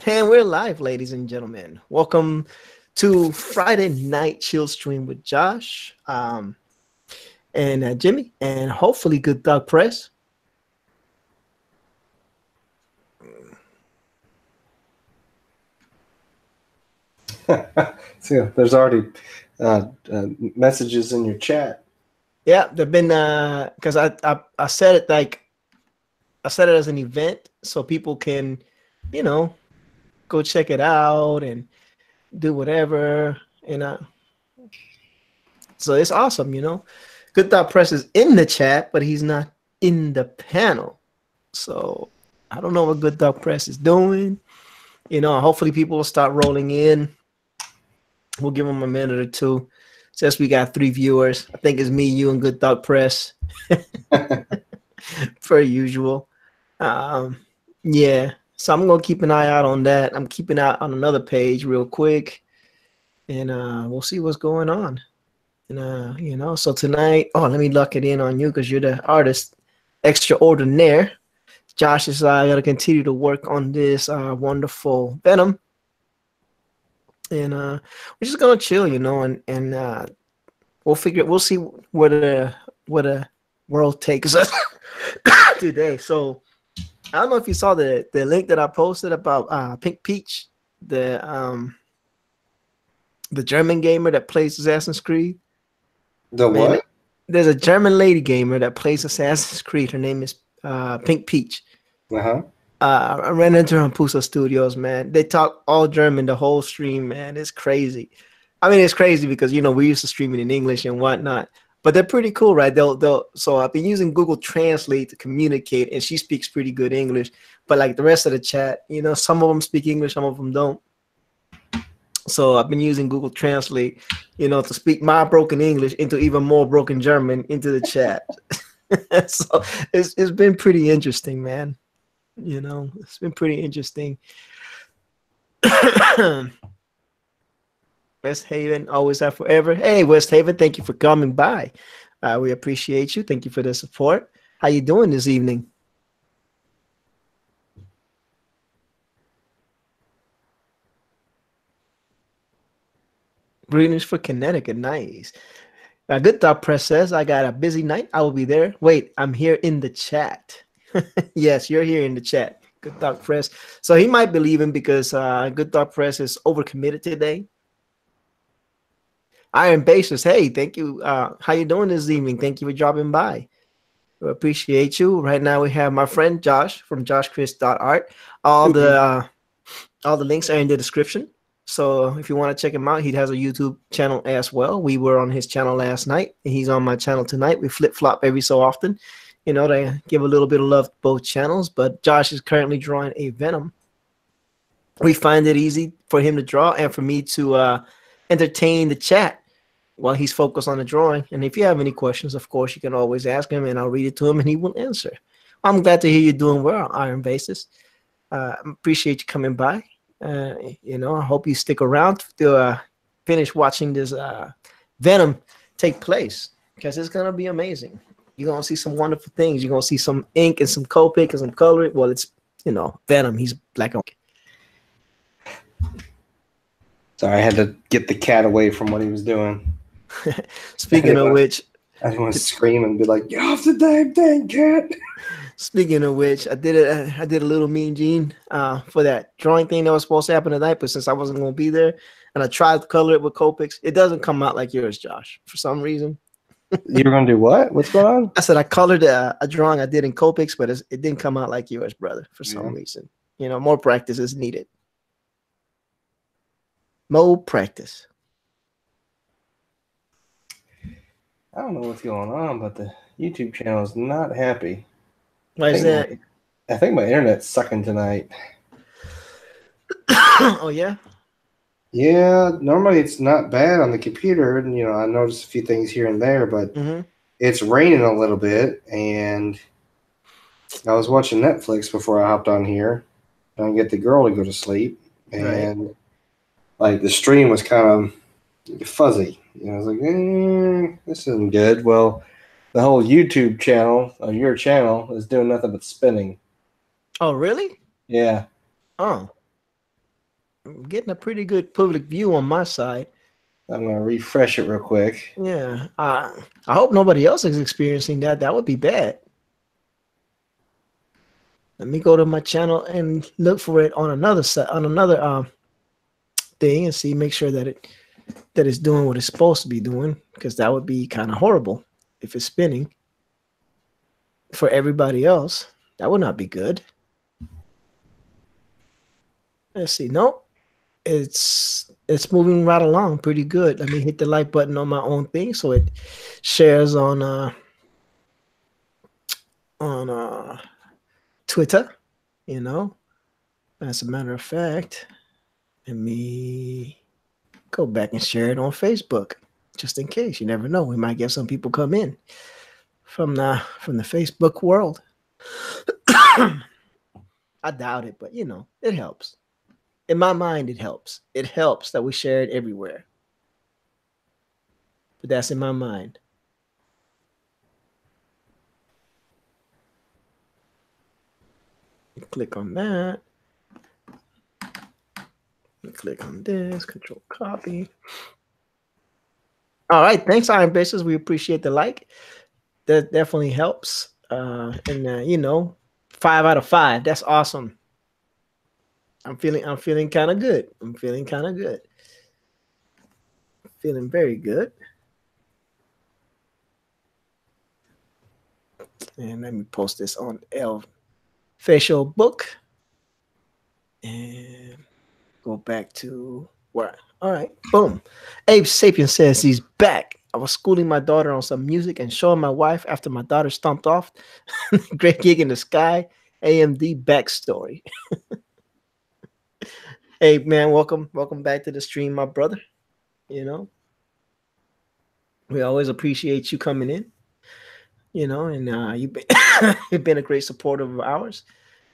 And we're live, ladies and gentlemen. Welcome to Friday Night Chill Stream with Josh and Jimmy, and hopefully Good Dog Press. So there's already messages in your chat. Yeah, they've been because I said it I said it as an event so people can, go check it out and do whatever, so it's awesome, Good Thought Press is in the chat, but he's not in the panel. So I don't know what Good Thought Press is doing. Hopefully people will start rolling in. We'll give them a minute or two. Since we got 3 viewers, I think it's me, you, and Good Thought Press, per usual. Yeah, so I'm gonna keep an eye out on that. I'm keeping out on another page real quick, and we'll see what's going on. And so tonight, let me lock it in on you because you're the artist extraordinaire. Josh is gonna continue to work on this wonderful Venom. And we're just gonna chill, and we'll see where the world takes us today. So I don't know if you saw the link that I posted about Pink Peach, the German gamer that plays Assassin's Creed. The what? There's a German lady gamer that plays Assassin's Creed. Her name is Pink Peach. I ran into her on Pusa Studios, man. They talk all German the whole stream, man. It's crazy. I mean, it's crazy because we used to stream it in English and whatnot, but they're pretty cool, right? So I've been using Google Translate to communicate, and she speaks pretty good English. But like the rest of the chat, some of them speak English, some of them don't. So I've been using Google Translate, to speak my broken English into even more broken German into the chat. So it's been pretty interesting, man. It's been pretty interesting. West Haven, always have forever. Hey, West Haven, thank you for coming by. We appreciate you. Thank you for the support. How you doing this evening? Greetings for Connecticut. Nice. Good Thought Press says, I got a busy night. I will be there. Wait, I'm here in the chat. Yes, you're here in the chat. Good Thought Press. So he might believe him because Good Thought Press is overcommitted today. Iron Basis, hey, thank you. How you doing this evening? Thank you for dropping by. We appreciate you. Right now we have my friend Josh from JoshChrisArt. All the links are in the description. So if you want to check him out, he has a YouTube channel as well. We were on his channel last night, and he's on my channel tonight. We flip-flop every so often, to give a little bit of love to both channels. But Josh is currently drawing a Venom. We find it easy for him to draw and for me to entertain the chat while he's focused on the drawing. And if you have any questions, of course, you can always ask him, and I'll read it to him, and he will answer. I'm glad to hear you're doing well, Iron Basis. Appreciate you coming by. I hope you stick around to finish watching this Venom take place, because it's going to be amazing. You're going to see some wonderful things. You're going to see some ink and some Copic and some color. Well, it's, Venom. He's black and white. Sorry, I had to get the cat away from what he was doing. Speaking of which, I didn't want to scream and be like, "Get off the dang cat!" Speaking of which, I did a little Mean Gene for that drawing thing that was supposed to happen tonight, but since I wasn't going to be there, and I tried to color it with Copics, it doesn't come out like yours, Josh, for some reason. You were going to do what? What's going on? I said I colored a drawing I did in Copics, but it didn't come out like yours, brother, for some reason. More practice is needed. More practice. I don't know what's going on, but the YouTube channel is not happy. Why is that? I think my internet's sucking tonight. Oh, yeah? Yeah, normally it's not bad on the computer. And, I noticed a few things here and there, but it's raining a little bit. And I was watching Netflix before I hopped on here. Trying to get the girl to go to sleep. And, the stream was kind of fuzzy. I was like, this isn't good. Well, the whole YouTube channel, your channel, is doing nothing but spinning. Oh, really? Yeah. Oh. I'm getting a pretty good public view on my side. I'm gonna refresh it real quick. Yeah. I hope nobody else is experiencing that. That would be bad. Let me go to my channel and look for it on another set on another thing and see, make sure that it's doing what it's supposed to be doing, because that would be kind of horrible if it's spinning for everybody else. That would not be good. Let's see. Nope. It's moving right along pretty good. Let me hit the like button on my own thing so it shares on Twitter, you know. As a matter of fact, let me go back and share it on Facebook, just in case. You never know. We might get some people come in from the Facebook world. I doubt it, but you know, it helps. In my mind, it helps. It helps that we share it everywhere. But that's in my mind. Click on that. Click on this. Control copy. All right. Thanks, Iron Bases. We appreciate the like. That definitely helps. You know, 5 out of 5. That's awesome. I'm feeling kind of good. I'm feeling kind of good. Feeling very good. And let me post this on L Facial Book. And go back to where. All right. Boom. Abe Sapien says he's back. I was schooling my daughter on some music and showing my wife after my daughter stomped off. Great Gig in the Sky. AMD backstory. Hey man, welcome back to the stream, my brother. You know, we always appreciate you coming in. You know, and you've been you've been a great supporter of ours.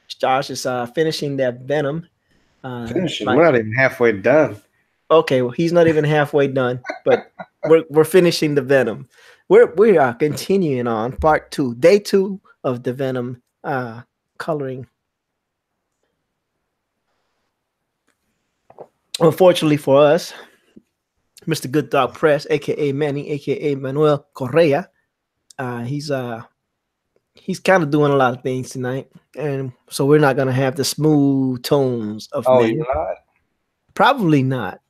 Josh is finishing that Venom. Finishing. We're not even halfway done. Okay, well he's not even halfway done, but we're finishing the Venom. We are continuing on part 2, day 2 of the Venom coloring. Unfortunately for us, Mr. Good Dog Press, aka Manny, aka Manuel Correa, he's kind of doing a lot of things tonight, and so we're not gonna have the smooth tones of Manny. You're not? Probably not.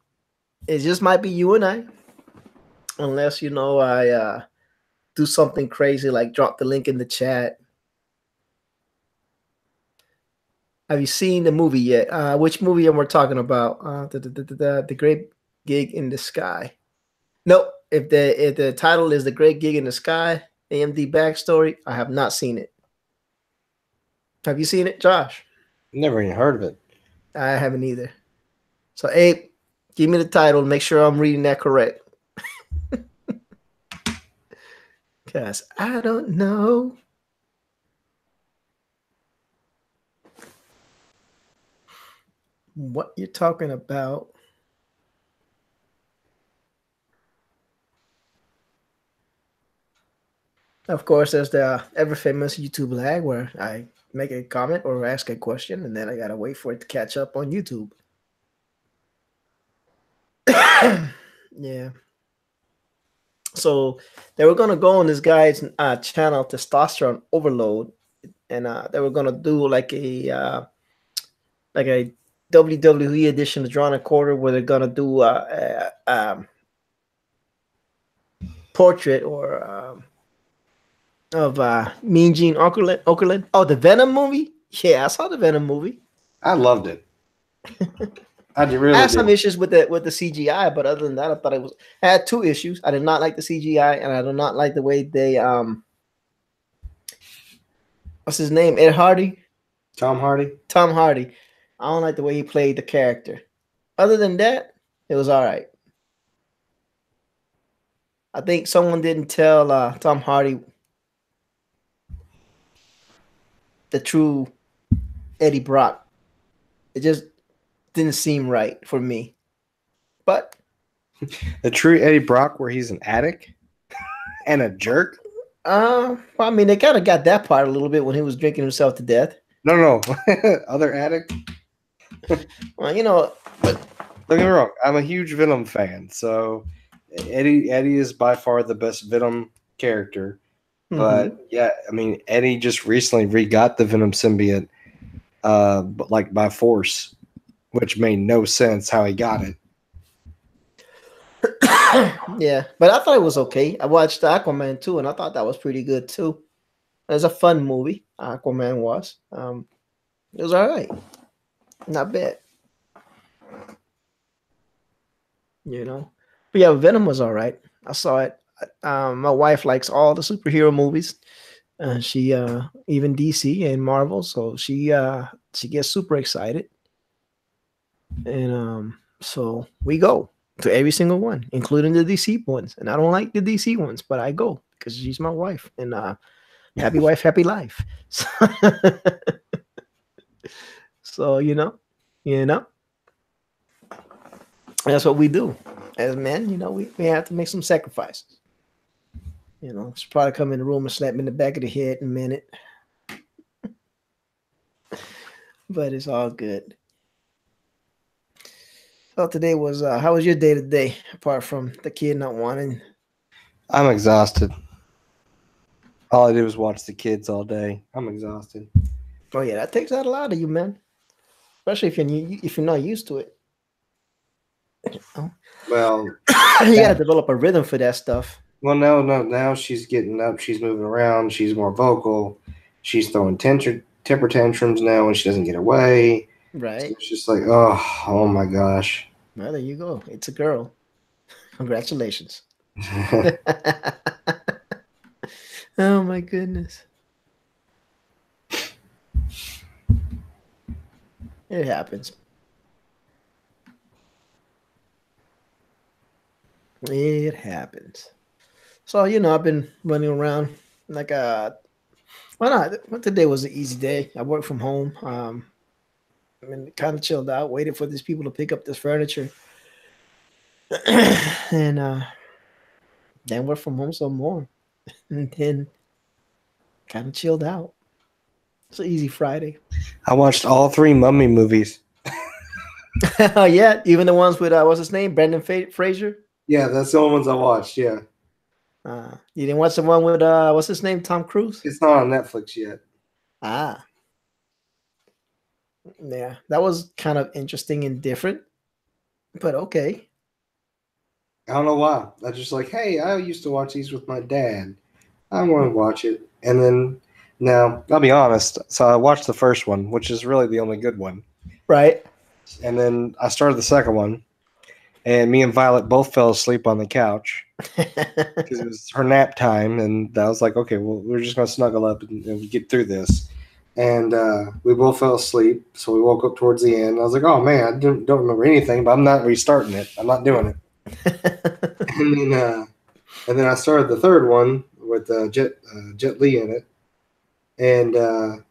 It just might be you and I, unless you know I do something crazy like drop the link in the chat. Have you seen the movie yet? Which movie am we talking about? The Great Gig in the Sky. Nope. If the title is The Great Gig in the Sky, AMD backstory, I have not seen it. Have you seen it, Josh? Never even heard of it. I haven't either. So, Abe, give me the title. Make sure I'm reading that correct. Because I don't know. What you're talking about. Of course, there's the ever famous YouTube lag where I make a comment or ask a question and then I gotta wait for it to catch up on YouTube. Yeah. So they were gonna go on this guy's channel, Testosterone Overload, and they were gonna do like a WWE edition of Drawn a Quarter where they're gonna do a portrait or of Mean Gene Okerlund. Oh, the Venom movie? Yeah, I saw the Venom movie. I loved it. I had some issues with the CGI, but other than that, I thought it was. I had 2 issues. I did not like the CGI, and I do not like the way they what's his name? Ed Hardy? Tom Hardy. Tom Hardy. I don't like the way he played the character. Other than that, it was all right. I think someone didn't tell Tom Hardy the true Eddie Brock. It just didn't seem right for me. But the true Eddie Brock, where he's an addict and a jerk. I mean, they kind of got that part a little bit when he was drinking himself to death. No, other addict. Well, you know, but Don't get me wrong, I'm a huge Venom fan, so Eddie is by far the best Venom character. But yeah, I mean, Eddie just recently re-got the Venom symbiote, but like by force, which made no sense how he got it. yeah, but I thought it was okay. I watched Aquaman too, and I thought that was pretty good too. It was a fun movie. Aquaman was. It was all right, not bad. You know, but yeah, Venom was all right. I saw it. My wife likes all the superhero movies. She even DC and Marvel, so she gets super excited, and so we go to every single one, including the DC ones. And I don't like the DC ones, but I go because she's my wife, and happy wife, happy life. So, so you know, that's what we do as men. You know, we have to make some sacrifices. You know, she'll probably come in the room and slap me in the back of the head in a minute, but it's all good. So today was how was your day today? Apart from the kid not wanting. I'm exhausted. All I did was watch the kids all day. I'm exhausted. Oh yeah, that takes out a lot of you, man. Especially if you're not used to it. Oh. Well, You gotta develop a rhythm for that stuff. well, no, no. Now she's getting up. She's moving around. She's more vocal. She's throwing temper tantrums now when she doesn't get away. So Right. it's just like, oh my gosh. Well, there you go. It's a girl. Congratulations. Oh my goodness. It happens. It happens. So, I've been running around like why not? What today was an easy day. I worked from home. I mean, kind of chilled out, waited for these people to pick up this furniture. And then work from home some more. And then kind of chilled out. It's an easy Friday. I watched all 3 Mummy movies. Yeah, even the ones with what's his name, Brendan Fraser. Yeah, that's the only ones I watched. Yeah, You didn't watch the one with what's his name, Tom Cruise? it's not on Netflix yet. Ah, yeah, that was kind of interesting and different, but okay. I don't know why. I just like, hey, I used to watch these with my dad. I'm going to watch it, and then now I'll be honest. So I watched the first one, which is really the only good one, Right. and then I started the second one, and me and Violet both fell asleep on the couch because it was her nap time, and I was like, okay, well, we're just going to snuggle up and get through this. And we both fell asleep, so we woke up towards the end. I was like, oh man, I don't remember anything, but I'm not restarting it. I'm not doing it. And then I started the third one with Jet Li in it, and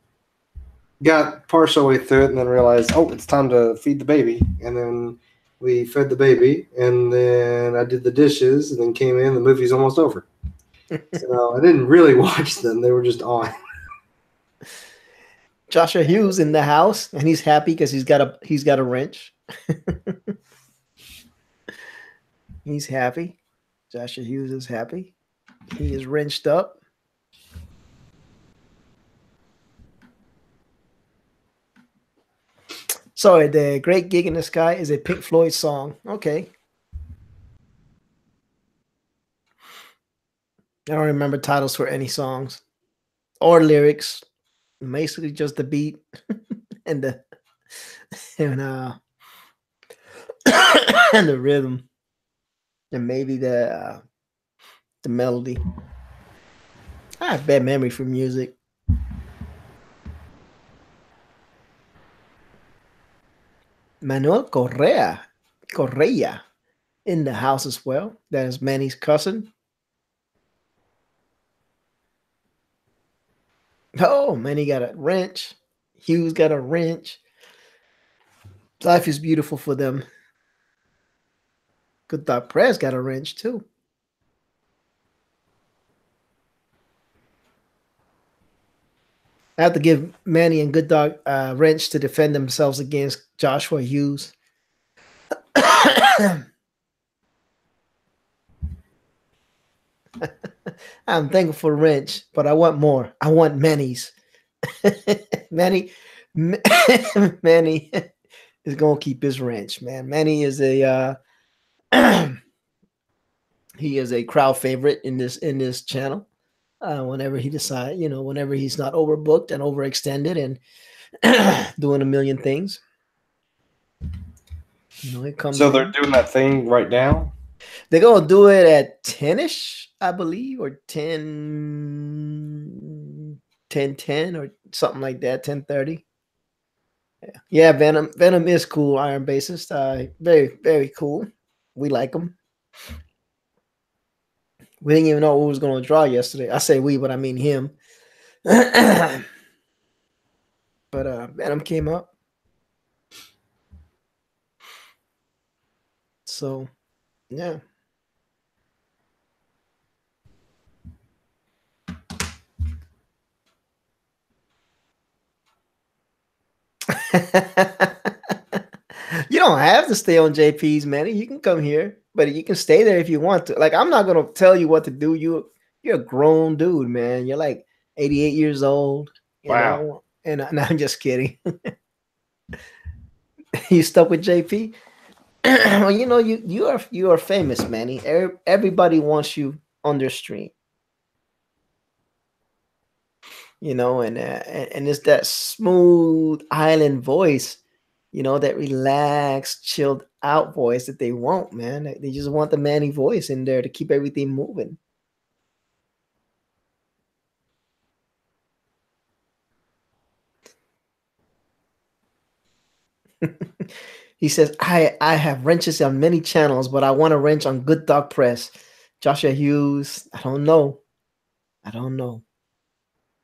got partial way through it, and then realized, oh, it's time to feed the baby. And then we fed the baby, and then I did the dishes, and then came in. The movie's almost over. So I didn't really watch them; they were just on. Joshua Hughes in the house, and he's happy because he's got a wrench. He's happy. Joshua Hughes is happy. He is wrenched up. Sorry, the Great Gig in the Sky is a Pink Floyd song. Okay. I don't remember titles for any songs or lyrics. Basically just the beat and the and and the rhythm and maybe the melody. I have bad memory for music. Manuel Correa in the house as well. That is Manny's cousin. Oh, Manny got a wrench. Hughes got a wrench. Life is beautiful for them. Good Thought Press got a wrench too. I have to give Manny and Good Dog wrench to defend themselves against Joshua Hughes. I'm thankful for wrench, but I want more. I want Manny's. Manny, Manny is gonna keep his wrench, man. Manny is a he is a crowd favorite in this channel. Whenever he decides, whenever he's not overbooked and overextended and doing a million things, it comes. So they're doing that thing right now. They're gonna do it at 10ish, I believe, or 10 or something like that, 10:30. Yeah, Venom is cool. Iron bassist, very very cool. We like him. We didn't even know who was going to draw yesterday. I say we, but I mean him. But Venom came up. So, yeah. You don't have to stay on JP's, Manny. You can come here, but you can stay there if you want to. Like, I'm not gonna tell you what to do. You're a grown dude, man. You're like 88 years old. Wow. And I'm just kidding. You stuck with JP? Well, you are famous, Manny. Everybody wants you on their stream. And it's that smooth island voice, that relaxed, chilled out voice that they want, man. They just want the Manny voice in there to keep everything moving. He says, I have wrenches on many channels, but I want a wrench on Good Dog Press. Joshua Hughes, I don't know.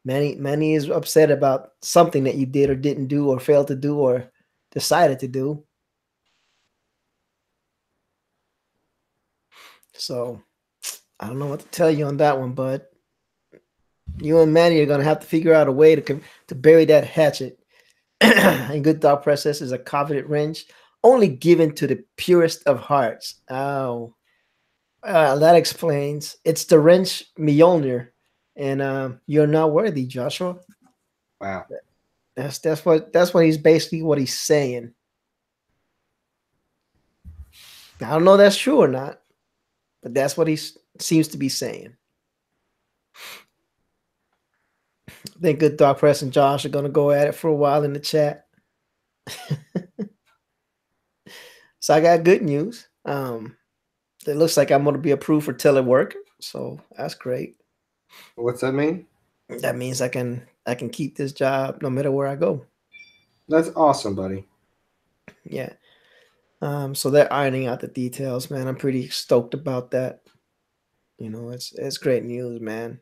Manny is upset about something that you did or didn't do or failed to do or decided to do. So I don't know what to tell you on that one, bud. You and Manny are going to have to figure out a way to bury that hatchet. And Good Dog Process is a coveted wrench only given to the purest of hearts. Oh, that explains. It's the wrench Mjolnir. And you're not worthy, Joshua. Wow. That's what he's basically what he's saying. I don't know if that's true or not, but that's what he seems to be saying. I think Good Dog Press and Josh are gonna go at it for a while in the chat. So I got good news. It looks like I'm gonna be approved for telework, so that's great. What's that mean? That means I can keep this job no matter where I go. That's awesome, buddy. Yeah. So they're ironing out the details, man. I'm pretty stoked about that. It's great news, man.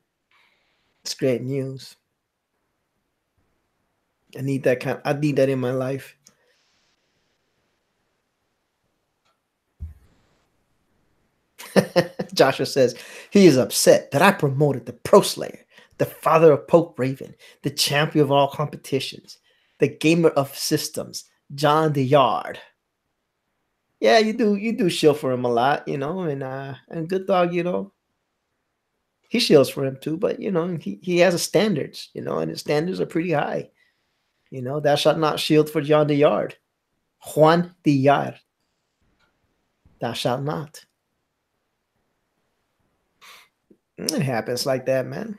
It's great news. I need that in my life. Joshua says he is upset that I promoted the Pro Slayer, the father of Poke Raven, the champion of all competitions, the gamer of systems, John the Yard. Yeah, you do shield for him a lot, and Good Dog, he shields for him too, but he has a standards, and his standards are pretty high. Thou shalt not shield for John the Yard. Juan the Yard. Thou shalt not. It happens like that, man.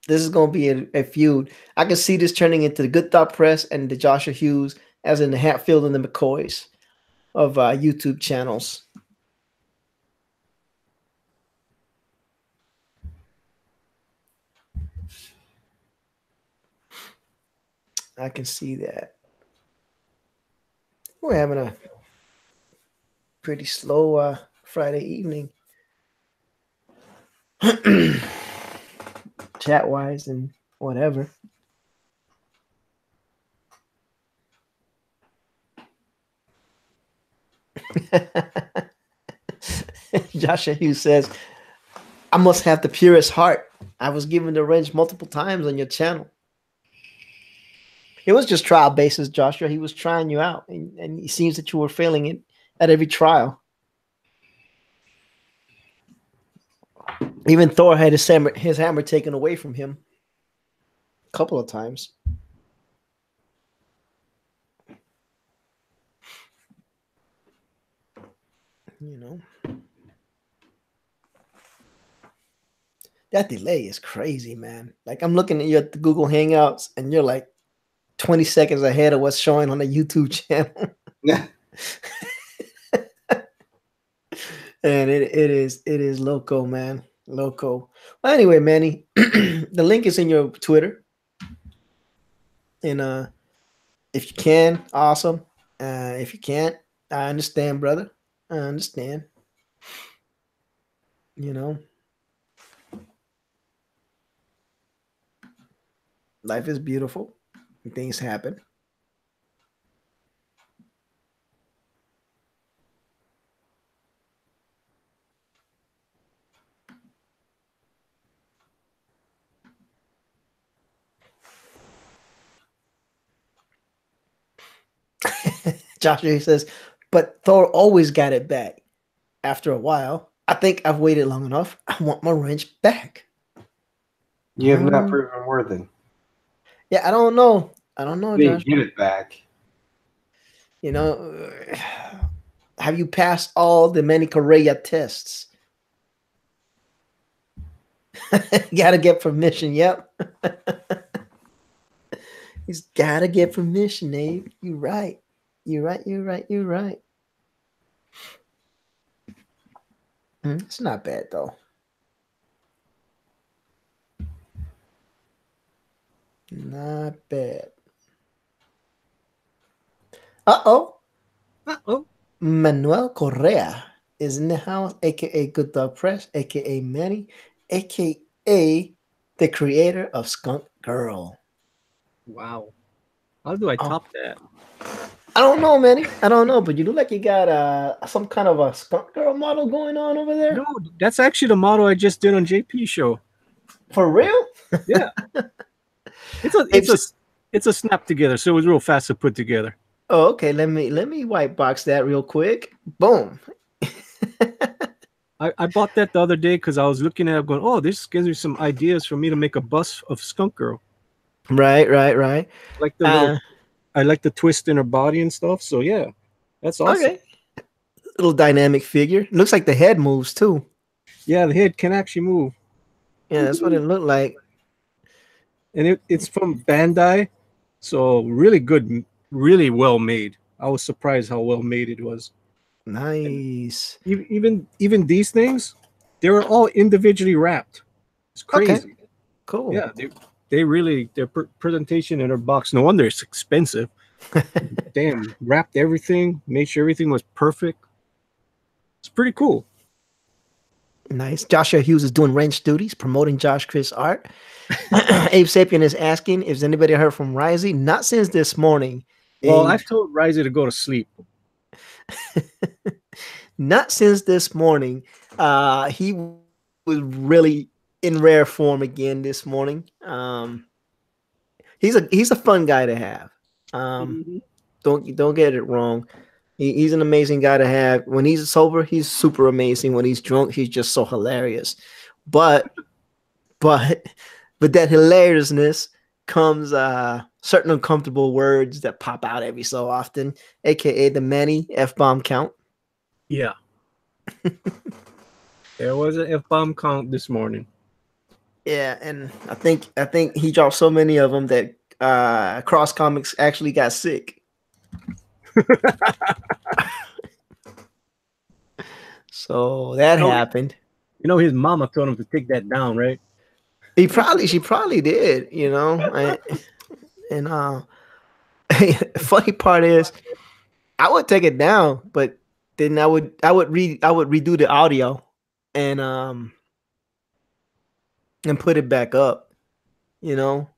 This is going to be a feud. I can see this turning into the Good Thought Press and the Joshua Hughes, as in the Hatfield and the McCoys of YouTube channels. I can see that. We're having a pretty slow Friday evening. Chat-wise and whatever. Joshua Hughes says, I must have the purest heart. I was given the wrench multiple times on your channel. It was just trial basis, Joshua. He was trying you out, and it seems that you were failing it at every trial. Even Thor had his hammer taken away from him a couple of times. You know, that delay is crazy, man. Like, I'm looking at you at the Google Hangouts, and you're like 20 seconds ahead of what's showing on the YouTube channel. Yeah. And it is loco, man. Loco. Well, anyway, Manny, the link is in your Twitter. And if you can, awesome. If you can't, I understand, brother. I understand. You know, life is beautiful. Things happen. Joshua says, but Thor always got it back. After a while, I think I've waited long enough. I want my wrench back. You have not proven worthy. Yeah, I don't know. You get it back. You know, have you passed all the Manny Correa tests? Gotta get permission. Yep. He's gotta get permission, Abe. You're right. You're right. It's not bad though. Not bad. Uh-oh. Manuel Correa is in the house, aka Good Dog Press, aka Manny, aka the creator of Skunk Girl. Wow. How do I top that? I don't know, Manny. I don't know, but you look like you got some kind of a Skunk Girl model going on over there. No, that's actually the model I just did on JP show. For real? Yeah. It's a snap together, so it was real fast to put together. Oh, okay. Let me white box that real quick. Boom. I bought that the other day because I was looking at it going, oh, this gives me some ideas for me to make a bust of Skunk Girl. Right. Like I like the twist in her body and stuff. So yeah, that's awesome. Okay. Little dynamic figure. Looks like the head moves too. Yeah, the head can actually move. Yeah, that's what it looked like. And it's from Bandai, so really good, really well made. I was surprised how well made it was. Nice. And even these things, they were all individually wrapped. It's crazy. Okay. Cool. Yeah, they really, their presentation in their box, no wonder it's expensive. Damn, wrapped everything, made sure everything was perfect. It's pretty cool. Nice. Joshua Hughes is doing wrench duties, promoting JoshChrisArt. Abe Sapien is asking, is anybody heard from Risey? Not since this morning. Well, I've told Risey to go to sleep. Not since this morning. He was really in rare form again this morning. He's a fun guy to have. Don't get it wrong. He's an amazing guy to have. When he's sober, he's super amazing. When he's drunk, he's just so hilarious. But that hilariousness comes certain uncomfortable words that pop out every so often, aka the Manny F-bomb count. Yeah. There was an F-bomb count this morning. Yeah, and I think he dropped so many of them that Cross Comics actually got sick. So that happened. You know, his mama told him to take that down, right? She probably did, you know. Funny part is, I would take it down, but then I would redo the audio and put it back up, you know.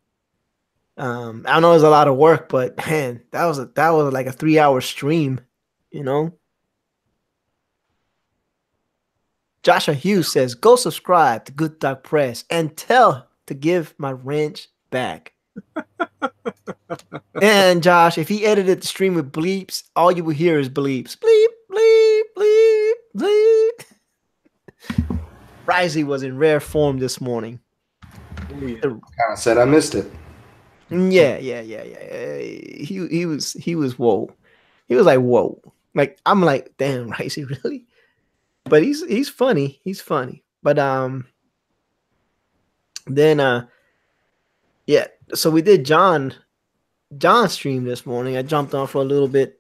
I know it's a lot of work, but man, that was like a 3-hour stream, you know. Joshua Hughes says, go subscribe to Good Dog Press and tell to give my wrench back. And Josh, if he edited the stream with bleeps, all you would hear is bleeps. Bleep, bleep, bleep, bleep. Risey was in rare form this morning. Oh, yeah. Kind of said I missed it. Yeah. He was whoa. He was like, whoa. Like, I'm like, damn, Risey, really? But he's funny. He's funny. But then yeah, so we did John's stream this morning. I jumped on for a little bit,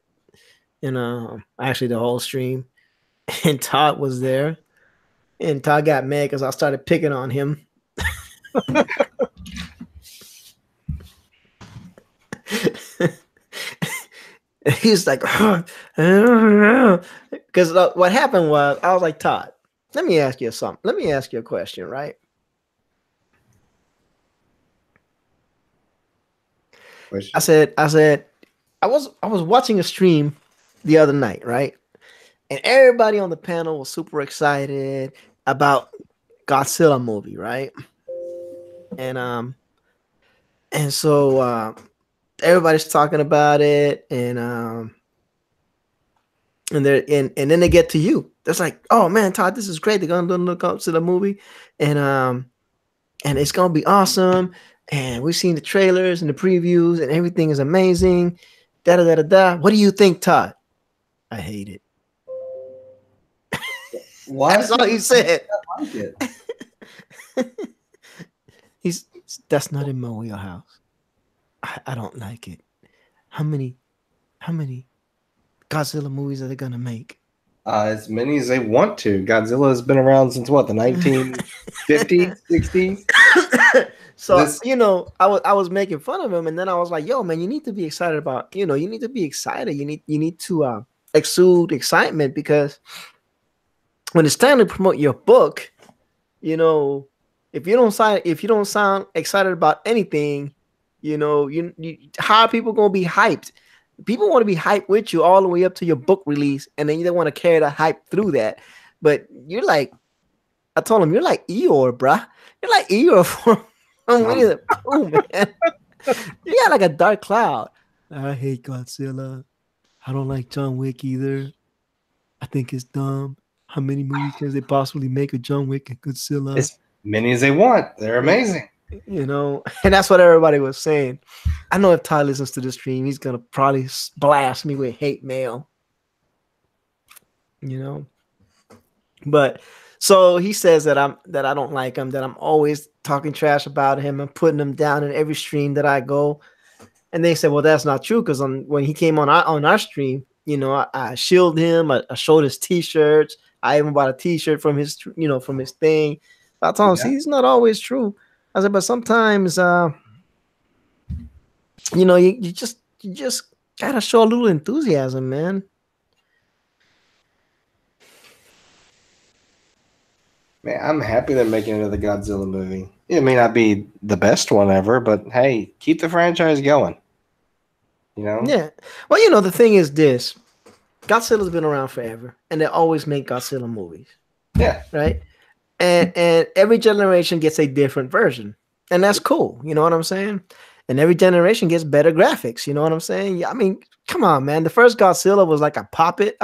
and actually the whole stream. And Todd was there, and Todd got mad because I started picking on him. He's like, because what happened was I was like, Todd, let me ask you something. Let me ask you a question, right? Question? I said, I was watching a stream the other night, right? And everybody on the panel was super excited about Godzilla movie, right? And so everybody's talking about it, and then they get to you. That's like, oh man, Todd, this is great. They're gonna do Godzilla movie, and it's gonna be awesome. And we've seen the trailers and the previews, and everything is amazing. Da da da da da. What do you think, Todd? I hate it. Why? That's all he said. I like it. That's not in my wheelhouse. I don't like it. How many Godzilla movies are they gonna make? As many as they want to. Godzilla has been around since what, the 1950s, 60s? So I was making fun of him, and then I was like, "Yo, man, you need to be excited about. You need to be excited. You need to exude excitement, because when it's time to promote your book, if you don't sound excited about anything, how are people gonna be hyped? People want to be hyped with you all the way up to your book release, and then you don't want to carry the hype through that. But you're like, I told him, you're like Eeyore, bruh. You're like Eeyore from Winnie the Pooh, man. You got like a dark cloud. I hate Godzilla. I don't like John Wick either. I think it's dumb. How many movies can they possibly make of John Wick and Godzilla? As many as they want. They're amazing. And that's what everybody was saying. I know if Ty listens to the stream, he's gonna probably blast me with hate mail. But so he says that I don't like him, that I'm always talking trash about him and putting him down in every stream that I go. And they said, well, that's not true, because when he came on our stream, I shielded him. I showed his t-shirts. I even bought a t-shirt from his thing. I told him, see, it's not always true. I said, but sometimes, you just gotta show a little enthusiasm, man. Man, I'm happy they're making another Godzilla movie. It may not be the best one ever, but hey, keep the franchise going. Yeah. Well, the thing is this. Godzilla's been around forever, and they always make Godzilla movies. Yeah. Right? And every generation gets a different version. And that's cool. You know what I'm saying? And every generation gets better graphics. You know what I'm saying? Yeah, I mean, come on, man. The first Godzilla was like a puppet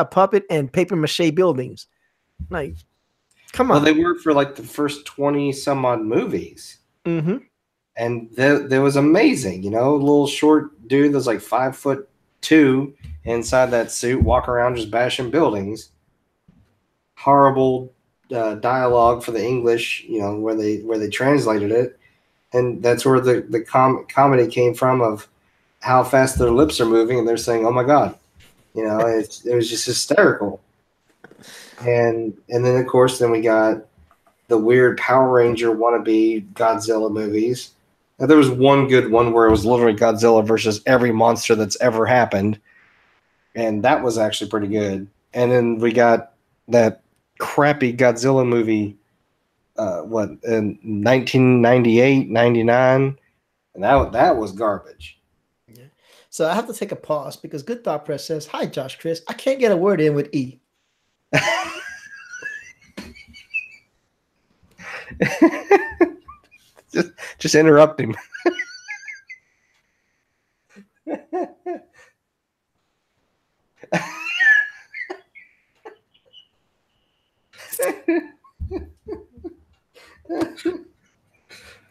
and paper mache buildings. Like, come on. Well, they were for like the first 20 some odd movies. Mm-hmm. And that was amazing. A little short dude that's like 5'2" inside that suit, walk around just bashing buildings. Horrible dialogue for the English, where they translated it. And that's where the comedy came from, of how fast their lips are moving, and they're saying, "Oh my God," it was just hysterical. And then of course we got the weird Power Ranger wannabe Godzilla movies. Now, there was one good one where it was literally Godzilla versus every monster that's ever happened, and that was actually pretty good. And then we got that crappy Godzilla movie. In 1998, 99, and that was garbage. Yeah. So I have to take a pause because Good Thought Press says, "Hi, Josh, Chris. I can't get a word in with E." just interrupt him.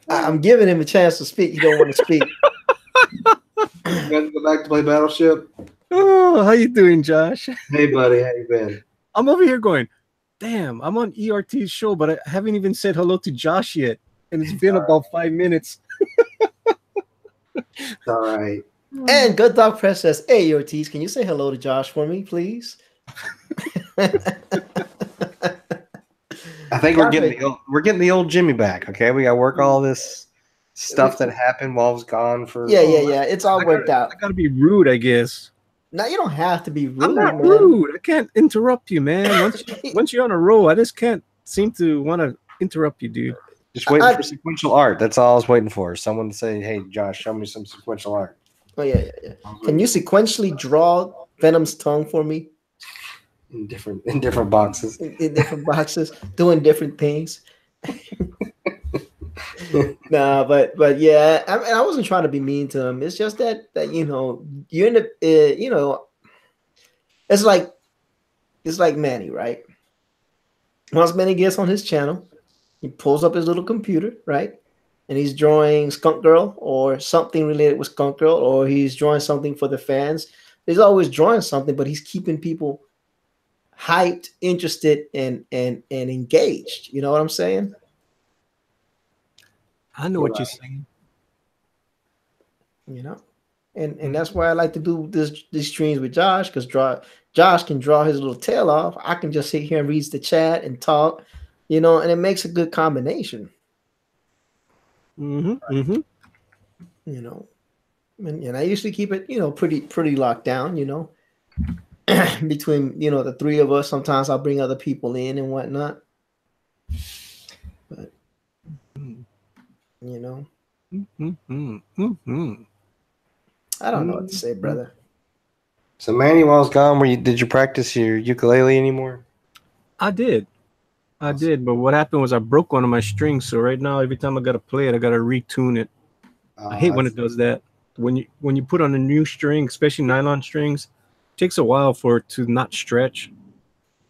I'm giving him a chance to speak. He don't want to speak. You guys go back to play Battleship? Oh, how you doing, Josh? Hey, buddy, how you been? I'm over here going, damn, I'm on ERT's show, but I haven't even said hello to Josh yet. And it's been about 5 minutes. It's all right. And Good Dog Press says, hey, Ortiz, can you say hello to Josh for me, please? I think we're getting the old Jimmy back. Okay, we got to work all this stuff that happened while I was gone for. Yeah. It's all worked out. I gotta be rude, I guess. No, you don't have to be rude. I'm not man. rude. I can't interrupt you, man. Once you're on a roll, I just can't seem to want to interrupt you, dude. Just waiting for sequential art. That's all I was waiting for. Someone to say, "Hey, Josh, show me some sequential art." Oh yeah. Can you sequentially draw Venom's tongue for me? In different boxes. In different boxes, doing different things. Nah, but yeah, I wasn't trying to be mean to him. It's just that you're in the it's like Manny, right? Once Manny gets on his channel, he pulls up his little computer, right? And he's drawing Skunk Girl or something related with Skunk Girl, or he's drawing something for the fans. He's always drawing something, but he's keeping people hyped, interested, and engaged. You know what I'm saying? I know what you're saying. And that's why I like to do these streams with Josh, because Josh can draw his little tail off. I can just sit here and read the chat and talk, and it makes a good combination. And I usually keep it, pretty locked down, between, the three of us. Sometimes I'll bring other people in and whatnot. But, I don't know what to say, brother. So Manny, while I was gone, did you practice your ukulele anymore? I did, but what happened was I broke one of my strings. So right now, every time I gotta play it, I gotta retune it. I hate when it does that. When you put on a new string, especially nylon strings, it takes a while for it to not stretch.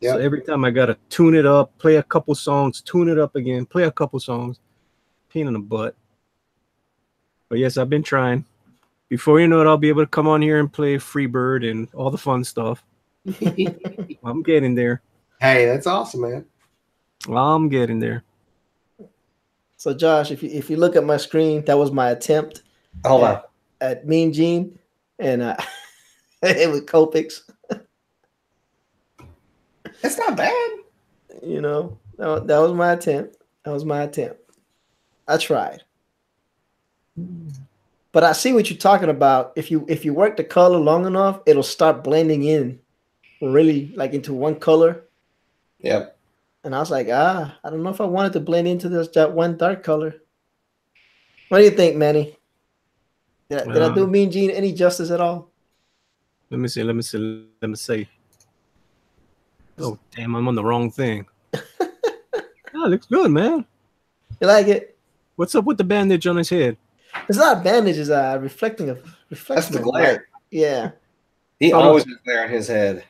Yep. So every time I gotta tune it up, play a couple songs, tune it up again, play a couple songs. Pain in the butt. But yes, I've been trying. Before you know it, I'll be able to come on here and play Freebird and all the fun stuff. I'm getting there. Hey, that's awesome, man. I'm getting there. So, Josh, if you look at my screen, that was my attempt. Hold on. At Mean Gene and it was Copics. That's not bad. That was my attempt. I tried. But I see what you're talking about. If you work the color long enough, it'll start blending in really like into one color. Yep. And I was like, I don't know if I wanted to blend into that one dark color. What do you think, Manny? Did I do Mean Gene any justice at all? Let me see. Oh, damn, I'm on the wrong thing. Oh, it looks good, man. You like it? What's up with the bandage on his head? It's not a bandage, it's a reflection. That's the glare. Light. Yeah. He always has glare on his head.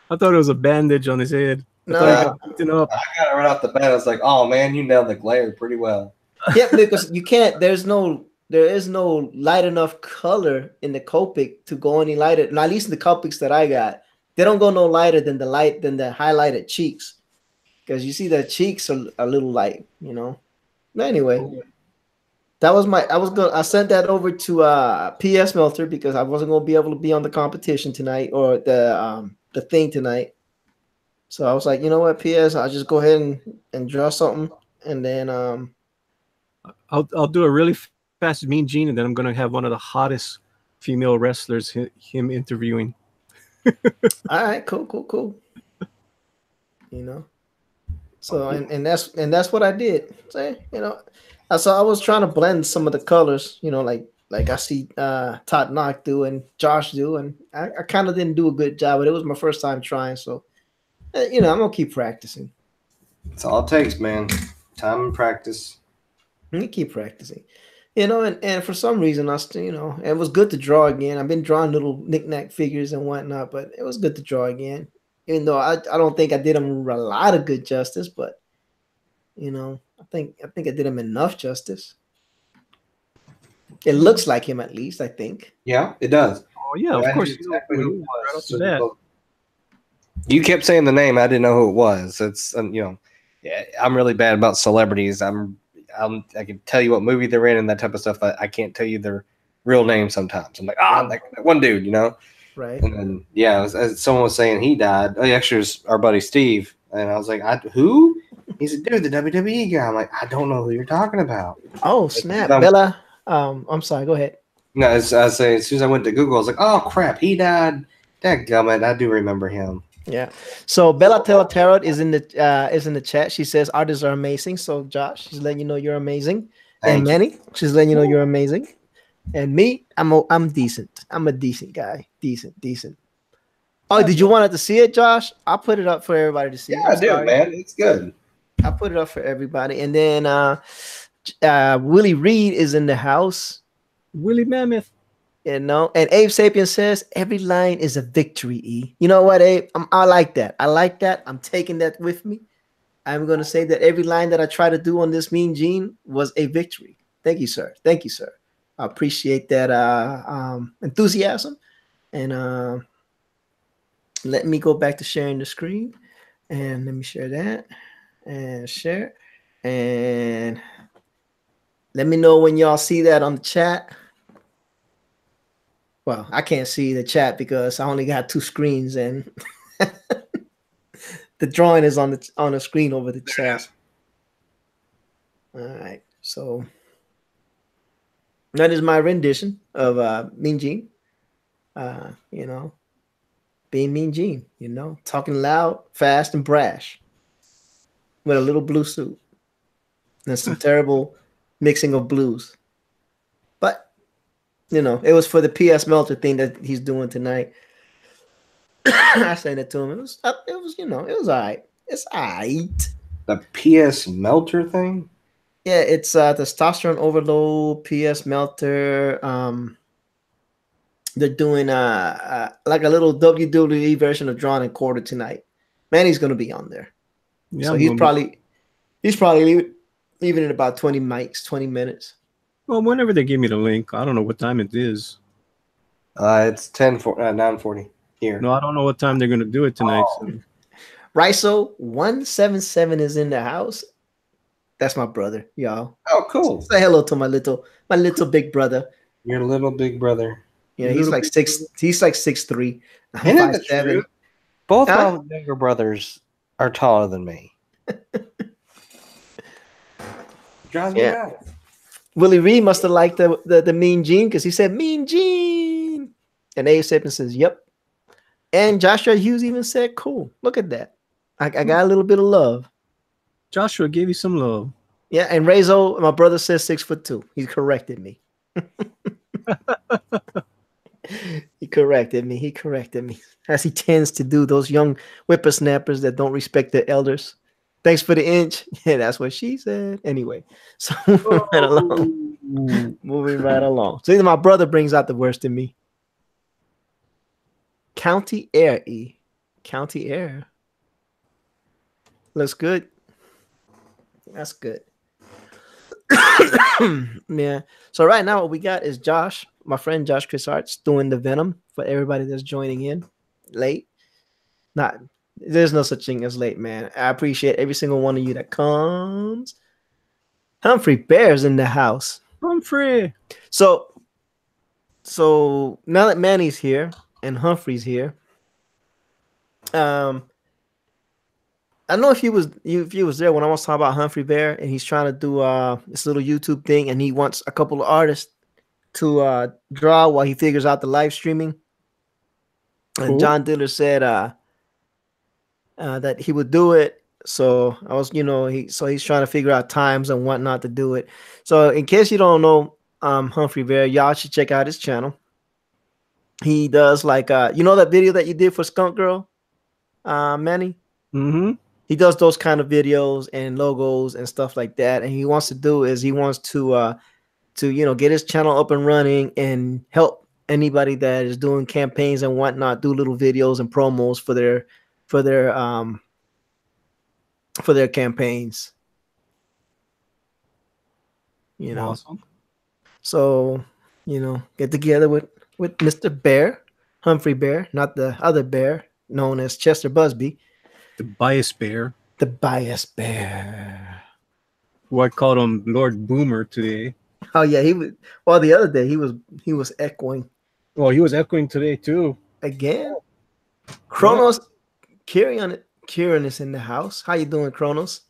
I thought it was a bandage on his head. No. I got it right off the bat. I was like, oh man, you nailed the glare pretty well. Yeah, because you can't, there is no light enough color in the Copic to go any lighter. Now, at least in the Copics that I got, they don't go no lighter than the highlighted cheeks. Because you see the cheeks are a little light, But anyway, I sent that over to PS Melter because I wasn't gonna be able to be on the competition tonight or the thing tonight. So I was like, you know what, PS, I'll just go ahead and draw something, and then I'll do a really fast Mean Gene, and then I'm gonna have one of the hottest female wrestlers him interviewing. All right, cool. So and that's what I did. So, so I was trying to blend some of the colors, like I see Todd Knock do and Josh do, and I kind of didn't do a good job, but it was my first time trying, so I'm gonna keep practicing. That's all it takes, man. Time and practice. You keep practicing. and for some reason, I still, it was good to draw again. I've been drawing little knick-knack figures and whatnot, but it was good to draw again. Even though I don't think I did them a lot of good justice, but I think I did him enough justice. It looks like him, at least, I think. Yeah, it does. Oh yeah, of course. Exactly who it was. You kept saying the name. I didn't know who it was. It's yeah, I'm really bad about celebrities. I can tell you what movie they're in and that type of stuff. I can't tell you their real name sometimes. I'm like, that one dude, Right. And then as someone was saying, he died. Oh, actually, it was our buddy Steve, and I was like, who? He said, dude, the WWE guy. I'm like, I don't know who you're talking about. Oh snap, Bella. I'm sorry. Go ahead. No, I say as soon as I went to Google, I was like, oh crap, he died. Dadgummit, I do remember him. Yeah. So Bella Tarot is in the chat. She says artists are amazing. So Josh, she's letting you know you're amazing. And Manny, she's letting you know you're amazing. And me, I'm decent. I'm a decent guy. Decent. Oh, did you want to see it, Josh? I'll put it up for everybody to see. Yeah, I do, man. It's good. I'll put it up for everybody. And then Willie Reed is in the house. Willie Mammoth. And Abe Sapien says every line is a victory. E. You know what, Abe? I like that. I'm taking that with me. I'm going to say that every line that I try to do on this Mean Gene was a victory. Thank you, sir. I appreciate that enthusiasm. And let me go back to sharing the screen. And let me share that. And share. And let me know when y'all see that on the chat. Well, I can't see the chat because I only got 2 screens, and the drawing is on the screen over the chat. All right, so that is my rendition of Mean Gene. Being Mean Gene, talking loud, fast, and brash, with a little blue suit and some terrible mixing of blues. But it was for the PS Melter thing that he's doing tonight. I said it to him. It was all right. It's all right. The PS Melter thing? Yeah, it's testosterone overload, PS Melter. They're doing like a little WWE version of Drawn and Quartered tonight. Manny's gonna be on there. Yeah, so he's probably leaving in about 20 minutes. Well, whenever they give me the link, I don't know what time it is. It's 9:40 here. No, I don't know what time they're going to do it tonight. So. Riso 177 is in the house. That's my brother, y'all. Oh, cool. Say hello to my little big brother. Your little big brother. Yeah, he's like 6'3". Isn't that the truth? Both my younger brothers are taller than me. Drives me nuts. Willie Reed must have liked the Mean Gene because he said Mean Gene, and Abe Sapien says yep, and Joshua Hughes even said cool. Look at that. I got a little bit of love. Joshua gave you some love. Yeah, and Rezo, my brother, says 6'2". He corrected me. He corrected me as he tends to do, those young whippersnappers that don't respect their elders. Thanks for the inch. Yeah, that's what she said. Anyway, so moving right along. So either my brother brings out the worst in me. County Air, E. County Air. Looks good. That's good. Yeah. So right now what we got is Josh, my friend JoshChrisArt, doing the Venom for everybody that's joining in late. There's no such thing as late, man. I appreciate every single one of you that comes. Humphrey Bear's in the house. Humphrey. So now that Manny's here and Humphrey's here, I don't know if he was there when I was talking about Humphrey Bear, and he's trying to do this little YouTube thing, and he wants a couple of artists to draw while he figures out the live streaming. Cool. And John Diller said that he would do it. So I was, he's trying to figure out times and whatnot to do it. So in case you don't know Humphrey Bear, y'all should check out his channel. He does like that video that you did for Skunk Girl, Manny? Mm-hmm. He does those kind of videos and logos and stuff like that. And he wants to to get his channel up and running and help anybody that is doing campaigns and whatnot do little videos and promos for their campaigns. Awesome. So get together with Mr. Bear, Humphrey Bear, not the other bear known as Chester Busby, the bias bear. The bias bear. Who I called him Lord Boomer today. Oh yeah, he was. Well, the other day he was echoing. Well, he was echoing today too. Again. Kronos, Kieran is in the house. How you doing, Kronos?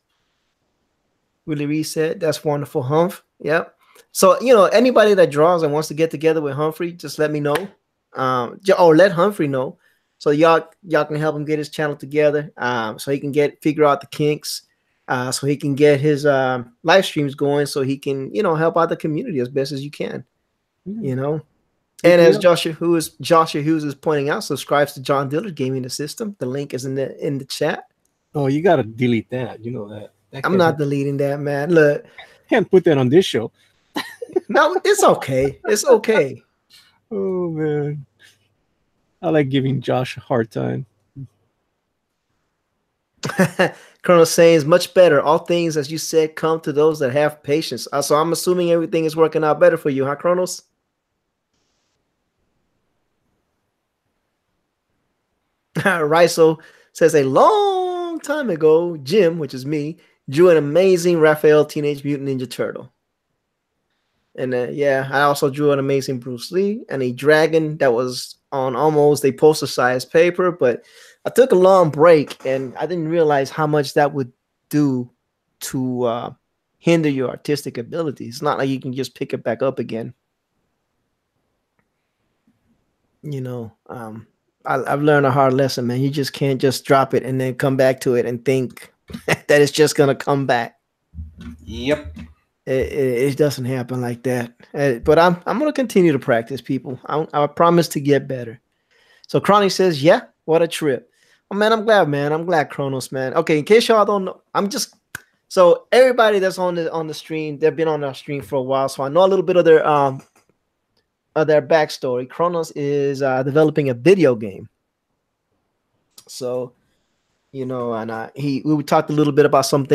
Willie Reset. That's wonderful, Humph. Yep. So anybody that draws and wants to get together with Humphrey, just let me know. Or let Humphrey know, so y'all can help him get his channel together. So he can figure out the kinks. So he can get his live streams going, so he can help out the community as best as you can. And as Joshua Hughes is pointing out, subscribes to John Dillard Gaming the System. The link is in the chat. Oh, you gotta delete that. You know that. I'm not deleting that, man. Look, can't put that on this show. No, it's okay. It's okay. Oh man, I like giving Josh a hard time. Colonel saying is much better. All things, as you said, come to those that have patience. So I'm assuming everything is working out better for you, huh, Kronos? Riso says a long time ago, Jim, which is me, drew an amazing Raphael Teenage Mutant Ninja Turtle. And yeah, I also drew an amazing Bruce Lee and a dragon that was on almost a poster-sized paper, but I took a long break and I didn't realize how much that would do to hinder your artistic ability. It's not like you can just pick it back up again. I've learned a hard lesson, man. You just can't just drop it and then come back to it and think that it's just going to come back. Yep. It doesn't happen like that. But I'm going to continue to practice, people. I promise to get better. So Chronic says, yeah, what a trip. Oh, man, I'm glad, man. I'm glad, Kronos, man. Okay, in case y'all don't know, so everybody that's on the stream, they've been on our stream for a while, so I know a little bit of their backstory. Kronos is developing a video game. So, and we talked a little bit about some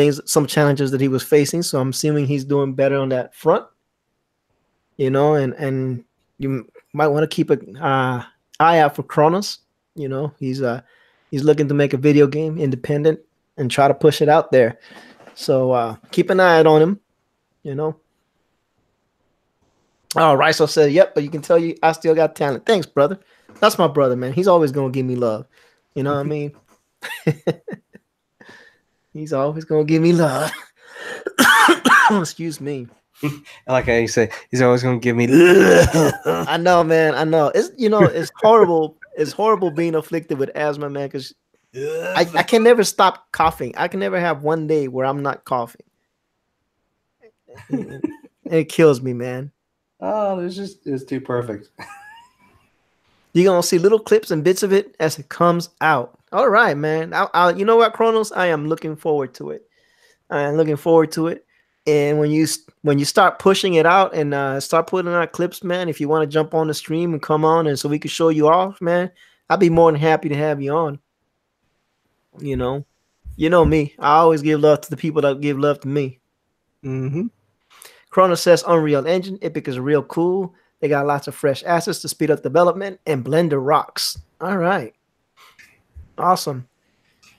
challenges that he was facing. So I'm assuming he's doing better on that front. And you might want to keep an eye out for Kronos. He's looking to make a video game independent and try to push it out there. So keep an eye out on him. Oh, Riso said, yep, but you can tell I still got talent. Thanks, brother. That's my brother, man. He's always going to give me love. You know what I mean? He's always going to give me love. Excuse me. I like how you say he's always going to give me love. I know, man. I know. It's horrible. It's horrible being afflicted with asthma, man, because I can never stop coughing. I can never have one day where I'm not coughing. It kills me, man. Oh, it's too perfect. You're going to see little clips and bits of it as it comes out. All right, man. You know what, Kronos? I am looking forward to it. And when you start pushing it out and start putting out clips, man, if you want to jump on the stream and come on and so we can show you off, man, I'd be more than happy to have you on. You know me. I always give love to the people that give love to me. Mm-hmm. Kronos says Unreal Engine. Epic is real cool. They got lots of fresh assets to speed up development, and Blender rocks. All right. Awesome.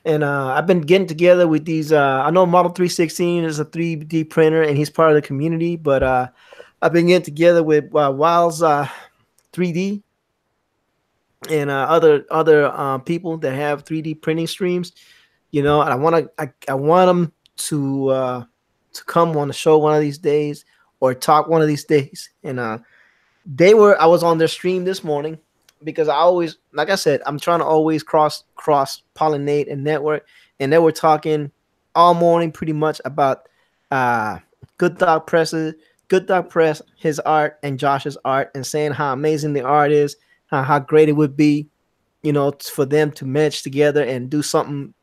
And I've been getting together with these. I know Model 316 is a 3D printer, and he's part of the community. But I've been getting together with Wiles 3D and other people that have 3D printing streams. And I want them to come on the show one of these days or talk one of these days. And I was on their stream this morning because I always, like I said, I'm trying to always cross pollinate and network. And they were talking all morning pretty much about Good Dog Press, his art and Josh's art, and saying how amazing the art is, how great it would be, for them to match together and do some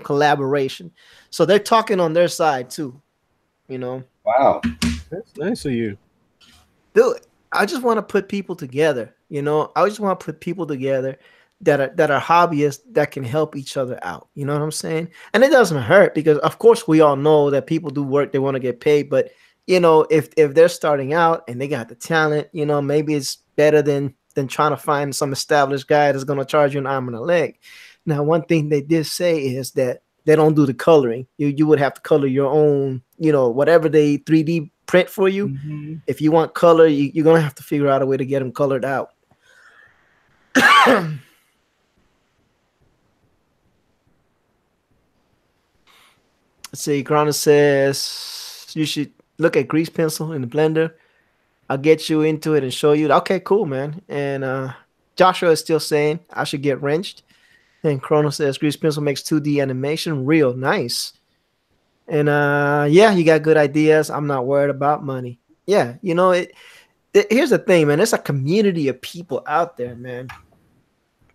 collaboration. So they're talking on their side too, Wow. That's nice of you. Dude, I just want to put people together. I just want to put people together that are hobbyists that can help each other out. You know what I'm saying? And it doesn't hurt because, of course, we all know that people do work, they want to get paid. But if they're starting out and they got the talent, maybe it's better than trying to find some established guy that's going to charge you an arm and a leg. Now, one thing they did say is that they don't do the coloring. You would have to color your own, whatever they 3D print for you. Mm-hmm. If you want color, you're gonna have to figure out a way to get them colored out. Let's see. Grana says you should look at grease pencil in the blender. I'll get you into it and show you. Okay, cool, man. And Joshua is still saying I should get wrenched. And Chrono says grease pencil makes 2D animation real nice. And yeah, you got good ideas. I'm not worried about money. Yeah, here's the thing, man. There's a community of people out there, man.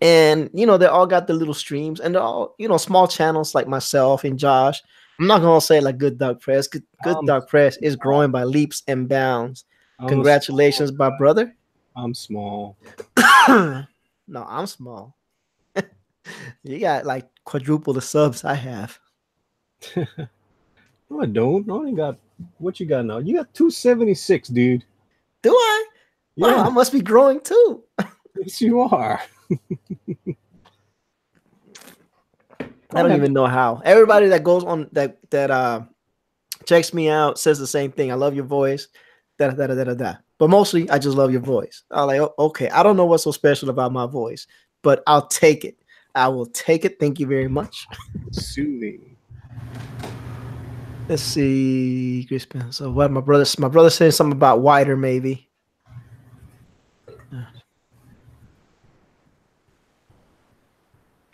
And they all got the little streams, and they're all small channels like myself and Josh. I'm not gonna say like Good Dog Press. Good Dog Press is growing by leaps and bounds. Congratulations, my brother. I'm small. No, I'm small. You got like quadruple the subs I have. No, I don't. I only got what you got now. You got 276, dude. Do I? Yeah, wow, I must be growing too. Yes, you are. I don't even know how. Everybody that goes on that checks me out says the same thing. I love your voice. Da. But mostly, I just love your voice. I'm like, oh, okay. I don't know what's so special about my voice, but I'll take it. I will take it. Thank you very much. Soothing. Let's see, Crispin. So what my brother saying something about wider maybe.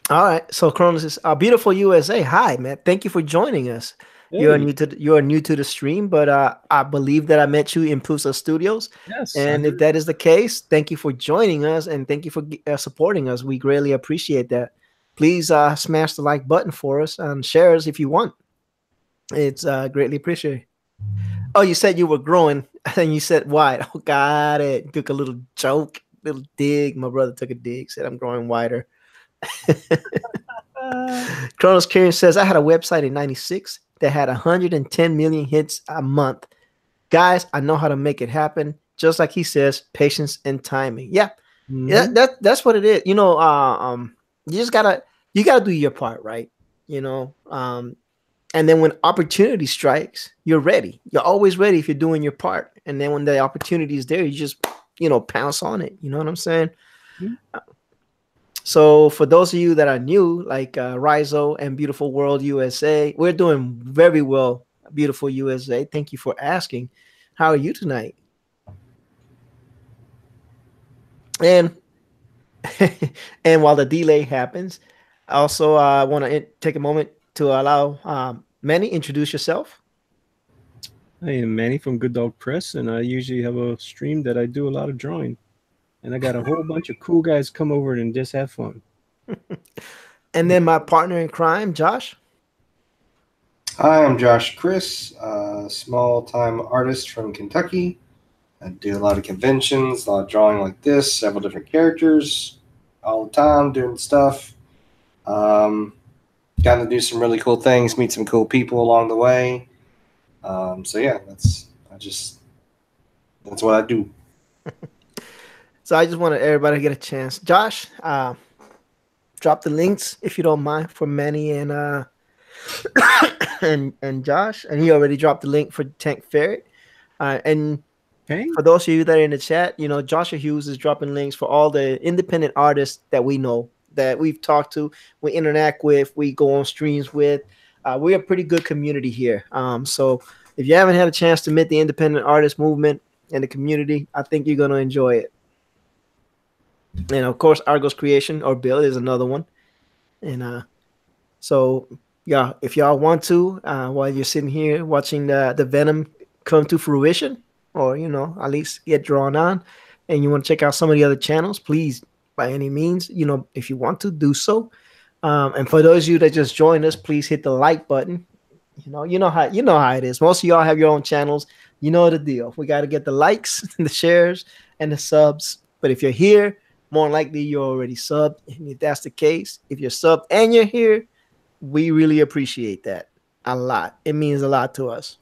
All right. So Cronus is beautiful USA. Hi, man. Thank you for joining us. Hey. You are new to the stream, but I believe that I met you in Pusa Studios. Yes. And if that is the case, thank you for joining us and thank you for supporting us. We greatly appreciate that. Please smash the like button for us and share us if you want. It's greatly appreciated. Oh, you said you were growing and you said wide. Oh, got it. Took a little joke, little dig. My brother took a dig, said I'm growing wider. Kronos Kieran says I had a website in 96 that had 110 million hits a month. Guys, I know how to make it happen. Just like he says, patience and timing. Yeah. Mm-hmm. Yeah, that's what it is. You just gotta do your part, right? And then when opportunity strikes, you're ready. You're always ready if you're doing your part. And then when the opportunity is there, you just pounce on it. You know what I'm saying? Mm-hmm. So for those of you that are new, like Rizo and Beautiful World USA, we're doing very well, Beautiful USA. Thank you for asking. How are you tonight? And while the delay happens, I also want to take a moment to allow Manny, introduce yourself. I am Manny from Good Dog Press, and I usually have a stream that I do a lot of drawing. And I got a whole bunch of cool guys come over and just have fun. And then my partner in crime, Josh. Hi, I'm Josh Chris, small-time artist from Kentucky. I do a lot of conventions, a lot of drawing like this, several different characters all the time, doing stuff. Gotten to do some really cool things, meet some cool people along the way. So yeah, that's what I do. So I just wanted everybody to get a chance. Josh, drop the links if you don't mind for Manny and and Josh, and he already dropped the link for Tank Ferret. And for those of you that are in the chat, Joshua Hughes is dropping links for all the independent artists that we know, that we've talked to, we interact with, we go on streams with. We're a pretty good community here. So if you haven't had a chance to meet the independent artist movement and the community, I think you're going to enjoy it. And of course, Argos Creation or Bill is another one. And so, yeah, if y'all want to, while you're sitting here watching the Venom come to fruition, or at least get drawn on, and you want to check out some of the other channels, please, by any means, if you want to do so. And for those of you that just joined us, please hit the like button. You know how it is. Most of y'all have your own channels. You know the deal. We got to get the likes, and the shares, and the subs. But if you're here, more likely you're already subbed. And if that's the case, if you're subbed and you're here, we really appreciate that a lot. It means a lot to us.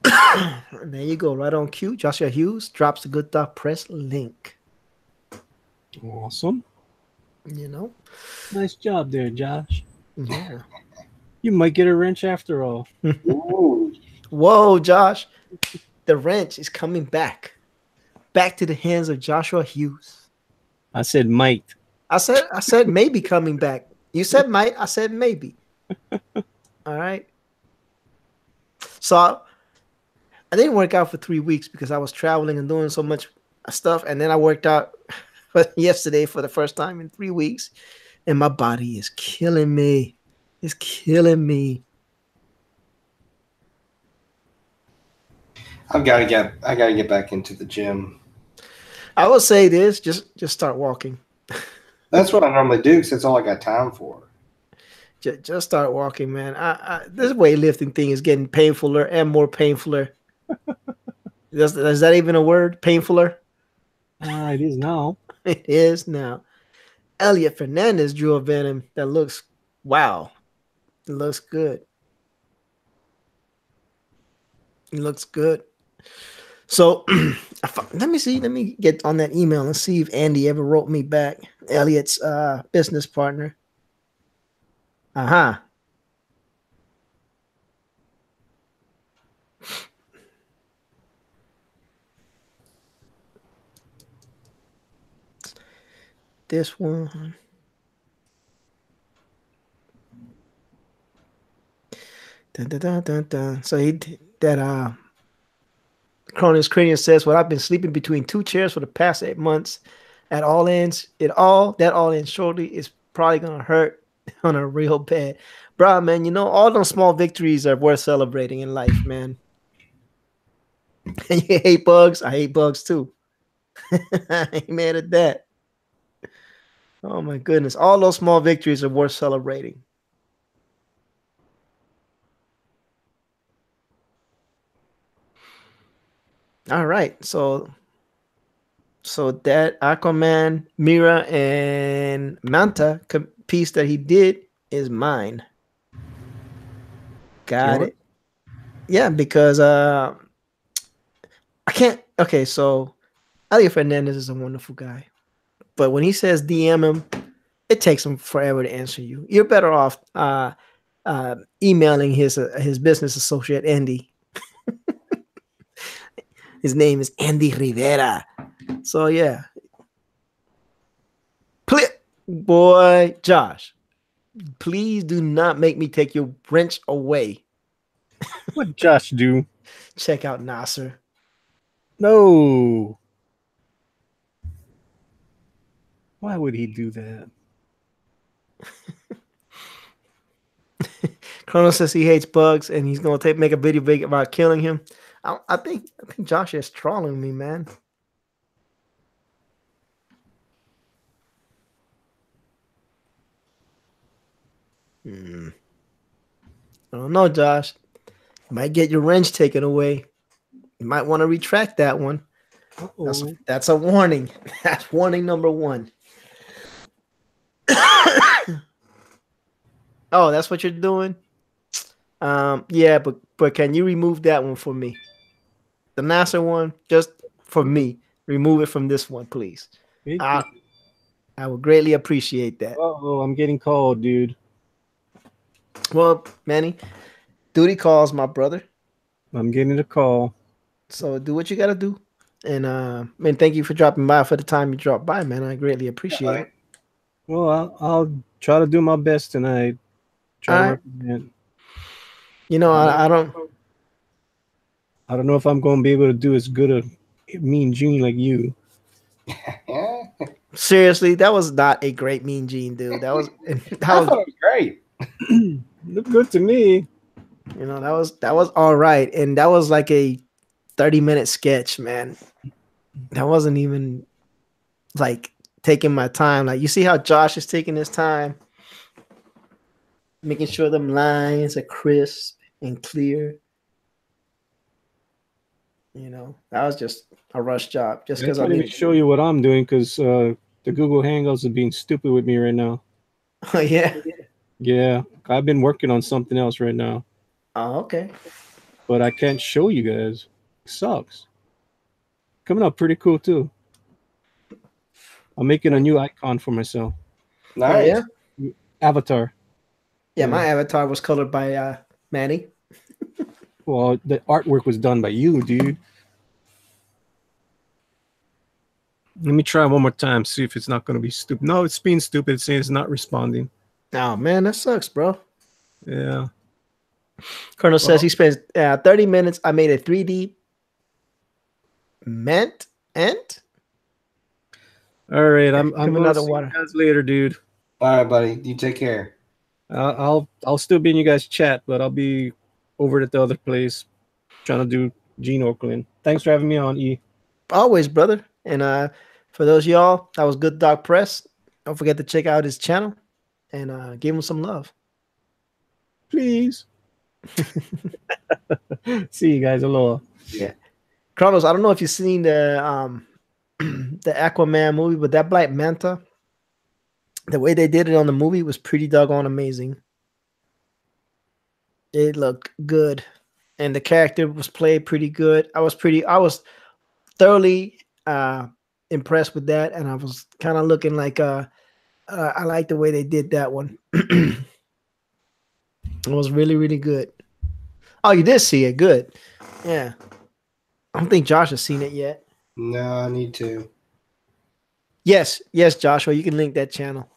And there you go, right on cue. Joshua Hughes drops the Good Doc Press link. Awesome. Nice job there, Josh. Yeah. You might get a wrench after all. Whoa, Josh. The wrench is coming back to the hands of Joshua Hughes. I said might. I said maybe coming back. You said might. I said maybe. All right. So I didn't work out for 3 weeks because I was traveling and doing so much stuff. And then I worked out yesterday for the first time in 3 weeks. And my body is killing me. It's killing me. I gotta get back into the gym. I will say this: just start walking. That's what I normally do because that's all I got time for. Just start walking, man. This weightlifting thing is getting painfuler and more painfuler. Is that even a word? Painfuler? It is now. It is now. Elliot Fernandez drew a Venom that looks wow. It looks good. It looks good. So let me get on that email and see if Andy ever wrote me back. Elliot's business partner. This one. Dun, dun, dun, dun, dun. So Cronus Cranium says, "Well, I've been sleeping between 2 chairs for the past 8 months. At all ends, that all ends shortly is probably gonna hurt on a real bad." Bro, man, all those small victories are worth celebrating in life, man. And you hate bugs? I hate bugs too. I ain't mad at that. Oh my goodness. All those small victories are worth celebrating. All right. So that Aquaman, Mira, and Manta piece that he did is mine. Got it. Yeah, because I can't. Okay, so Elliot Fernandez is a wonderful guy. But when he says DM him, it takes him forever to answer you. You're better off emailing his business associate, Andy. His name is Andy Rivera. So, yeah. Boy, Josh, please do not make me take your wrench away. What Josh do? Check out Nasser. No. Why would he do that? Chrono says he hates bugs and he's going to make a video about killing him. I think Josh is trolling me, man. I don't know, Josh. You might get your wrench taken away. You might want to retract that one. That's a warning. That's warning number 1. Oh, that's what you're doing? Yeah, but can you remove that one for me? The NASA one, just for me. Remove it from this one, please. I would greatly appreciate that. Oh, I'm getting called, dude. Well, Manny, duty calls, my brother. I'm getting a call. So do what you got to do. And man, thank you for dropping by for the time you dropped by, man. I greatly appreciate it. Well, I'll try to do my best tonight. I don't know if I'm going to be able to do as good a Mean Gene like you. Seriously, that was not a great Mean Gene, dude. That was great. Looked good to me. That was all right, and that was like a 30-minute sketch, man. That wasn't even like taking my time. Like you see how Josh is taking his time, making sure them lines are crisp and clear. You know, that was just a rush job, just I because I can't even needed. show you what I'm doing because the Google Hangouts are being stupid with me right now. Oh yeah. Yeah, I've been working on something else right now, Oh okay. but I can't show you guys. Sucks. Coming up pretty cool too. I'm making a new icon for myself. Oh yeah. Nice. Avatar. Yeah, Yeah. my avatar was colored by Manny. Well, the artwork was done by you, dude. Let me try one more time, see if it's not going to be stupid. No, it's being stupid. It's saying it's not responding. Oh man, that sucks, bro. Yeah. Colonel says Well, he spent 30 minutes. I made a 3D ment ant all right. I'm coming going out to of see you water. guys later, dude. All right, buddy. You take care. I'll still be in you guys' chat, but I'll be over at the other place trying to do Gene Oakland. Thanks for having me on, E. Always, brother. And for those of y'all, that was Good Dog Press. Don't forget to check out his channel and give him some love. Please. See you guys. Aloha. Yeah. Carlos, I don't know if you've seen the the Aquaman movie, but that Black Manta, the way they did it on the movie was pretty doggone amazing. It looked good. And the character was played pretty good. I was thoroughly impressed with that. And I was kind of looking like I like the way they did that one. It was really, really good. Oh, you did see it. Good. Yeah. I don't think Josh has seen it yet. No, I need to. Yes, Joshua, you can link that channel.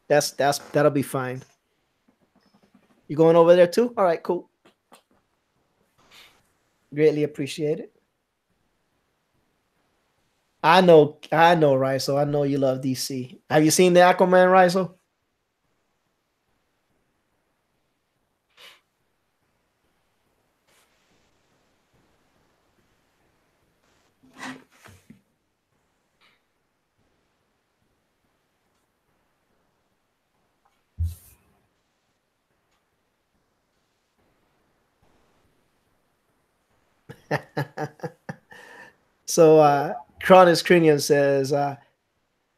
That'll be fine. You going over there too? All right, cool. Greatly appreciate it. I know, Riso. I know you love DC. Have you seen the Aquaman, Riso? So Cronus Crinium says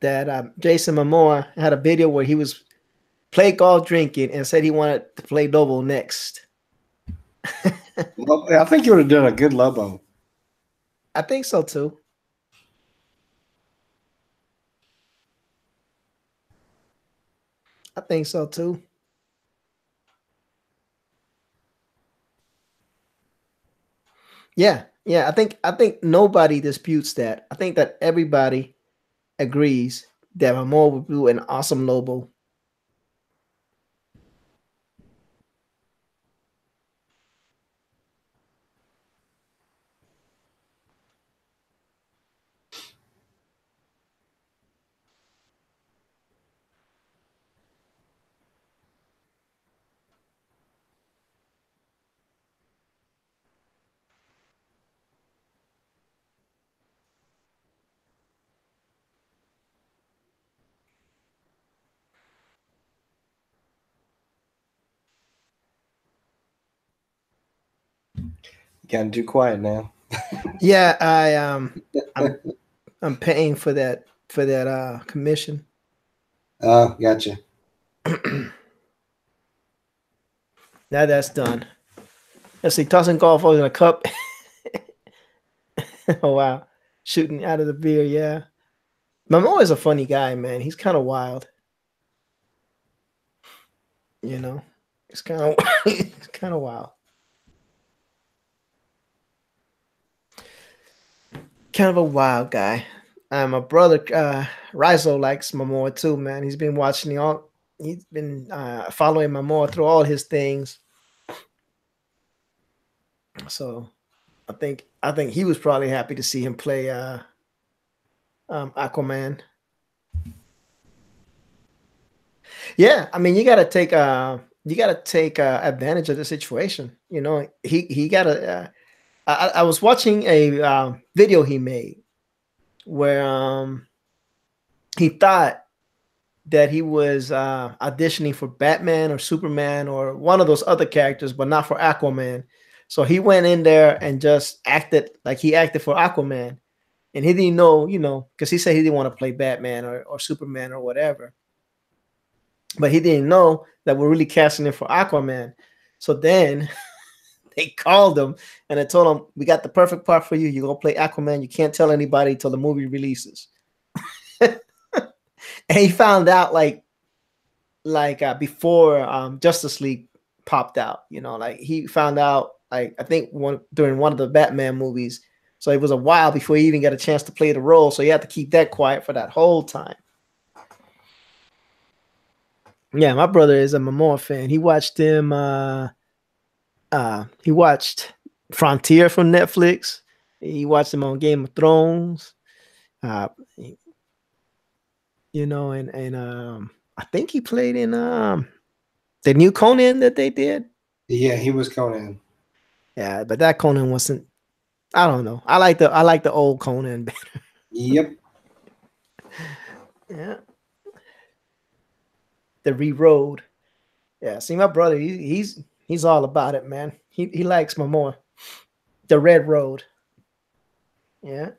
that Jason Momoa had a video where he was play golf drinking and said he wanted to play double next. Well, I think you would have done a good Lobo. I think so too. I think so too. Yeah, yeah. I think nobody disputes that. I think that everybody agrees that Momoa would do an awesome Lobo. You gotta do quiet now. Yeah, I'm paying for that commission. Oh, gotcha. Now that's done. Let's see, tossing golf over in a cup. Oh wow, shooting out of the beer. Yeah, Momoa is a funny guy, man. He's kind of wild. You know, it's kind of it's kind of wild. Kind of a wild guy. My brother Rizo likes Momoa too, man. He's been watching all. He's been following Momoa through all his things. So I think he was probably happy to see him play Aquaman. Yeah, I mean you got to take advantage of the situation. You know, he got to I was watching a video he made where he thought that he was auditioning for Batman or Superman or one of those other characters, but not for Aquaman. So he went in there and just acted like he acted for Aquaman. And he didn't know, because he said he didn't want to play Batman or Superman or whatever. But he didn't know that we're really casting him for Aquaman. So then they called him and they told him, we got the perfect part for you. You're going to play Aquaman. You can't tell anybody until the movie releases. And he found out before Justice League popped out, like he found out I think during one of the Batman movies. So it was a while before he even got a chance to play the role. So you had to keep that quiet for that whole time. Yeah, my brother is a Momoa fan. He watched him. He watched Frontier from Netflix. He watched him on Game of Thrones. And I think he played in the new Conan that they did. Yeah, he was Conan. Yeah, but that Conan wasn't. I don't know. I like the old Conan better. Yep. Yeah. The Re-Road. Yeah. See, my brother, he's all about it, man. He likes Momoa. The Red Road. Yeah.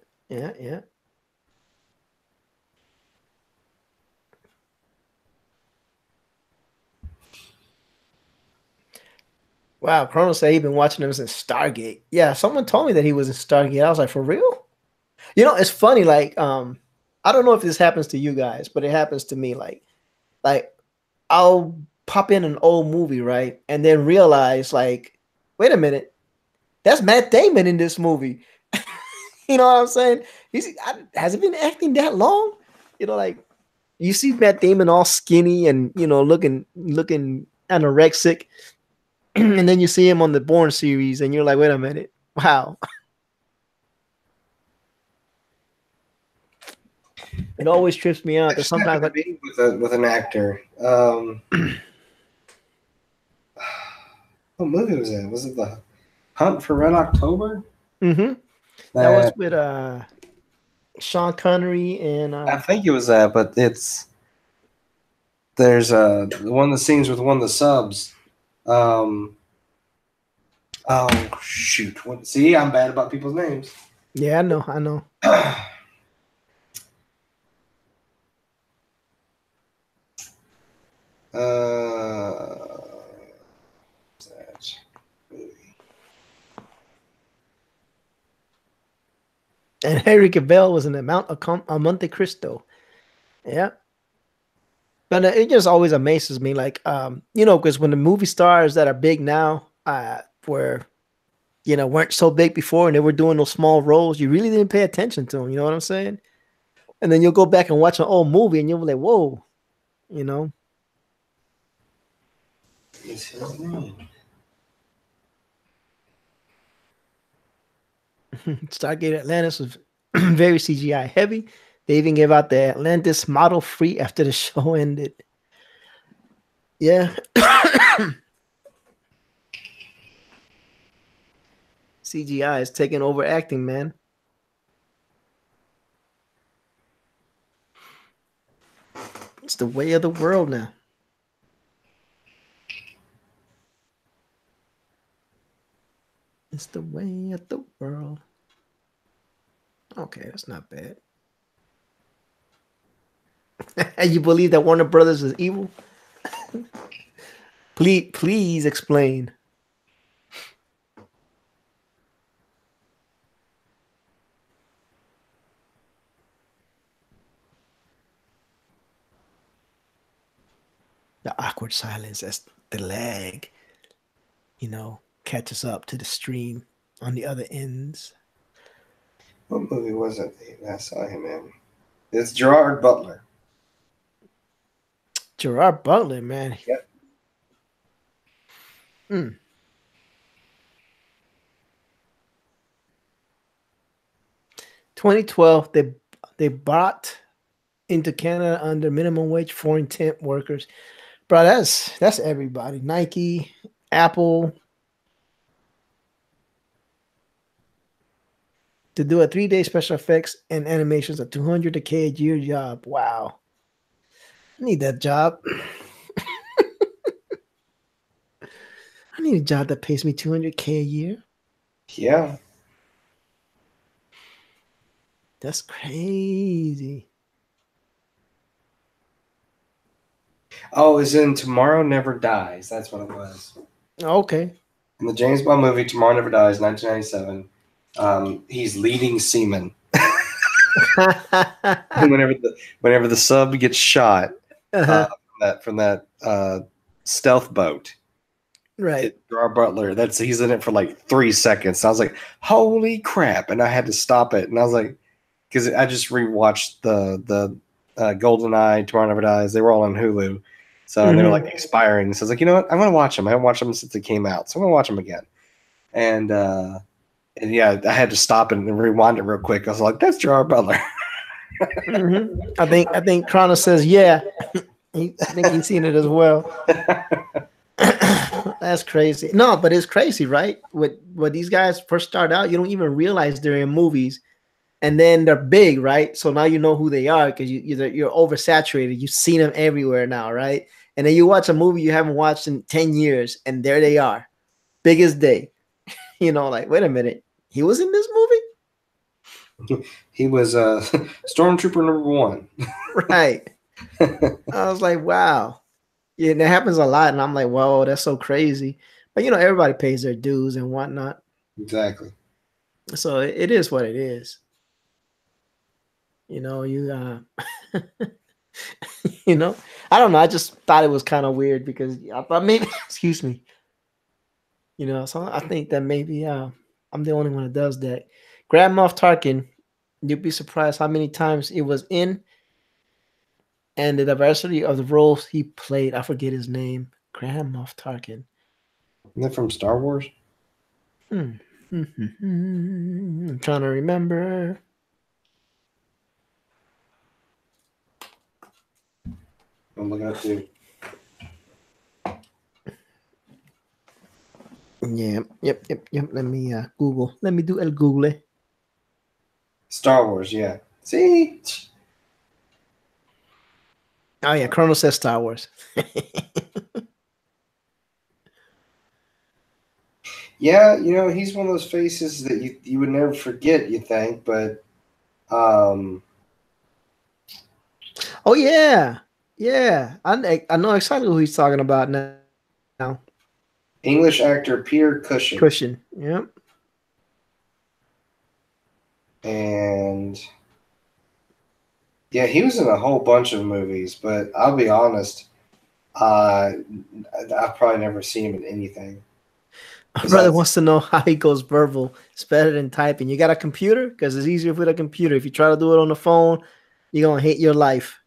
Wow, Chrono said he'd been watching him since Stargate. Yeah, someone told me that he was in Stargate. I was like, for real? It's funny. Like, I don't know if this happens to you guys, but it happens to me. Like I'll pop in an old movie, right, and then realize, like, wait a minute, that's Matt Damon in this movie. You know what I'm saying? Has he been acting that long? Like you see Matt Damon all skinny and looking anorexic. And then you see him on the Bourne series, and you're like, wait a minute. Wow. It always trips me out. That sometimes with an actor. What movie was that? Was it The Hunt for Red October? Mm-hmm. That was with Sean Connery and I think it was that, but there's one of the scenes with one of the subs. Oh shoot! See, I'm bad about people's names. Yeah, I know. And Henry Cavill was in the Mount of Monte Cristo. Yeah. But it just always amazes me, like, because when the movie stars that are big now, weren't so big before and they were doing those small roles, you really didn't pay attention to them. You know what I'm saying? And then you'll go back and watch an old movie and you'll be like, whoa, Is his name? Stargate Atlantis was very CGI heavy. They even gave out the Atlantis model free after the show ended. Yeah. CGI is taking over acting, man. It's the way of the world now. It's the way of the world. Okay, that's not bad. And you believe that Warner Brothers is evil? Please explain. The awkward silence as the lag, catches up to the stream on the other ends. What movie was it that I saw him in? It's Gerard Butler. Gerard Butler, man. Yep. 2012, they brought into Canada under minimum wage foreign temp workers. Bro, that's everybody. Nike, Apple. to do a 3-day special effects and animations, a $200K a year job. Wow. I need that job. I need a job that pays me $200K a year. Yeah. That's crazy. Oh, it's in Tomorrow Never Dies. That's what it was. Okay. In the James Bond movie Tomorrow Never Dies, 1997, he's leading seaman. whenever the sub gets shot from that stealth boat, right. Gerard Butler, he's in it for like 3 seconds. I was like, holy crap. And I had to stop it. And I was like, because I just rewatched the GoldenEye, Tomorrow Never Dies. They were all on Hulu. So they were like expiring. So I was like, you know what? I'm going to watch them. I haven't watched them since they came out. So I'm going to watch them again. And yeah, I had to stop it and rewind it real quick. I was like, that's Gerard Butler. I think Chrono says, yeah. I think he's seen it as well. That's crazy. No, but it's crazy, right? When these guys first start out, you don't even realize they're in movies. And then they're big, right? So now you know who they are because you're oversaturated. You've seen them everywhere now, right? And then you watch a movie you haven't watched in 10 years, and there they are. Big as day. You know, like, wait a minute. He was in this movie? He was Stormtrooper number 1. Right. I was like, wow. Yeah, that happens a lot. And I'm like, whoa, that's so crazy. But, you know, everybody pays their dues and whatnot. Exactly. So it is what it is. You know, you know, I don't know. I just thought it was kind of weird because I thought maybe, excuse me, you know, so I think that maybe I'm the only one that does that. Grand Moff Tarkin, you'd be surprised how many times it was in and the diversity of the roles he played. I forget his name. Grand Moff Tarkin. Isn't that from Star Wars? I'm trying to remember. I'm looking up too. Yeah, yep. Let me Google. Let me do el Google. Star Wars, yeah. See? Oh yeah, Colonel says Star Wars. Yeah, you know, he's one of those faces that you would never forget, you think, but oh yeah. Yeah. I know exactly who he's talking about now. English actor Peter Cushing. Cushing, yep. And yeah, he was in a whole bunch of movies, but I'll be honest, I've probably never seen him in anything. My brother wants to know how he goes verbal. It's better than typing. You got a computer? Because it's easier with a computer. If you try to do it on the phone, you're going to hate your life.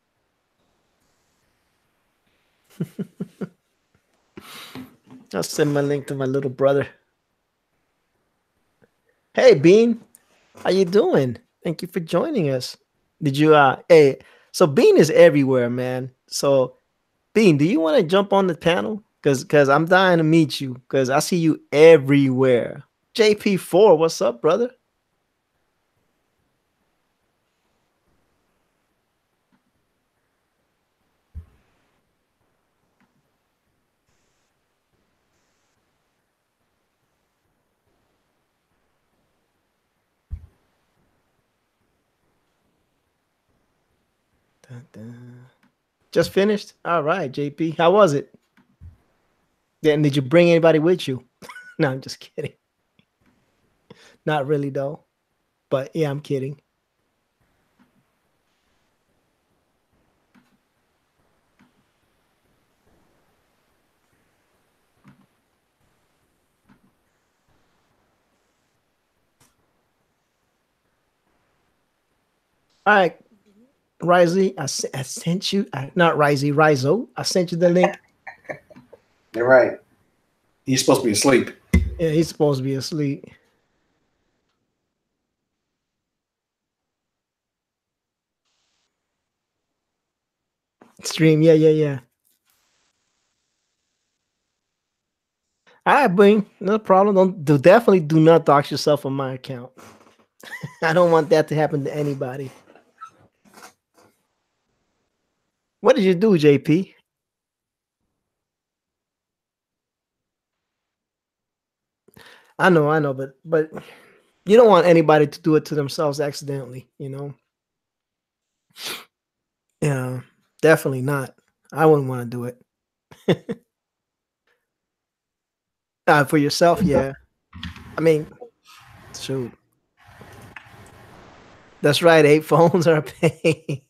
I'll send my link to my little brother. Hey, Bean. How you doing? Thank you for joining us. Did you, hey, so Bean is everywhere, man. So, Bean, do you want to jump on the panel? Because I'm dying to meet you because I see you everywhere. JP4, what's up, brother? Just finished? All right, JP. How was it? Then did you bring anybody with you? No, I'm just kidding. Not really, though. But yeah, I'm kidding. All right, Rizey, I sent you, not Rizey, Rizo. I sent you the link. You're right. He's supposed to be asleep. Yeah, he's supposed to be asleep. Stream, yeah. All right, Bing, no problem. Definitely do not dox yourself on my account. I don't want that to happen to anybody. What did you do, JP? I know, but you don't want anybody to do it to themselves accidentally, you know? Yeah, definitely not. I wouldn't want to do it. For yourself, yeah. I mean, shoot. That's right. 8 phones are a pain.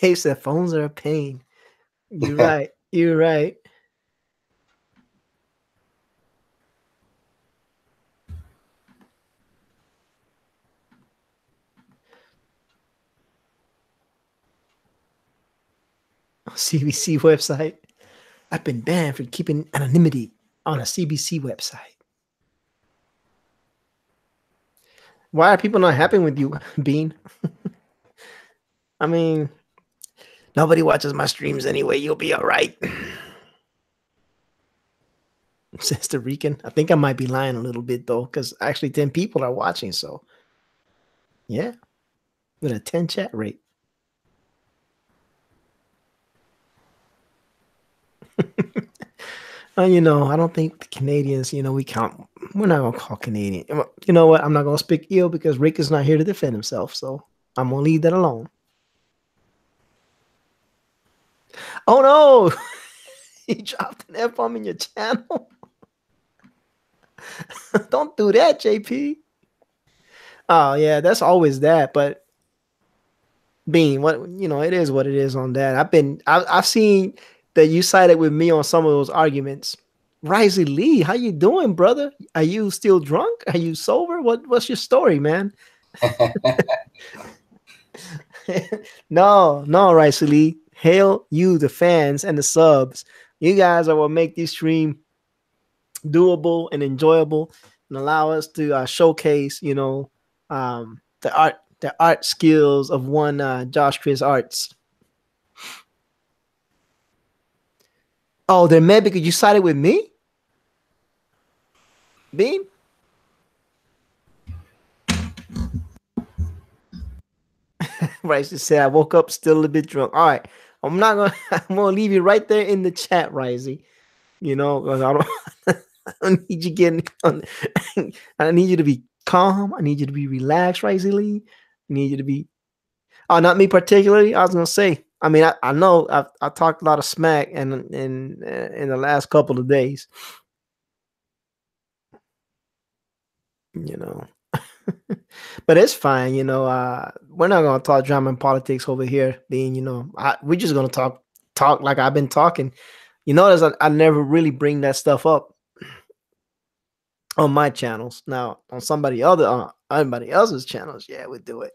He said phones are a pain. You're right. You're right. CBC website. I've been banned for keeping anonymity on a CBC website. Why are people not happy with you, Bean? I mean, nobody watches my streams anyway. You'll be all right. Says the Rican. I think I might be lying a little bit though, because actually 10 people are watching. So, yeah, with a 10 chat rate. You know, I don't think the Canadians, you know, we count. We're not gonna call Canadian. You know what? I'm not gonna speak ill because Rick is not here to defend himself. So I'm gonna leave that alone. Oh no! He dropped an F-bomb in your channel. Don't do that, JP. Oh yeah, that's always that. But Bean, what you know, it is what it is on that. I've seen that you sided with me on some of those arguments. Risey Lee, how you doing, brother? Are you still drunk? Are you sober? What's your story, man? No, Risey Lee. Hail you, the fans and the subs. You guys are what make this stream doable and enjoyable and allow us to showcase, you know, the art skills of one JoshChrisArts. Oh, they're mad because you sided with me? Bean? Risey said, I woke up still a bit drunk. All right. I'm gonna leave you right there in the chat, Risey. You know, because I don't need you getting I need you to be calm. I need you to be relaxed, Risey Lee. I need you to be not me particularly. I was gonna say, I mean, I know I talked a lot of smack in the last couple of days. You know. But it's fine, you know. We're not gonna talk drama and politics over here, Being, you know, we're just gonna talk like I've been talking. You notice I never really bring that stuff up on my channels. Now on anybody else's channels, yeah, we do it.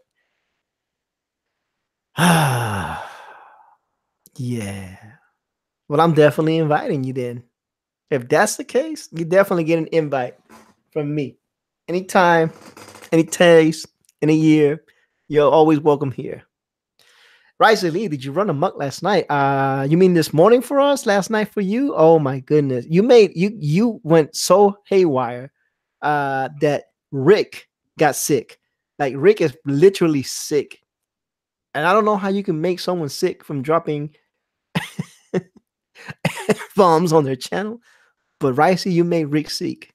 Yeah. Well, I'm definitely inviting you then. If that's the case, you definitely get an invite from me. Anytime, any taste, any year, you're always welcome here. Risey Lee, did you run amok last night? You mean this morning for us? Last night for you? Oh my goodness. You went so haywire that Rick got sick. Like Rick is literally sick. And I don't know how you can make someone sick from dropping bombs on their channel. But Risey, you made Rick sick.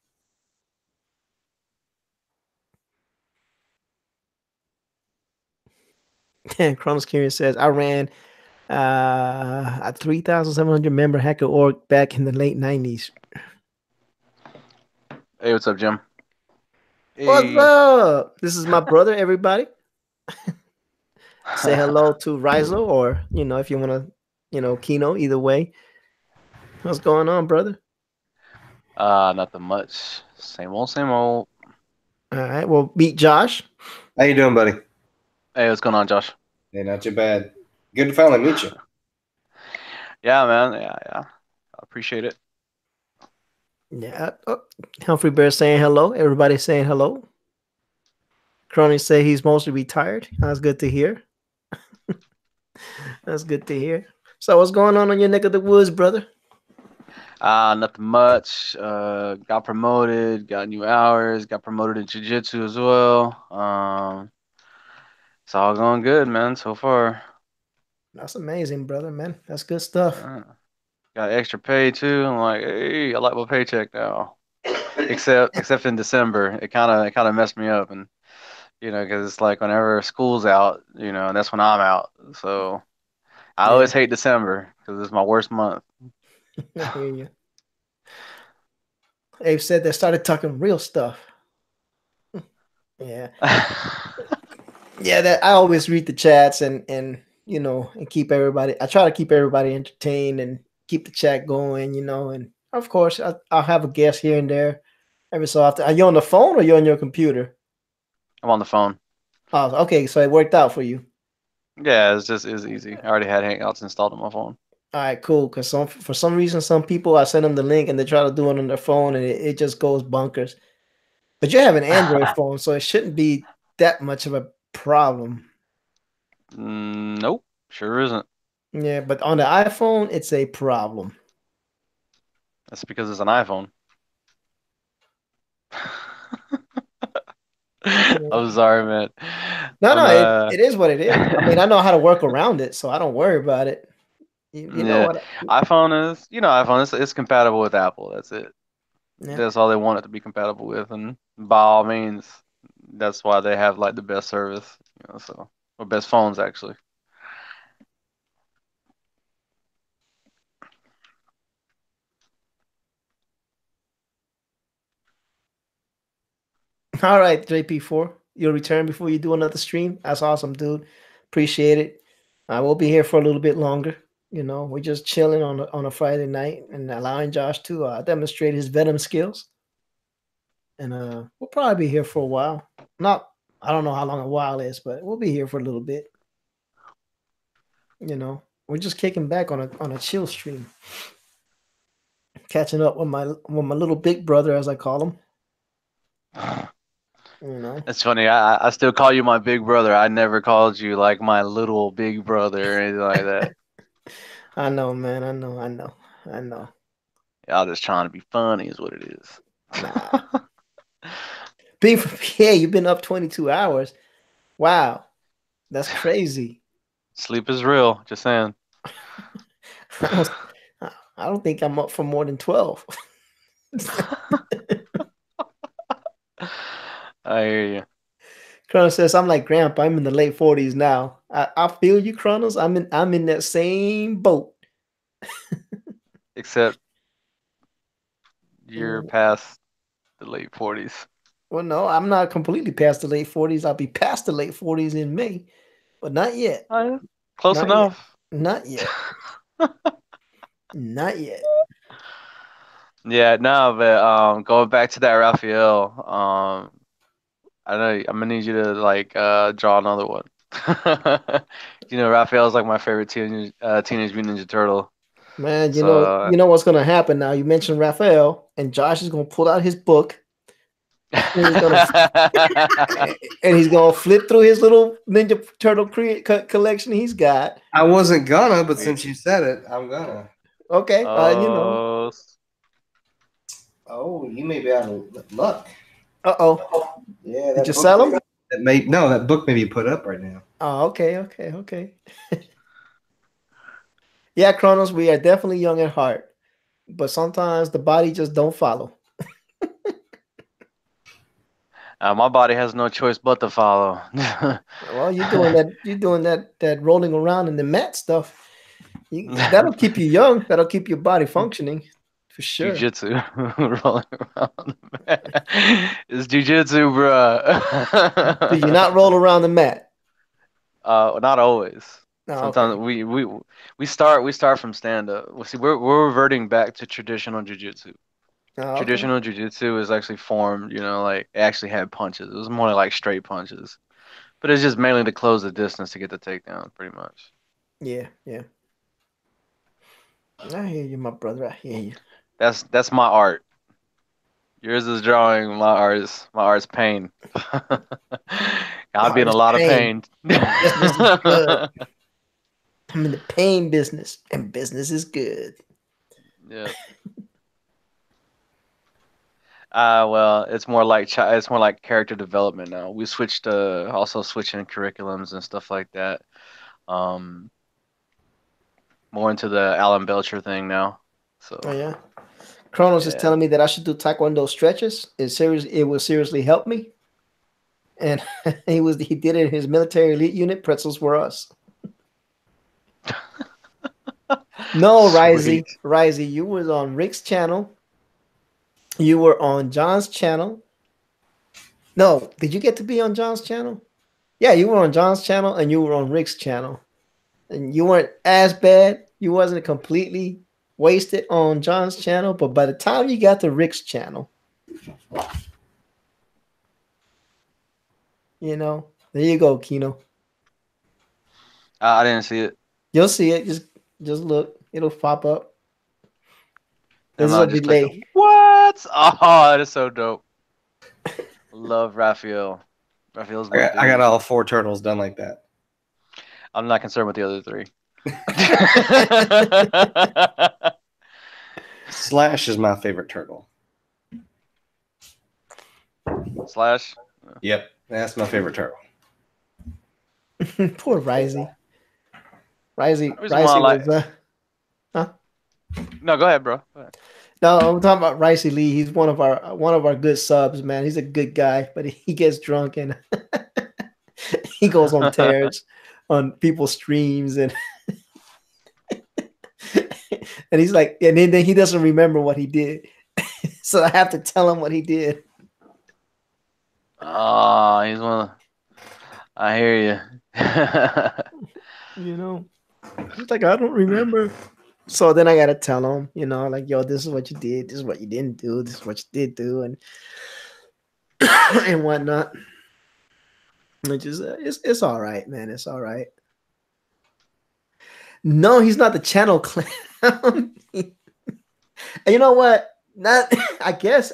And Chronos Curious says, I ran a 3,700 member hacker org back in the late 90s. Hey, what's up, Jim? Hey. What's up? This is my brother, everybody. Say hello to Rizo, or, you know, if you want to, you know, Kino, either way. What's going on, brother? Nothing much. Same old, same old. All right. Well, meet Josh. How you doing, buddy? Hey, what's going on, Josh? Hey, not too bad. Good to finally meet you. Yeah, man. Yeah. I appreciate it. Yeah. Oh, Humphrey Bear saying hello. Everybody saying hello. Crony say he's mostly retired. That's good to hear. That's good to hear. So what's going on your neck of the woods, brother? Nothing much. Got promoted, got new hours, got promoted in jiu-jitsu as well. It's all going good, man, so far. That's amazing, brother, man. That's good stuff. Got extra pay too. I'm like, hey, I like my paycheck now. Except in December, it kind of messed me up, and because it's like whenever school's out, that's when I'm out. So I Yeah, always hate December because it's my worst month. I hear you. Abe said they started talking real stuff. Yeah. Yeah, that I always read the chats and keep everybody. I try to keep everybody entertained and keep the chat going, and of course I'll have a guest here and there every so often. Are you on the phone or you on your computer? I'm on the phone. Oh, okay, so it worked out for you. Yeah, it's easy. I already had Hangouts installed on my phone. All right, cool. Because for some reason, some people I send them the link and they try to do it on their phone and it just goes bunkers. But you have an Android phone, so it shouldn't be that much of a problem. Nope, sure isn't. Yeah, but on the iPhone, it's a problem. That's because it's an iPhone. I'm sorry, man. No, it is what it is. I mean, I know how to work around it, so I don't worry about it. You know Yeah, what? iPhone it's compatible with Apple. That's it. Yeah. That's all they want it to be compatible with, and by all means, that's why they have like the best service, or best phones actually. All right, JP4, you'll return before you do another stream. That's awesome, dude. Appreciate it. I will be here for a little bit longer. We're just chilling on a Friday night and allowing Josh to demonstrate his venom skills. And we'll probably be here for a while. I don't know how long a while is, but we'll be here for a little bit. We're just kicking back on a chill stream, catching up with my little big brother, as I call him. It's funny. I still call you my big brother. I never called you like my little big brother or anything like that. I know, man. I know. Y'all just trying to be funny is what it is. Nah. Being from PA, you've been up 22 hours. Wow. That's crazy. Sleep is real. Just saying. I don't think I'm up for more than 12. I hear you. Kronos says, I'm like Grandpa. I'm in the late 40s now. I feel you, Kronos. I'm in that same boat. Except you're past the late 40s. Well, no, I'm not completely past the late 40s. I'll be past the late 40s in May, but not yet. Close enough. Not yet. Not yet. Yeah, no, but going back to that Raphael, I know I'm gonna need you to like draw another one. Raphael's like my favorite Teenage Mutant Ninja Turtle. Man, you know what's gonna happen now. You mentioned Raphael, and Josh is gonna pull out his book. And he's gonna flip through his little Ninja Turtle collection he's got. I wasn't gonna, but since you said it, I'm gonna. Okay, Oh, you may be out of luck. Yeah. Did you sell them? That book may be put up right now. Oh, okay. Yeah, Kronos, we are definitely young at heart, but sometimes the body just don't follow. My body has no choice but to follow. Well, you're doing that rolling around in the mat stuff. That'll keep you young. That'll keep your body functioning for sure. Jiu-jitsu, rolling around. It's jiu-jitsu, bro. Do you not roll around the mat? Not always. Sometimes okay. we start from stand-up. We're reverting back to traditional jiu-jitsu. Traditional jiu-jitsu is actually formed, like it actually had punches. It was more like straight punches, but it's just mainly to close the distance to get the takedown, pretty much. Yeah. I hear you, my brother. I hear you. That's my art. Yours is drawing. My art's pain. I'll be in a lot of pain. Business is good. I'm in the pain business, and business is good. Yeah. Well, it's more like it's more like character development now. We switched also switching curriculums and stuff like that. Um, more into the Alan Belcher thing now. So Oh yeah. Kronos is yeah. telling me that I should do Taekwondo stretches. It will seriously help me. And he did it in his military elite unit. Pretzels were us. No, Sweet. Risey, you was on Rick's channel. You were on John's channel. No, did you get to be on John's channel? Yeah, you were on John's channel and you were on Rick's channel. And you weren't as bad. You wasn't completely wasted on John's channel, but by the time you got to Rick's channel, you know, there you go, Kino. I didn't see it. You'll see it. Just look. It'll pop up. And There's I a just delay. clicked. What? Oh, that is so dope. Love Raphael. Raphael's my I got dude. all 4 turtles done like that. I'm not concerned with the other 3. Slash is my favorite turtle. Slash. Yep, that's my favorite turtle. Poor Risey. Risey Reason why I like- was No, go ahead, bro. Go ahead. No, I'm talking about Ricey Lee. He's one of our good subs, man. He's a good guy, but he gets drunk and he goes on tears on people's streams and and he's like, and then he doesn't remember what he did, so I have to tell him what he did. Oh, he's one of I hear you. You know, he's like, I don't remember. So then I gotta tell him, you know, like, yo, this is what you did, this is what you didn't do, this is what you did do, and and whatnot. Which is it's all right, man. It's all right. No, he's not the channel clown. And you know what? Not I guess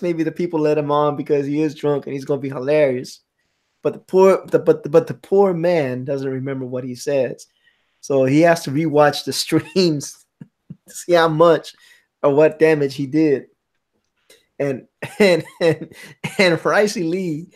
maybe the people let him on because he is drunk and he's gonna be hilarious. But the poor man doesn't remember what he says. So he has to rewatch the streams to see how much or what damage he did. And Ricey Lee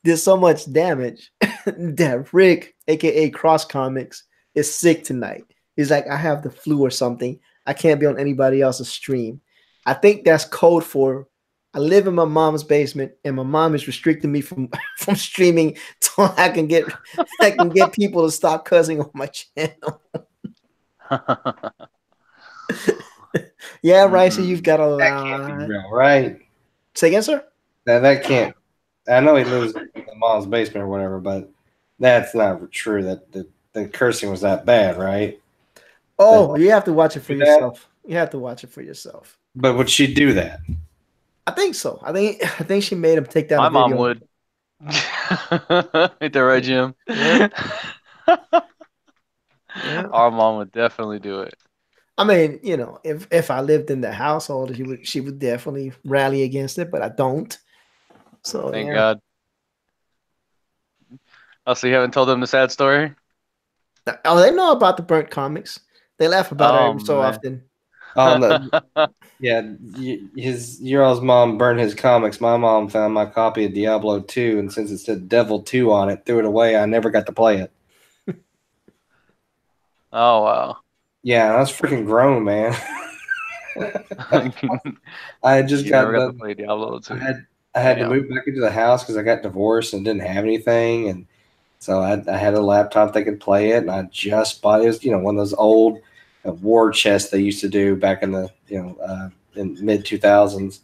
did so much damage that Rick, aka Cross Comics, is sick tonight. He's like, I have the flu or something. I can't be on anybody else's stream. I think that's code for I live in my mom's basement and my mom is restricting me from streaming so I can get people to stop cussing on my channel. Yeah, Ricey, you've got a lot. That can't be real, right? Say again, sir? That can't. I know he lives in the mom's basement or whatever, but that's not true. That the cursing was that bad, right? Oh, you have to watch it for yourself. You have to watch it for yourself. But would she do that? I think so. I think she made him take down. My the video. mom would. Ain't that right, Jim? Yeah. Yeah. Our mom would definitely do it. I mean, you know, if I lived in the household, she would definitely rally against it, but I don't. So Thank God. Oh, so you haven't told them the sad story? Oh, they know about the burnt comics. They laugh about it every so often. Oh no. Yeah, your all's mom burned his comics. My mom found my copy of Diablo 2, and since it said Devil 2 on it, threw it away. I never got to play it. Oh wow. Yeah, I was freaking grown, man. I had just got to play Diablo 2. I had to move back into the house because I got divorced and didn't have anything, and so I had a laptop that could play it, and I just bought it. It was, one of those old war chests they used to do back in the in mid 2000s,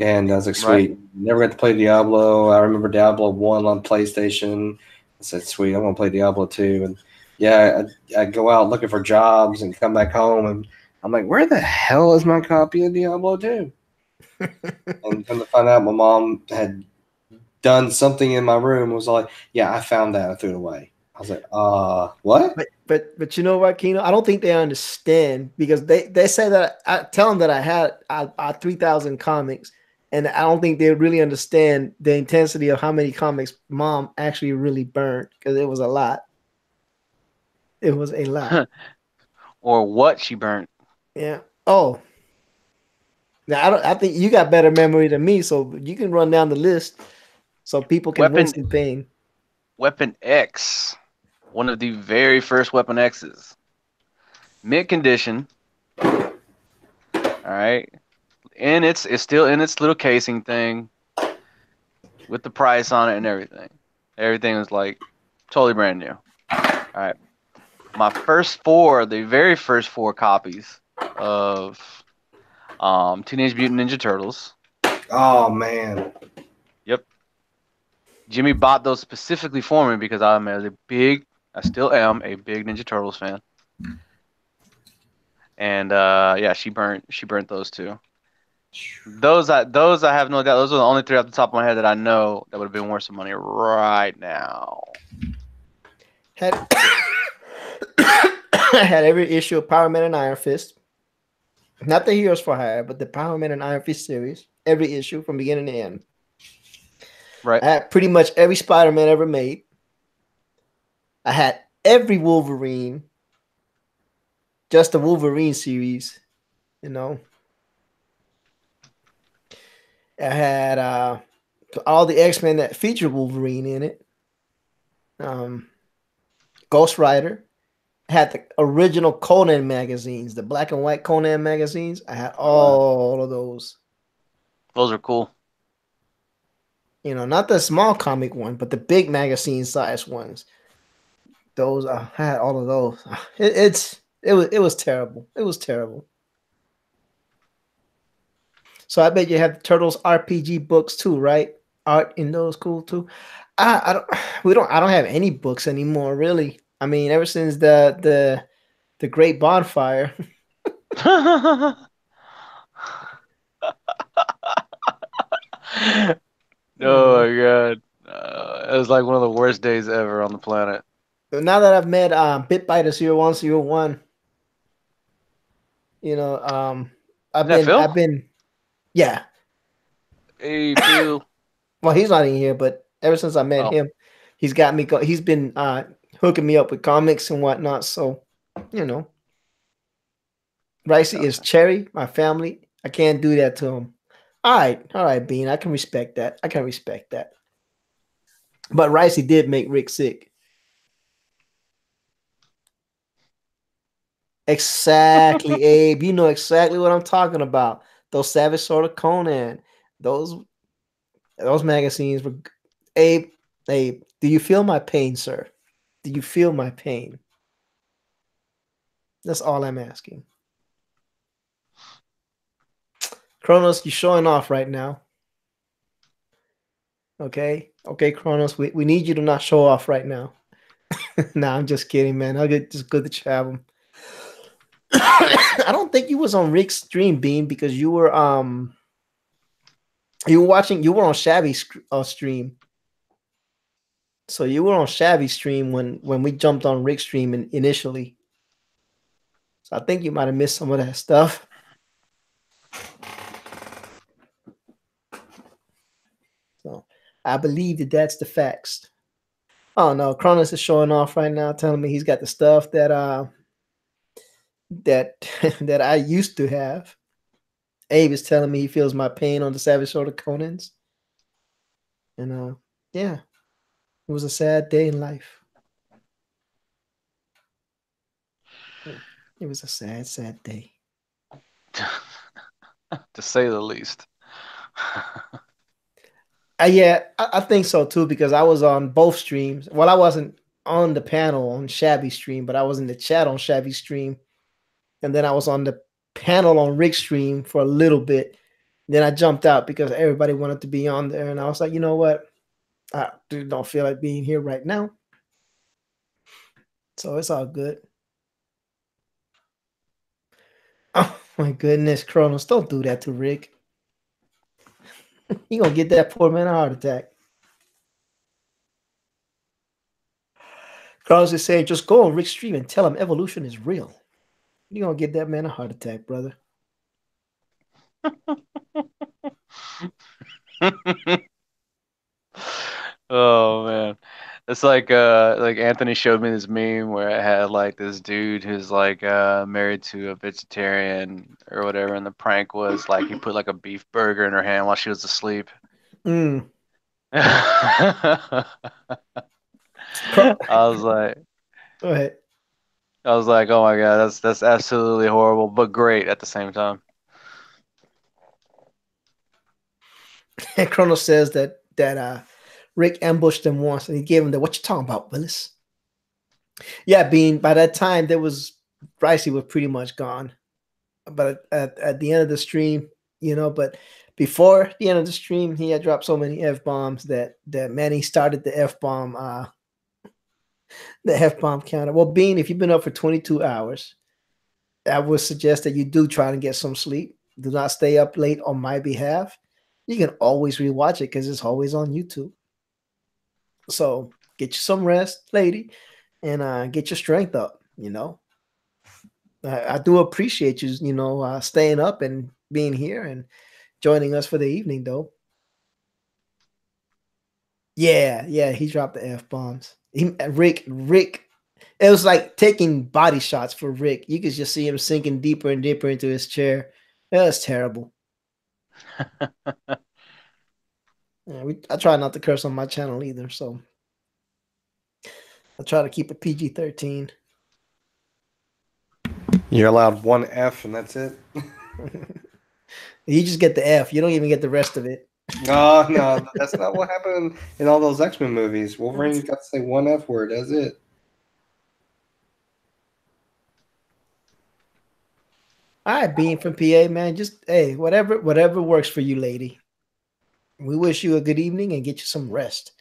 and I was like, sweet. Right. Never got to play Diablo. I remember Diablo 1 on PlayStation. I said, sweet, I'm gonna play Diablo 2, and yeah, I go out looking for jobs and come back home, and I'm like, where the hell is my copy of Diablo 2? And come to find out, my mom had done something in my room. Was like, yeah, I found that. I threw it away. I was like, what? But you know what, Kino? I don't think they understand because they say that I tell them that I had 3,000 comics, and I don't think they really understand the intensity of how many comics mom actually really burned because it was a lot. It was a lot. Or what she burnt. Yeah. Oh. Now I think you got better memory than me, so you can run down the list so people can win Weapon some pain. Weapon X, one of the very first Weapon X's, mint condition. All right, and it's still in its little casing thing with the price on it and everything. Everything was like totally brand new. All right, my the very first four copies of Teenage Mutant Ninja Turtles. Oh man. Yep. Jimmy bought those specifically for me because I still am a big Ninja Turtles fan. And yeah, she burnt those two. Those I have no doubt. Those are the only three off the top of my head that I know that would have been worth some money right now. Had had every issue of Power Man and Iron Fist. Not the Heroes for Hire, but the Power Man and Iron Fist series. Every issue from beginning to end. Right. I had pretty much every Spider-Man ever made. I had every Wolverine. Just the Wolverine series, you know. I had all the X-Men that featured Wolverine in it. Ghost Rider. I had the original Conan magazines, the black and white Conan magazines. I had all of those. Those are cool. You know, not the small comic one, but the big magazine size ones. Those I had all of those. It was terrible. It was terrible. So I bet you have Turtles RPG books too, right? Art in those cool too. I don't have any books anymore, really. I mean, ever since the Great Bonfire. Oh my god. It was like one of the worst days ever on the planet. Now that I've met Bitbiter 0101, you know, I've been yeah. Hey Phil. Well, he's not in here, but ever since I met him, he's got me he's been hooking me up with comics and whatnot. So, you know. Ricey is Cherry, my family. I can't do that to him. All right, Bean. I can respect that. But Ricey did make Rick sick. Exactly, Abe. You know exactly what I'm talking about. Those Savage Sword of Conan. Those magazines were Abe, do you feel my pain, sir? Do you feel my pain? That's all I'm asking. Kronos, you're showing off right now. Okay, Kronos, we need you to not show off right now. Nah, I'm just kidding, man. Just good to have him. I don't think you was on Rick's stream, Bean, because you were on Shabby stream. So you were on Shabby stream when we jumped on Rick's stream initially. So I think you might have missed some of that stuff. So I believe that's the facts. Oh no, Cronus is showing off right now, telling me he's got the stuff that that I used to have. Abe is telling me he feels my pain on the Savage Sword of Conan's. And yeah, it was a sad day in life. It was a sad, sad day. To say the least. Yeah, I think so too, because I was on both streams. Well, I wasn't on the panel on Shabby stream, but I was in the chat on Shabby stream. And then I was on the panel on Rick's stream for a little bit. Then I jumped out because everybody wanted to be on there. And I was like, you know what? I don't feel like being here right now. So it's all good. Oh my goodness, Kronos, don't do that to Rick. You're gonna get that poor man a heart attack. Kronos is saying, just go on Rick's stream and tell him evolution is real. You're gonna get that man a heart attack, brother. Oh man. It's like Anthony showed me this meme where it had like this dude who's like married to a vegetarian or whatever, and the prank was like he put like a beef burger in her hand while she was asleep. Mm. I was like, Go ahead. oh my God, that's absolutely horrible, but great at the same time. And Kronos says that Rick ambushed him once and he gave him the "What you talking about, Willis?" Yeah, being by that time there was Ricey was pretty much gone. But at the end of the stream, but before the end of the stream, he had dropped so many F bombs that Manny started the F bomb counter. Well, Bean, if you've been up for 22 hours, I would suggest that you do try and get some sleep. Do not stay up late on my behalf. You can always rewatch it because it's always on YouTube. So get you some rest, lady, and get your strength up. I do appreciate you, staying up and being here and joining us for the evening, though. Yeah, he dropped the F bombs. Rick, it was like taking body shots for Rick. You could just see him sinking deeper and deeper into his chair. That was terrible. I try not to curse on my channel either, so I try to keep it PG-13. You're allowed one F and that's it? You just get the F. You don't even get the rest of it. No, that's not what happened in all those X-Men movies. Wolverine's got to say one F word. That's it. All right, being from PA, man. Just hey, whatever works for you, lady. We wish you a good evening and get you some rest.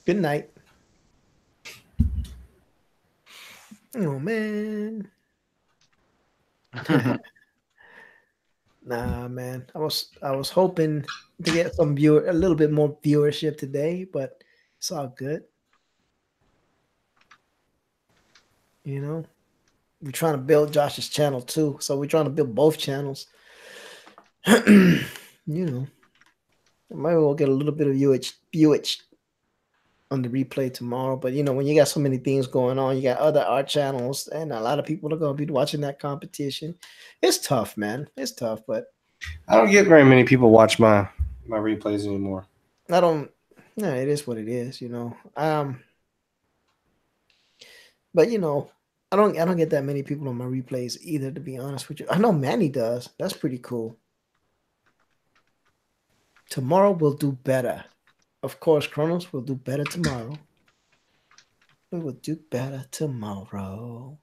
Good night. Oh man. Nah, man. I was hoping to get a little bit more viewership today, but it's all good. We're trying to build Josh's channel too, so we're trying to build both channels. Maybe we'll get a little bit of viewage on the replay tomorrow. But when you got so many things going on, you got other art channels, and a lot of people are going to be watching that competition. It's tough, man. It's tough, but I don't get very many people watch my replays anymore. I don't. No, it is what it is. But I don't get that many people on my replays either, to be honest with you. I know Manny does. That's pretty cool. Tomorrow we'll do better. Of course, Kronos will do better tomorrow. We will do better tomorrow.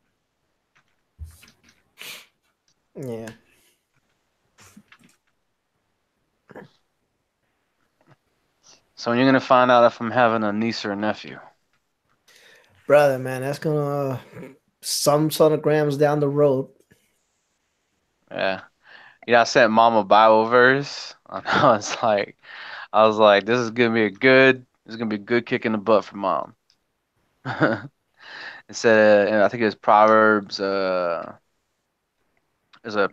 Yeah. So when you're gonna find out if I'm having a niece or a nephew? Brother, man, that's gonna some sonograms down the road. Yeah. I sent Mom a Bible verse. I was like, this is gonna be a good kick in the butt for Mom. It said, and I think it was Proverbs. I think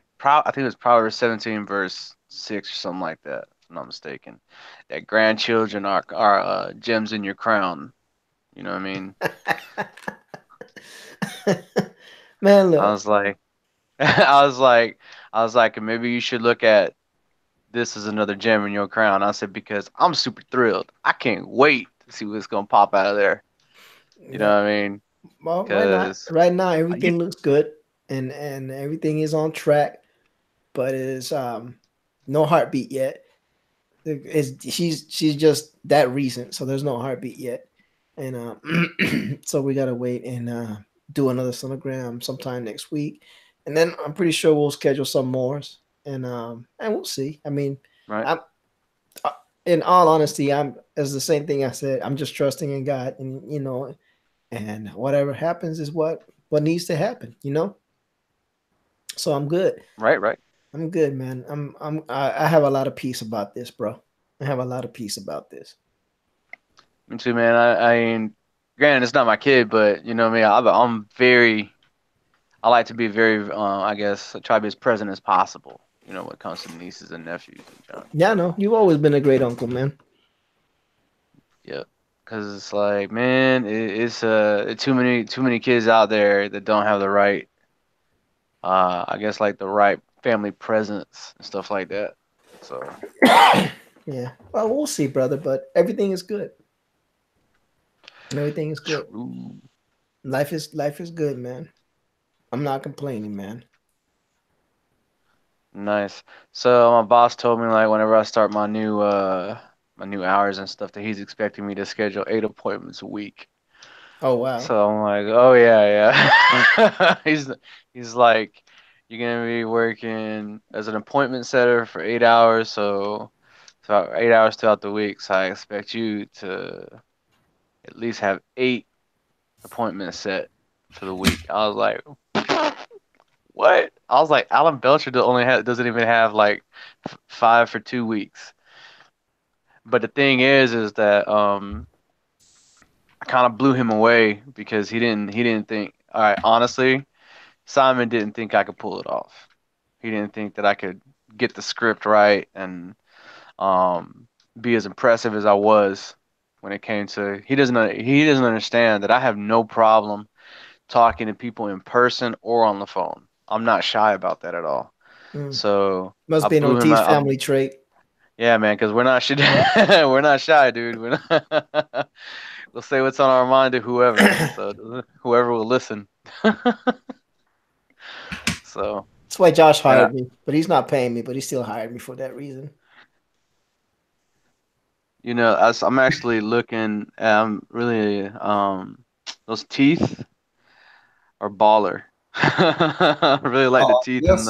it was Proverbs 17 verse 6 or something like that, if I'm not mistaken. That grandchildren are gems in your crown. You know what I mean? Man, look. I was like, maybe you should look at this as another gem in your crown. I said, because I'm super thrilled. I can't wait to see what's gonna pop out of there. You know what I mean? Well, right now everything looks good and everything is on track, but it's no heartbeat yet. She's just that recent, so there's no heartbeat yet, and so we gotta wait and do another sonogram sometime next week, and then I'm pretty sure we'll schedule some more, and we'll see. I mean, right. In all honesty, it's the same thing I said. I'm just trusting in God, and and whatever happens is what needs to happen, So I'm good. Right. I'm good, man. I have a lot of peace about this, bro. I have a lot of peace about this. Me too, man. I mean, granted, it's not my kid, but you know me. I like to be very, I guess, try to be as present as possible. When it comes to nieces and nephews. Yeah, I know. You've always been a great uncle, man. Yep. Because it's like, man, it's too many kids out there that don't have the right, I guess like the right family presence and stuff like that. So Yeah. Well, we'll see, brother. But everything is good. Everything is good. true. Life is good, man. I'm not complaining, man. Nice. So my boss told me like whenever I start my new hours and stuff that he's expecting me to schedule 8 appointments a week. Oh wow. So I'm like, oh yeah, yeah. He's like, you're gonna be working as an appointment setter for 8 hours, so 8 hours throughout the week. So I expect you to at least have 8 appointments set for the week. I was like, what? I was like, Alan Belcher doesn't even have like 5 for 2 weeks. But the thing is that I kind of blew him away because he didn't think. All right, honestly, Simon didn't think I could pull it off. He didn't think that I could get the script right and um, be as impressive as I was when it came to. He doesn't understand that I have no problem talking to people in person or on the phone. I'm not shy about that at all. Mm. So Must I be an blew him Ortiz out. family trait. Yeah, man, because we're not we're not shy, dude. We'll say what's on our mind to whoever. So whoever will listen. So That's why Josh and hired me, but he's not paying me, but he still hired me for that reason. as I'm actually looking, really, those teeth are baller. I really like the Oh, teeth and yes.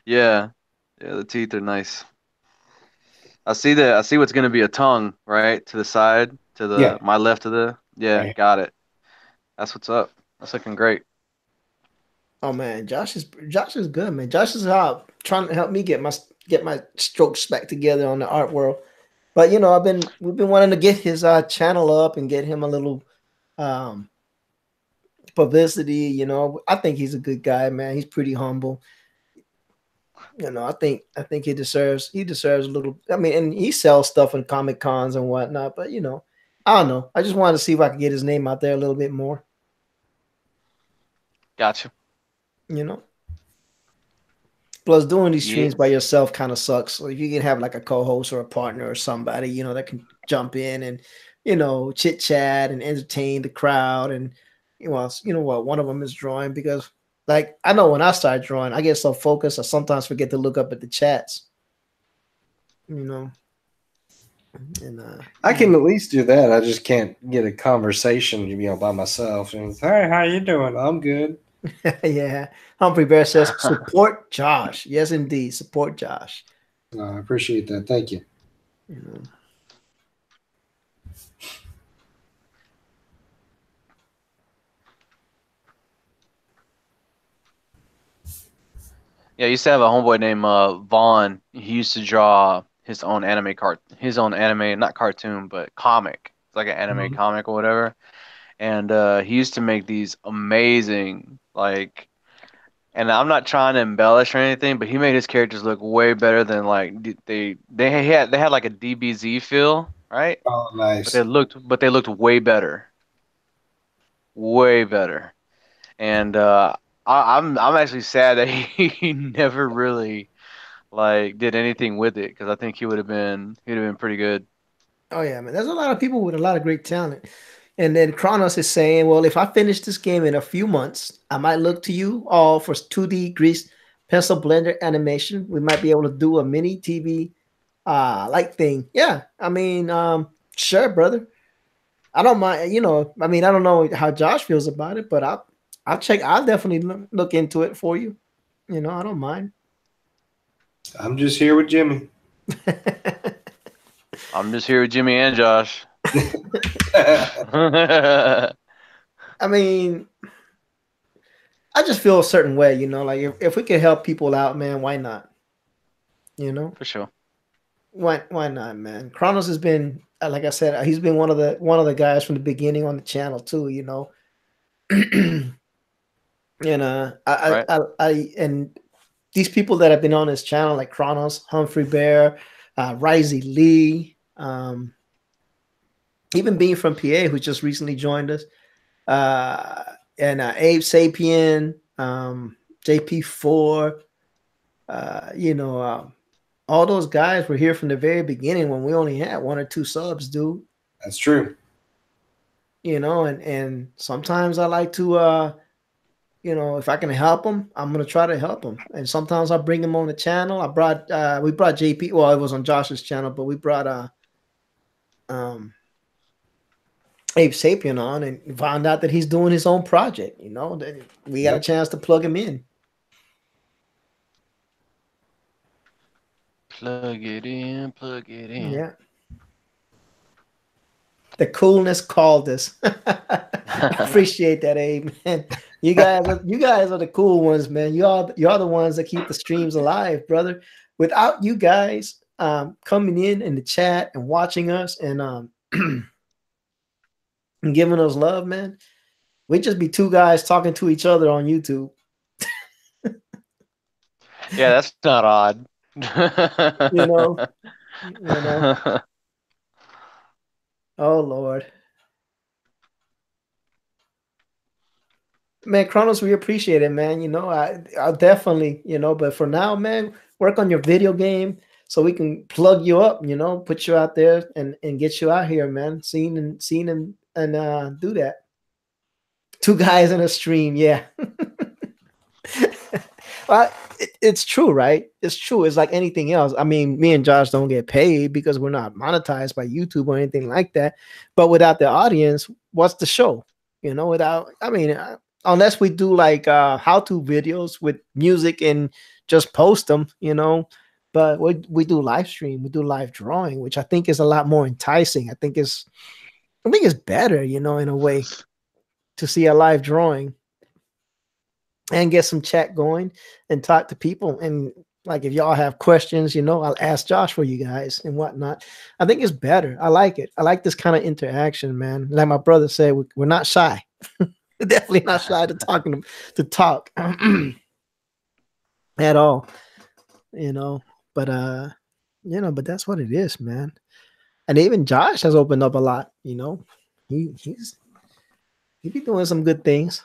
yeah, yeah, the teeth are nice. I see what's gonna be a tongue, right? To the side, to the Yeah. my left of yeah, Right. got it. That's what's up. That's looking great. Oh man, Josh is good, man. Josh is trying to help me get my strokes back together on the art world. But we've been wanting to get his channel up and get him a little um publicity. I think he's a good guy, man. He's pretty humble. I think he deserves a little. I mean, and he sells stuff in Comic Cons and whatnot. But I don't know. I just wanted to see if I could get his name out there a little bit more. Gotcha. You know. Plus, doing these streams by Yes. yourself kind of sucks. So if you can have like a co-host or a partner or somebody, that can jump in and, chit chat and entertain the crowd. And what, one of them is drawing because, like, I know when I start drawing, I get so focused, I sometimes forget to look up at the chats. You know, and I can at least do that. I just can't get a conversation, by myself. And hey, how you doing? I'm good. yeah. Humphrey Bear says support Josh. Yes, indeed, support Josh. I appreciate that. Thank you. You know. Yeah, I used to have a homeboy named Vaughn. He used to draw his own anime, not cartoon, but comic. It's like an anime Mhm. comic or whatever. And he used to make these amazing, like, and I'm not trying to embellish or anything, but he made his characters look way better than like they had like a DBZ feel, right? Oh, But nice. they looked way better. And I'm actually sad that he never really like did anything with it because I think he'd have been pretty good. Oh yeah, man. There's a lot of people with a lot of great talent. And then Kronos is saying, well, if I finish this game in a few months, I might look to you all for 2D grease pencil blender animation. We might be able to do a mini TV like thing. Yeah. I mean, sure, brother. I don't mind, I mean, I don't know how Josh feels about it, but I'll definitely look into it for you. I don't mind. I'm just here with Jimmy. I'm just here with Jimmy and Josh. I mean, I just feel a certain way, like if we can help people out, man, why not? You know, For sure. why not, man? Kronos has been, like I said, he's been one of the guys from the beginning on the channel too. And Right. and these people that have been on his channel, like Kronos, Humphrey Bear, Risey Lee, even being from PA, who just recently joined us, and Abe Sapien, JP4, all those guys were here from the very beginning when we only had 1 or 2 subs, dude. That's true. And sometimes I like to, if I can help them, I'm gonna try to help them. And sometimes I bring them on the channel. We brought JP. Well, it was on Josh's channel, but we brought Abe Sapien on and found out that he's doing his own project. That we got a chance to plug him in. Plug it in, plug it in. Yeah. The coolness called us. I appreciate that, Abe, man. You guys are the cool ones, man. You're the ones that keep the streams alive, brother. Without you guys coming in the chat and watching us and and giving us love, man, we'd just be 2 guys talking to each other on YouTube. Yeah, that's not odd. you know. Oh Lord. Man, Kronos, we appreciate it, man. I'll definitely, but for now, man, work on your video game so we can plug you up, put you out there and get you out here, man. Seen and do that. 2 guys in a stream, yeah. Well, it's true, right? It's true. It's like anything else. I mean, me and Josh don't get paid because we're not monetized by YouTube or anything like that. But without the audience, what's the show? Unless we do like how-to videos with music and just post them, But we do live stream, we do live drawing, which I think is a lot more enticing. I think it's better, in a way, to see a live drawing and get some chat going and talk to people. And like, if y'all have questions, I'll ask Josh for you guys and whatnot. I think it's better. I like it. I like this kind of interaction, man. Like my brother said, we're not shy. We're definitely not shy to talk at all, but that's what it is, man. And even Josh has opened up a lot, he be doing some good things.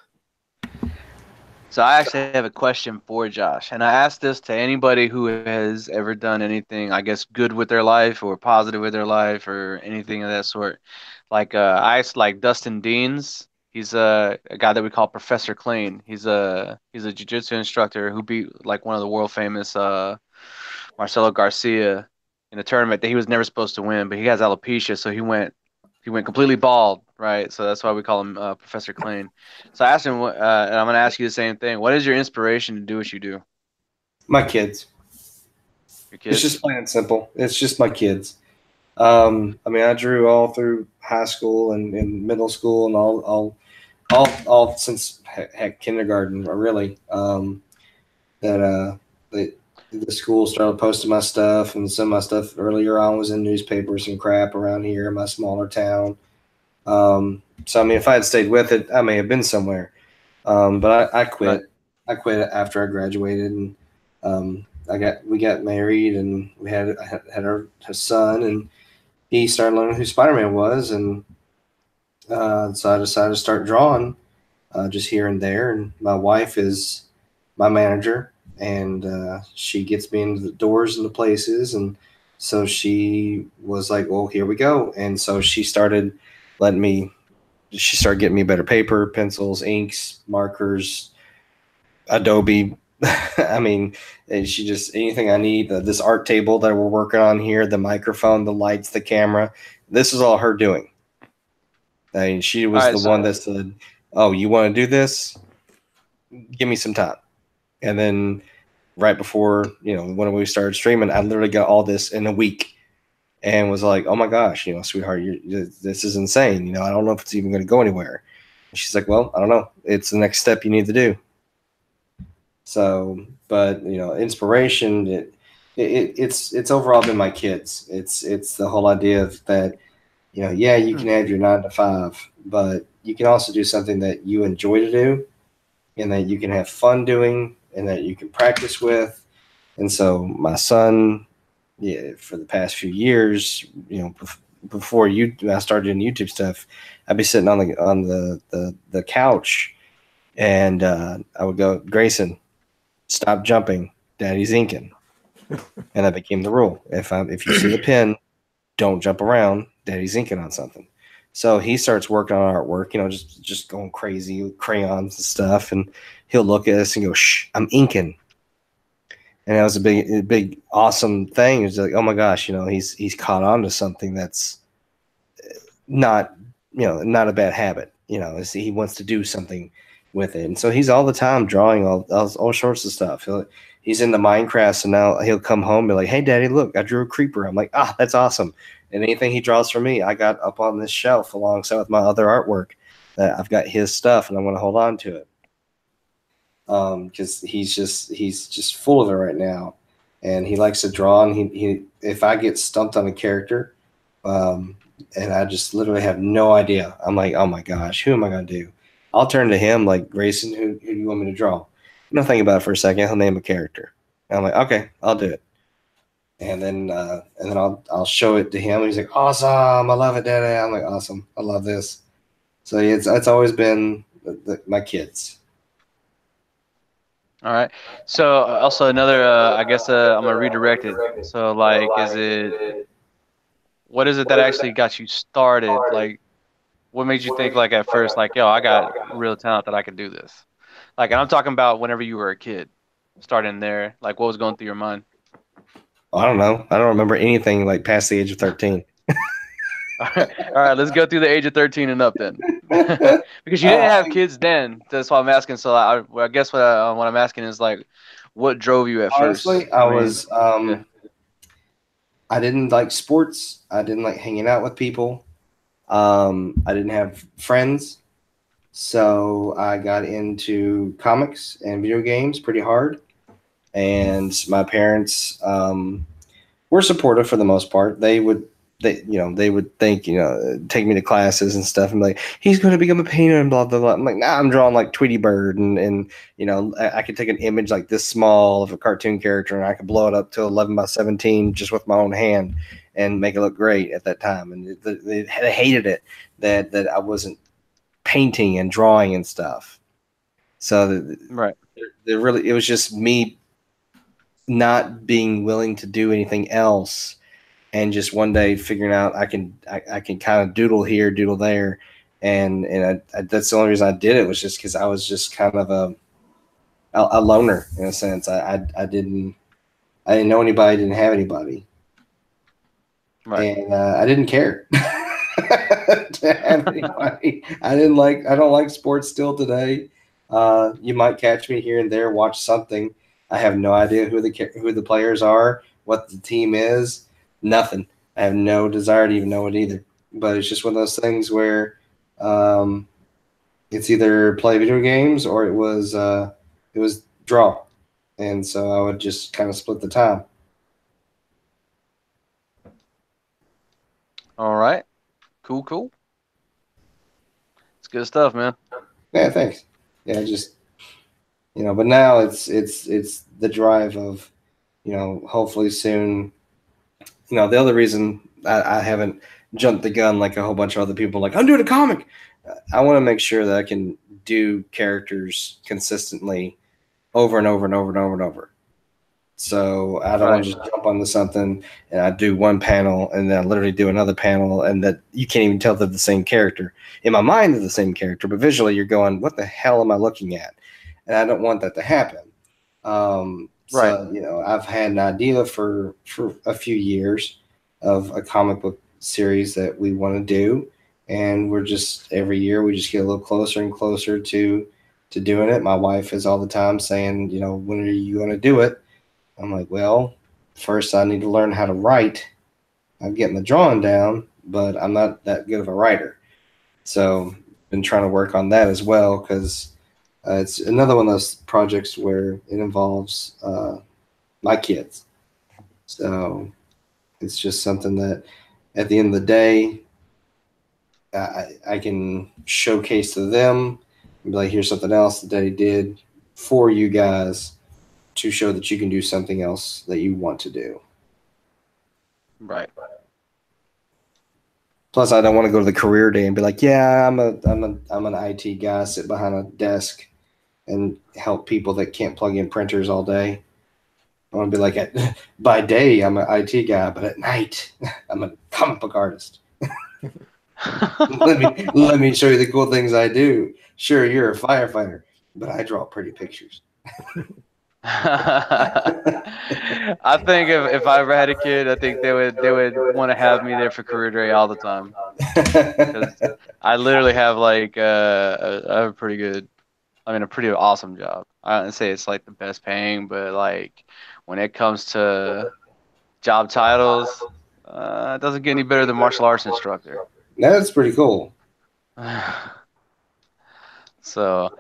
So I actually have a question for Josh, and I asked this to anybody who has ever done anything, I guess, good with their life or positive with their life or anything of that sort. Like I asked like Dustin Deans. He's a guy that we call Professor Clean. He's a jiu-jitsu instructor who beat like one of the world famous Marcelo Garcia in a tournament that he was never supposed to win, but he has alopecia, so he went completely bald, right? So that's why we call him Professor Clean. So I asked him, and I'm going to ask you the same thing. What is your inspiration to do what you do? My kids. Your kids? It's just plain and simple. It's just my kids. I drew all through high school and middle school and all since heck kindergarten, really. The school started posting my stuff, and some of my stuff earlier on was in newspapers and crap around here in my smaller town. If I had stayed with it, I may have been somewhere. But I quit. Right. I quit after I graduated, and we got married, and we had our son, and he started learning who Spider-Man was, and so I decided to start drawing just here and there. And my wife is my manager, and she gets me into the doors and the places, and so she was like, well, here we go. And so she started getting me better paper, pencils, inks, markers, Adobe. She just, anything I need, this art table that we're working on here, the microphone, the lights, the camera, this is all her doing. She was the one that said, oh, you want to do this? Give me some time. And then right before, when we started streaming, I literally got all this in a week and was like, oh my gosh, sweetheart, this is insane. I don't know if it's even going to go anywhere. And she's like, well, I don't know. It's the next step you need to do. So, but, inspiration, it's overall been my kids. It's the whole idea of that, you can have your 9 to 5, but you can also do something that you enjoy to do and that you can have fun doing and that you can practice with. And so my son, for the past few years, before I started doing YouTube stuff, I'd be sitting on the couch, and I would go, Grayson, stop jumping, Daddy's inking, and that became the rule. If you see the pen, don't jump around, Daddy's inking on something. So he starts working on artwork, just going crazy with crayons and stuff, and he'll look at us and go, "Shh, I'm inking." And that was a big, awesome thing. It's like, oh my gosh, he's caught on to something that's not a bad habit. He wants to do something with it, and so he's all the time drawing all sorts of stuff. He's into Minecraft, so now he'll come home and be like, "Hey, Daddy, look, I drew a creeper." I'm like, that's awesome. And anything he draws for me, I got up on this shelf alongside with my other artwork. That I've got his stuff, and I want to hold on to it. Because he's just full of it right now, and he likes to draw. And he if I get stumped on a character, and I just literally have no idea, I'm like, oh my gosh, who am I gonna do? I'll turn to him like, Grayson, who do you want me to draw? Think about it for a second. He'll name a character, and I'm like, okay, I'll do it. And then I'll show it to him, and he's like, awesome, I love it, Daddy. I'm like, awesome, I love this. So it's always been my kids. All right. So also another, I guess I'm gonna redirect it. So like, what is it that actually got you started? Like, what made you think like at first, like, yo, I got real talent that I can do this? Like, and I'm talking about whenever you were a kid, starting there. Like, what was going through your mind? I don't know. I don't remember anything like past the age of 13. All right, let's go through the age of 13 and up then, because you didn't have kids then. That's why I'm asking. So I guess what I'm asking is like, what drove you at first? Honestly, I didn't like sports. I didn't like hanging out with people. I didn't have friends, so I got into comics and video games pretty hard. And my parents were supportive for the most part. They would think, take me to classes and stuff and be like, he's going to become a painter and blah, blah, blah. I'm like, nah, I'm drawing like Tweety Bird. And I could take an image like this small of a cartoon character and I could blow it up to 11 by 17 just with my own hand and make it look great at that time. And they hated it that I wasn't painting and drawing and stuff. So right. It was just me not being willing to do anything else. And just one day figuring out I can kind of doodle here, doodle there, and that's the only reason I did it was just because I was just kind of a loner in a sense. I didn't know anybody, didn't have anybody, right. And I didn't care to have anybody. I don't like sports still today. You might catch me here and there, watch something. I have no idea who the players are, what the team is. Nothing. I have no desire to even know it either. But it's just one of those things where it's either play video games or it was draw, and so I would just kind of split the time. All right. Cool. It's good stuff, man. Yeah, thanks. Yeah, just but now it's the drive of hopefully soon. The other reason I haven't jumped the gun like a whole bunch of other people, like, I'm doing a comic. I want to make sure that I can do characters consistently over and over and over and over and over. So I don't want to just jump onto something and I do one panel and then I literally do another panel and that you can't even tell they're the same character. In my mind, they're the same character, but visually you're going, what the hell am I looking at? And I don't want that to happen. So, I've had an idea for a few years of a comic book series that we want to do. And we're just, every year we just get a little closer and closer to doing it. My wife is all the time saying, when are you going to do it? I'm like, well, first I need to learn how to write. I'm getting the drawing down, but I'm not that good of a writer. So been trying to work on that as well because it's another one of those projects where it involves my kids. So it's just something that at the end of the day, I can showcase to them and be like, here's something else that Daddy did for you guys to show that you can do something else that you want to do. Right. Plus, I don't want to go to the career day and be like, yeah, I'm an IT guy, sit behind a desk and help people that can't plug in printers all day. I want to be like, by day, I'm an IT guy, but at night, I'm a comic book artist. let me show you the cool things I do. Sure, you're a firefighter, but I draw pretty pictures. I think if I ever had a kid, I think they would want to have me there for career day all the time. Because I literally have like I have a pretty good, I mean a pretty awesome job. I don't say it's like the best paying, but like when it comes to job titles, it doesn't get any better than martial arts instructor. That's pretty cool. So,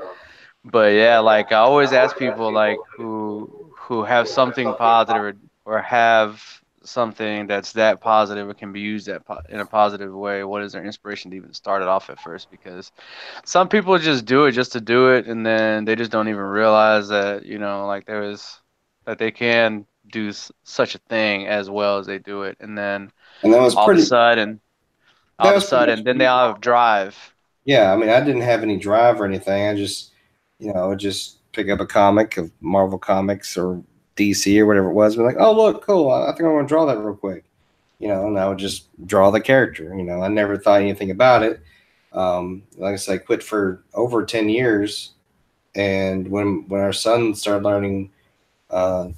but yeah, like I always ask people like who have something positive or have something that's that positive or can be used in a positive way. What is their inspiration to even start it off at first? Because some people just do it just to do it, and then they just don't even realize that like that they can do such a thing as well as they do it, and then And that was all of a pretty. sudden, all That of a was pretty sudden, much then they me. all have drive. Yeah, I mean, I didn't have any drive or anything. I just, I would just pick up a comic of Marvel Comics or DC or whatever it was. Be like, oh, look, cool. I think I want to draw that real quick. And I would just draw the character. I never thought anything about it. Like I said, I quit for over 10 years. And when our son started learning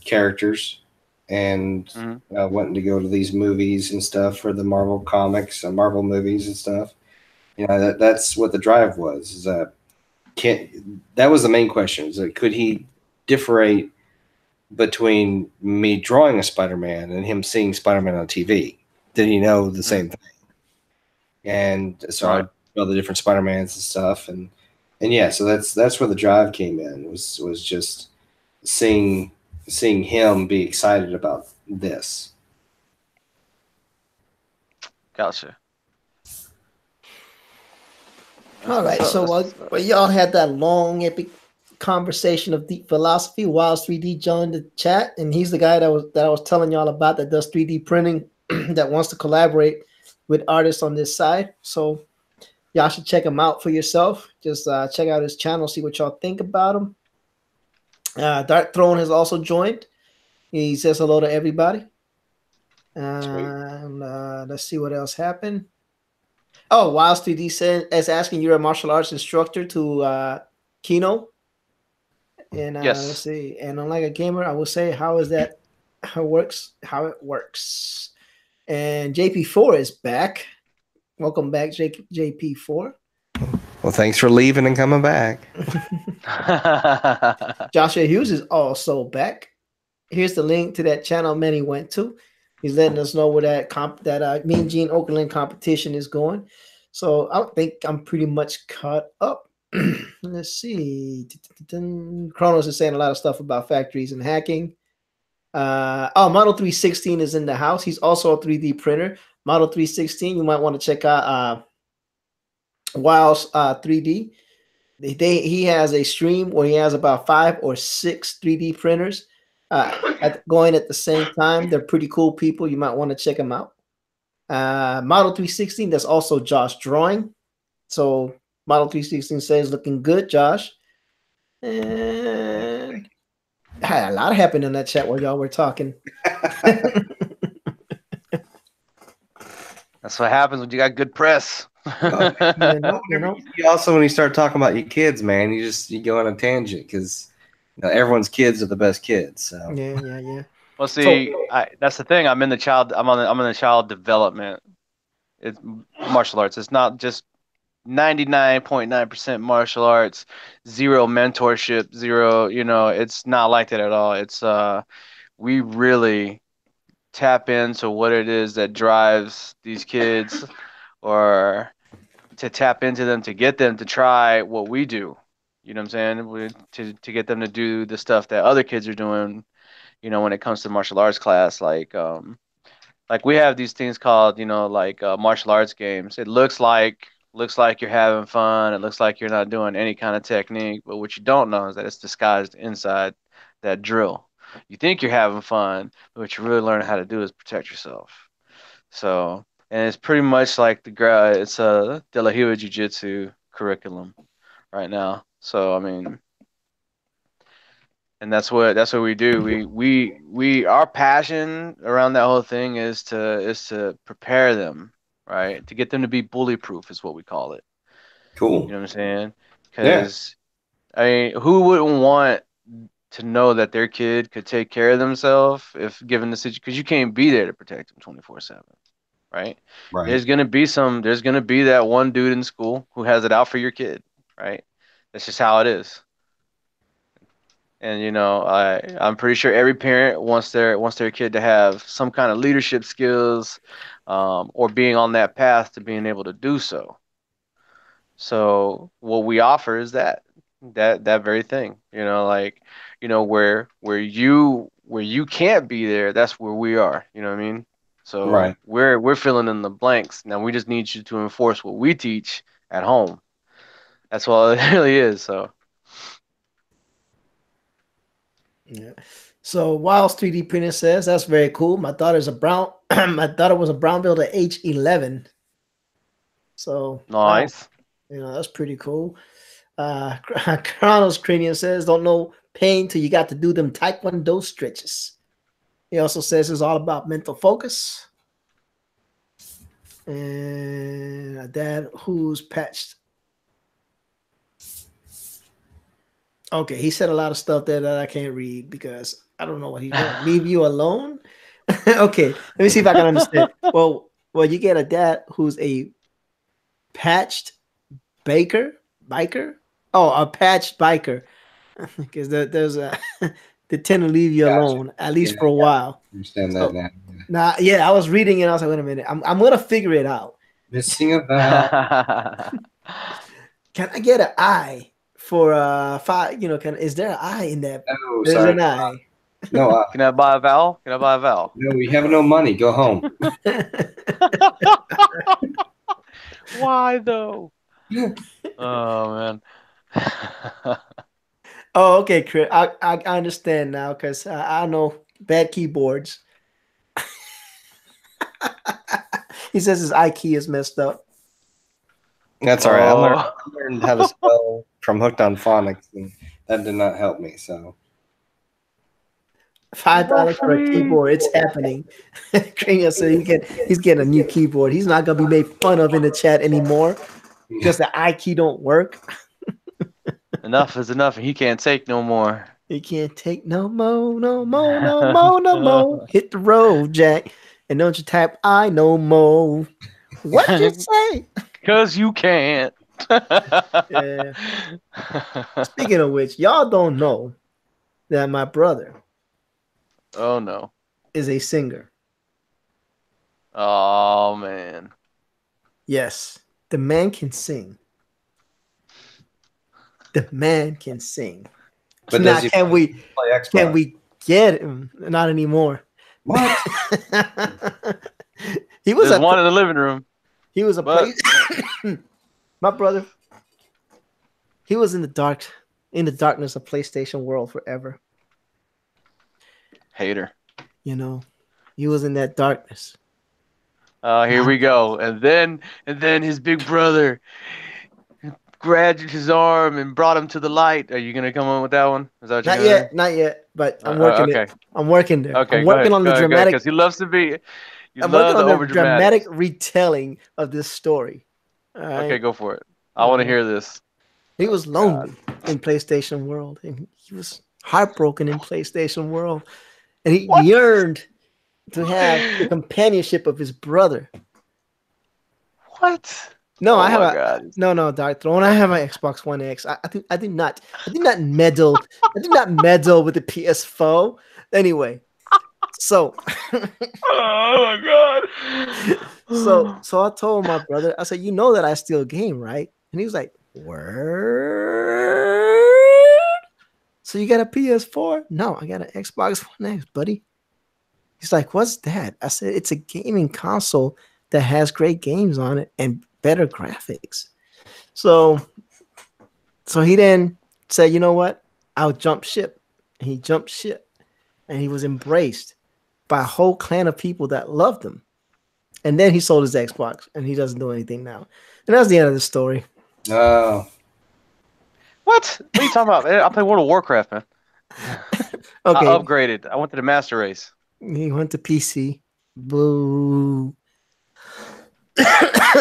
characters and wanting to go to these movies and stuff for the Marvel comics and Marvel movies and stuff, that's what the drive was. Is that that was the main question? Is that could he differentiate between me drawing a Spider-Man and him seeing Spider-Man on TV? Did he know the same thing? And so I draw the different Spider-Mans and stuff, and yeah, so that's where the drive came in. Was just seeing him be excited about this. Gotcha. All right, so well, y'all had that long, epic conversation of deep philosophy. Wiles 3D joined the chat, and he's the guy that I was telling y'all about that does 3D printing, that wants to collaborate with artists on this side. So y'all should check him out for yourself. Just check out his channel, see what y'all think about him. Dark Throne has also joined. He says hello to everybody. And let's see what else happened. Oh, Wiles 3D is asking, you're a martial arts instructor to Kino. And yes. Let's see. And unlike a gamer, I will say, how it works. And JP4 is back. Welcome back, JP4. Well, thanks for leaving and coming back. Joshua Hughes is also back. Here's the link to that channel Manny went to. He's letting us know where that Mean Gene Oakland competition is going. So I think I'm pretty much caught up. Let's see. Kronos is saying a lot of stuff about factories and hacking. Model 316 is in the house. He's also a 3D printer. Model 316, you might want to check out Wiles 3D. He has a stream where he has about 5 or 6 3D printers going at the same time. They're pretty cool people. You might want to check them out. Model 316, that's also Josh drawing. So Model 316 says looking good, Josh. And had a lot happened in that chat while y'all were talking. That's what happens when you got good press. You also, when you start talking about your kids, man, you go on a tangent because everyone's kids are the best kids. So. Yeah. Well, see, that's the thing. I'm in the child development. It's martial arts. It's not just 99.9% martial arts, zero mentorship, zero. It's not like that at all. It's we really tap into what it is that drives these kids, or to tap into them to get them to try what we do. You know what I'm saying? To get them to do the stuff that other kids are doing. When it comes to martial arts class, like we have these things called, martial arts games. It looks like you're having fun. It looks like you're not doing any kind of technique, but what you don't know is that it's disguised inside that drill. You think you're having fun, but what you really learn how to do is protect yourself. So and it's pretty much like it's a De La Hiva Jiu-Jitsu curriculum right now. So I mean, and that's what we do. We our passion around that whole thing is to prepare them, right? To get them to be bully proof is what we call it. Cool. You know what I'm saying? Yeah. Because I mean, who wouldn't want to know that their kid could take care of themselves if given the situation? Because you can't be there to protect them 24/7, right? Right. There's gonna be that one dude in school who has it out for your kid, right? That's just how it is. And you know, I'm pretty sure every parent wants their kid to have some kind of leadership skills, or being on that path to being able to do so. So what we offer is that very thing. You know, like, you know, where you can't be there, that's where we are. You know what I mean? So Right. we're filling in the blanks. Now we just need you to enforce what we teach at home. That's all it really is. So Yeah. So Wiles 3D printing says that's very cool. My daughter's a brown. My daughter was a brown belt at age 11. So nice. you know, that's pretty cool. Chronos Cranium says, don't know pain till you got to do them Taekwondo stretches. He also says it's all about mental focus. And a dad who's patched. Okay, he said a lot of stuff there that I can't read because I don't know what he wrote. Leave you alone? Okay, let me see if I can understand. Well, you get a dad who's a patched biker. Oh, a patched biker. Because there's a they tend to leave you alone at least for a while. Understand that now. Yeah, I was reading it. And I was like, wait a minute, I'm gonna figure it out. Missing a vowel. Can I get an I for 5? You know, is there an I in that? No, There's sorry. an I. No. Can I buy a vowel? Can I buy a vowel? No, we have no money. Go home. Why though? Oh man. Oh, okay, Chris. I understand now because I know bad keyboards. He says his I key is messed up. That's all right. I learned how to spell from Hooked on Phonics, and that did not help me. So $5 for a keyboard. It's happening. Crania said he's getting a new keyboard. He's not gonna be made fun of in the chat anymore because the I key don't work. Enough is enough, and he can't take no more. He can't take no more, no more, no more, no more. Hit the road, Jack, and don't you type I no more. What you say? Because you can't. Yeah. Speaking of which, y'all don't know that my brother Oh no. is a singer. Oh man. Yes, the man can sing. The man can sing. But now, does he can we play Xbox? can we get him? Not anymore. What? He was There's one in the living room. He was a my brother. He was in the darkness of PlayStation world forever. Hater. You know, he was in that darkness. Here we go. And then his big brother grabbed his arm and brought him to the light. Are you gonna come on with that one? Is that what Not yet. But I'm working okay. it. I'm working there. Okay, I'm working on the dramatic. Because he loves to be. I'm working on the dramatic retelling of this story. Okay, go for it. I want to hear this. He was lonely in PlayStation World, and he was heartbroken in PlayStation World, and he yearned to have the companionship of his brother. What? No, I have no, Dark Throne. I have an Xbox One X. I did not meddle. I did not meddle with the PS4. Anyway, so. Oh my god. So I told my brother. I said, "You know that I still game, right?" And he was like, "Word." So you got a PS4? No, I got an Xbox One X, buddy. He's like, "What's that?" I said, "It's a gaming console that has great games on it and better graphics." So he then said, "You know what? I'll jump ship." And he jumped ship, and he was embraced by a whole clan of people that loved him. and then he sold his Xbox, and he doesn't do anything now. And that's the end of the story. Oh. What are you talking about? I play World of Warcraft, man. Okay. I upgraded. I went to the master race. He went to PC. Boo.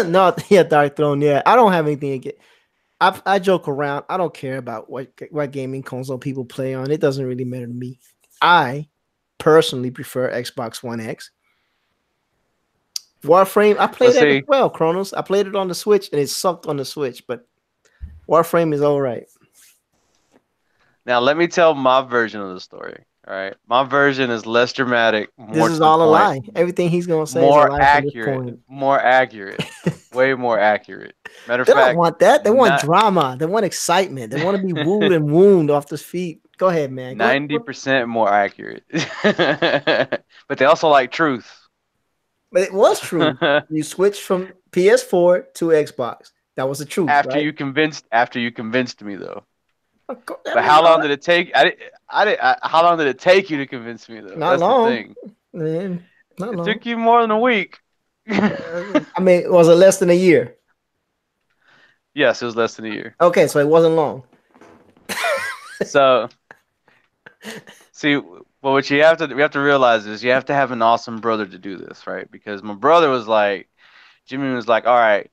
No, yeah, Dark Throne. Yeah, I don't have anything against. I joke around. I don't care about what gaming console people play on. It doesn't really matter to me. I personally prefer Xbox One X. Warframe, I played it as well, Chronos. I played it on the Switch, and it sucked on the Switch, but Warframe is all right. Now, let me tell my version of the story. All right, my version is less dramatic. This is all a lie. Everything he's gonna say is a lie. More accurate, way more accurate. Matter of fact, they don't want that. They want drama. They want excitement. They want to be wooed and wound off the feet. Go ahead, man. 90% more accurate. But they also like truth. But it was true. You switched from PS4 to Xbox. That was the truth. After you convinced me, though. But how long did it take? How long did it take you to convince me, though? Not long. The thing. Man, it took you more than a week. I mean, was it less than a year? Yes, it was less than a year. Okay, so it wasn't long. So, see, well, what we have to realize is you have to have an awesome brother to do this, right? Because my brother was like, Jimmy was like, all right,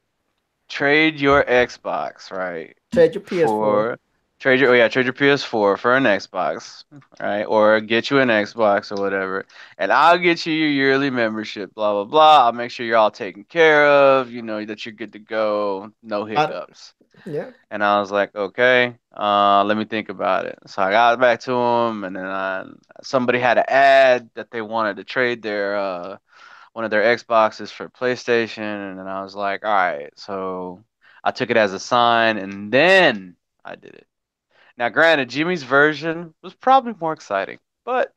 trade your Xbox, right? Trade your PS4. Trade your PS4 for an Xbox, right? Or get you an Xbox or whatever, and I'll get you your yearly membership. Blah blah blah. I'll make sure you're all taken care of. You know that you're good to go, no hiccups. Yeah. And I was like, okay, let me think about it. So I got back to him, and then somebody had an ad that they wanted to trade their one of their Xboxes for PlayStation, and then I was like, all right. So I took it as a sign, and then I did it. Now, granted, Jimmy's version was probably more exciting, but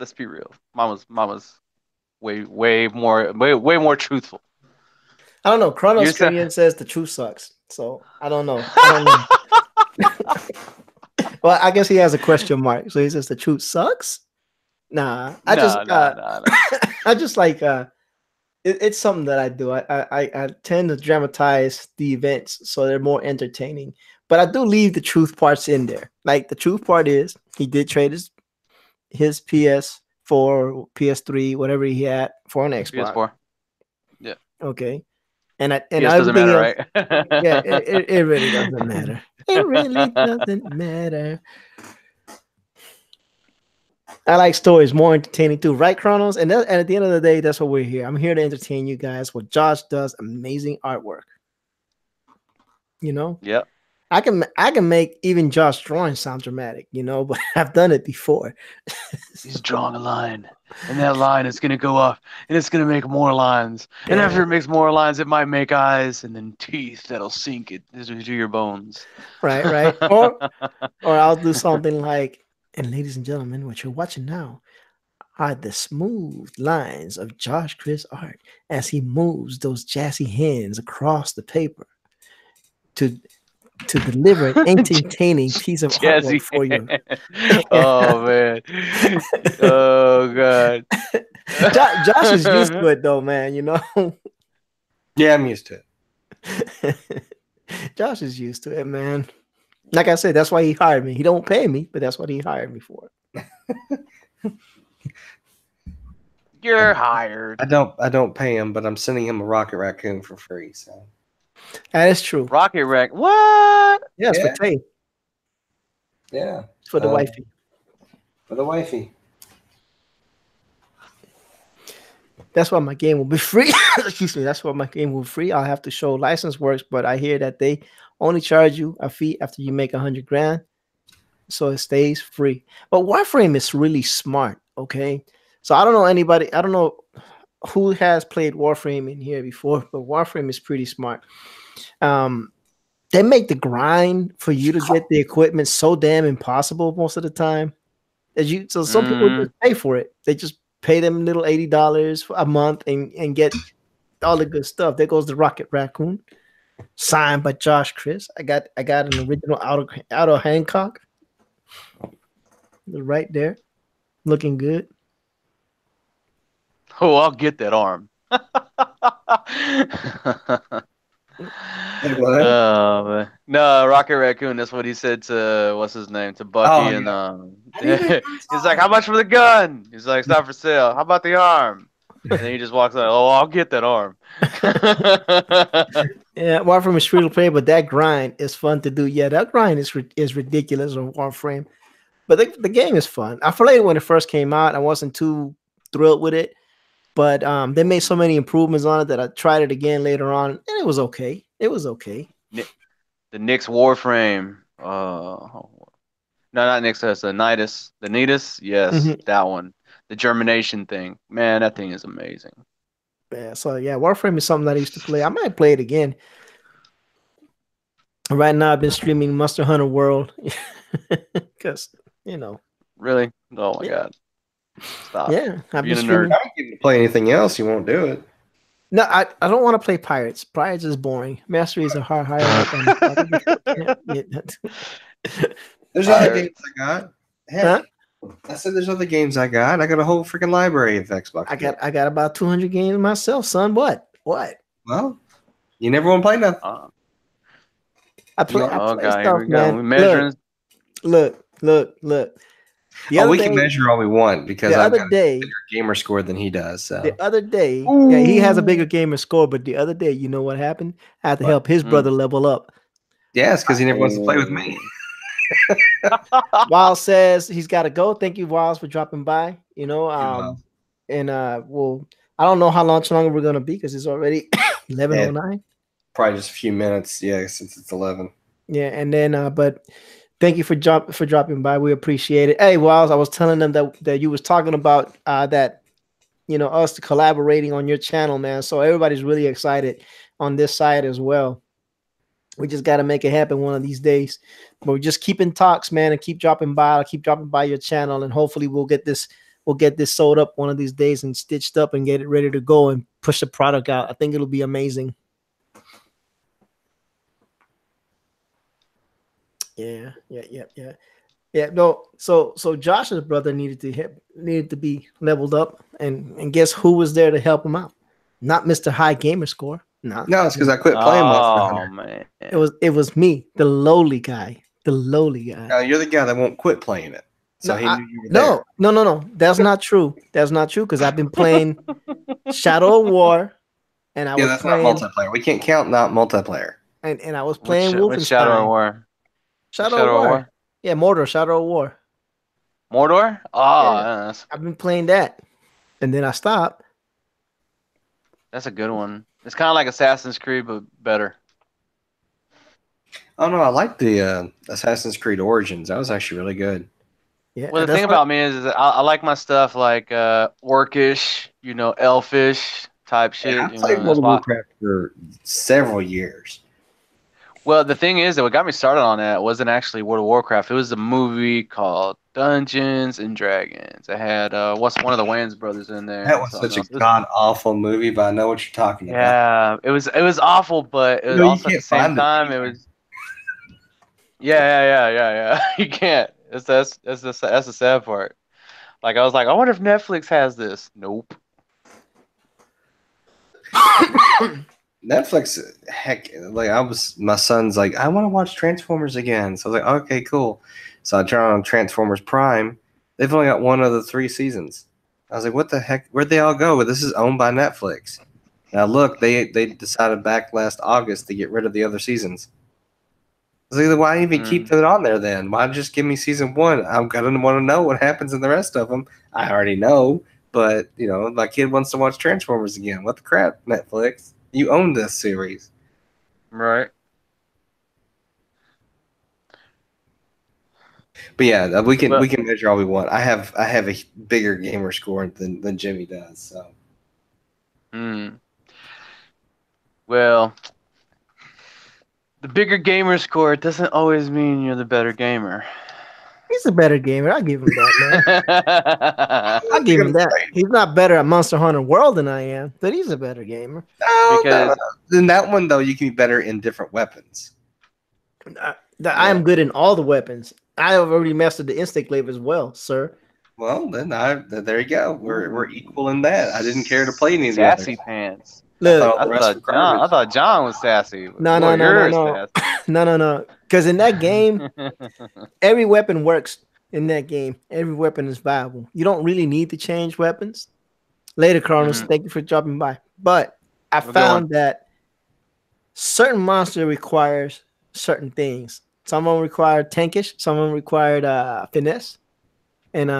let's be real. Mama's way more truthful. I don't know. Chronos says the truth sucks, so I don't know. Well, I guess he has a question mark, so he says the truth sucks. Nah, I just like it's something that I do. I tend to dramatize the events so they're more entertaining. But I do leave the truth parts in there. Like the truth part is he did trade his PS4, PS3, whatever he had for an Xbox. PS4. Yeah. Okay. And it doesn't matter, right? Yeah, it really doesn't matter. It really doesn't matter. I like stories, more entertaining too, right, Chronos? And at the end of the day, that's what we're here. I'm here to entertain you guys. What Josh does, amazing artwork. You know? Yep. I can make even Josh drawing sound dramatic, you know, but I've done it before. He's drawing a line, and that line is gonna go up, and it's gonna make more lines, and after it makes more lines, it might make eyes, and then teeth that'll sink it into your bones. Right. Or I'll do something like, and ladies and gentlemen, what you're watching now are the smooth lines of JoshChrisArt as he moves those jazzy hands across the paper to deliver an entertaining piece of artwork for you. Oh man. Oh god. Josh is used to it though, man, you know. Yeah, I'm used to it. Josh is used to it, man. Like I said, that's why he hired me. He don't pay me, but that's what he hired me for. You're hired. I don't pay him, but I'm sending him a rocket raccoon for free, so. That is true. Rocket Rack. What? Yeah, it's for Tay. Yeah. It's for the wifey. For the wifey. That's why my game will be free. Excuse me. That's why my game will be free. I'll have to show license works, but I hear that they only charge you a fee after you make $100,000, so it stays free. But Warframe is really smart. Okay, so I don't know anybody. I don't know who has played Warframe in here before, but Warframe is pretty smart. They make the grind for you to get the equipment so damn impossible most of the time. So some people just pay for it. They just pay them little $80 a month and get all the good stuff. There goes the Rocket Raccoon, signed by Josh Chris. I got an original out of Hancock, right there, looking good. Oh, I'll get that arm. what? Oh man. No, Rocket Raccoon, that's what he said to what's his name? To Bucky Oh, and yeah. he's like, how much for the gun? He's like, it's not for sale. How about the arm? And then he just walks out, oh, I'll get that arm. Yeah, Warframe is free to play, but that grind is fun to do. Yeah, that grind is ridiculous on Warframe. But the game is fun. I played it when it first came out. I wasn't too thrilled with it. But they made so many improvements on it that I tried it again later on, and it was okay. It was okay. The Nyx Warframe. No, not Nyx. That's the Nidus. The Nidus. Yes, that one. The germination thing. Man, that thing is amazing. Yeah. So yeah, Warframe is something that I used to play. I might play it again. Right now, I've been streaming Monster Hunter World because Really? Oh my god. Stop. Yeah, I've been I streaming. don't get to play anything else. You won't do it. No, I don't want to play Pirates. Pirates is boring. Masteries are higher up. There's other games I got. Heck, I said there's other games I got. I got a whole freaking library of Xbox. I got about 200 games myself, son. What? Well, you never want to play nothing. I play here stuff, we go. man. We measuring. Look. We can measure all we want because the I've other got day, a bigger gamer score than he does. So the other day, yeah, he has a bigger gamer score, but the other day, you know what happened? I had to help his brother level up. Yeah, it's because he never wants to play with me. Wiles says he's got to go. Thank you, Wiles, for dropping by. And well, I don't know how longer we're gonna be because it's already 11:09. Probably just a few minutes, yeah, since it's 11. Yeah, and then but thank you for dropping by. We appreciate it. Hey, Wiles, I was telling them that you was talking about that, us collaborating on your channel, man. So everybody's really excited on this side as well. We just got to make it happen one of these days. But we just keep in talks, man, and keep dropping by. I'll keep dropping by your channel, and hopefully we'll get this sold up one of these days and stitched up and get it ready to go and push the product out. I think it'll be amazing. Yeah. No, so Josh's brother needed to be leveled up, and guess who was there to help him out? Not Mr. High Gamer Score. No, it's because I quit playing Monster Hunter. Man. It was me, the lowly guy. No, you're the guy that won't quit playing it. So he knew you were there. No. That's not true. That's not true because I've been playing Shadow of War, and that's playing, not multiplayer. We can't count not multiplayer. And I was playing Wolfenstein. Shadow of War. Shadow of War. Yeah, Mordor, Shadow of War. Mordor? Oh, I've been playing that. And then I stopped. That's a good one. It's kind of like Assassin's Creed, but better. Oh, no, I like the Assassin's Creed Origins. That was actually really good. Yeah. Well, the thing about me is I like my stuff like orcish, elfish type shit. I played World of Warcraft for several years. Well, the thing is that what got me started on that wasn't actually World of Warcraft. It was a movie called Dungeons and Dragons. It had what's one of the Wayans brothers in there. That was such a god awful movie, but I know what you're talking about. Yeah, it was awful, but it was also at the same time it was. Yeah. You can't. That's the sad part. Like I was like, I wonder if Netflix has this. Nope. Netflix, heck, my son's like, I want to watch Transformers again. So I was like, okay, cool. So I turned on Transformers Prime. They've only got one of the 3 seasons. I was like, what the heck? Where'd they all go? This is owned by Netflix. Now look, they decided back last August to get rid of the other seasons. I was like, why even keep that on there then? Why just give me season 1? I'm gonna want to know what happens in the rest of them. I already know, but my kid wants to watch Transformers again. What the crap, Netflix? You own this series, right? But yeah, we can measure all we want. I have a bigger gamer score than Jimmy does. So, well, the bigger gamer score doesn't always mean you're the better gamer. He's a better gamer. I'll give him that, man. I'll give him that. He's not better at Monster Hunter World than I am, but he's a better gamer. Because in that one, though, you can be better in different weapons. I am good in all the weapons. I have already mastered the instant glaive as well, sir. Well, then there you go. We're equal in that. I didn't care to play any of the others. Sassy pants. Look, I thought John was sassy. No, Boy, no, no, no, you're no, sassy. no. Because in that game, every weapon works. In that game, every weapon is viable. You don't really need to change weapons. Later, Cronus, thank you for dropping by. But I found that certain monster requires certain things. Some of them require tankish. Some of them required finesse, and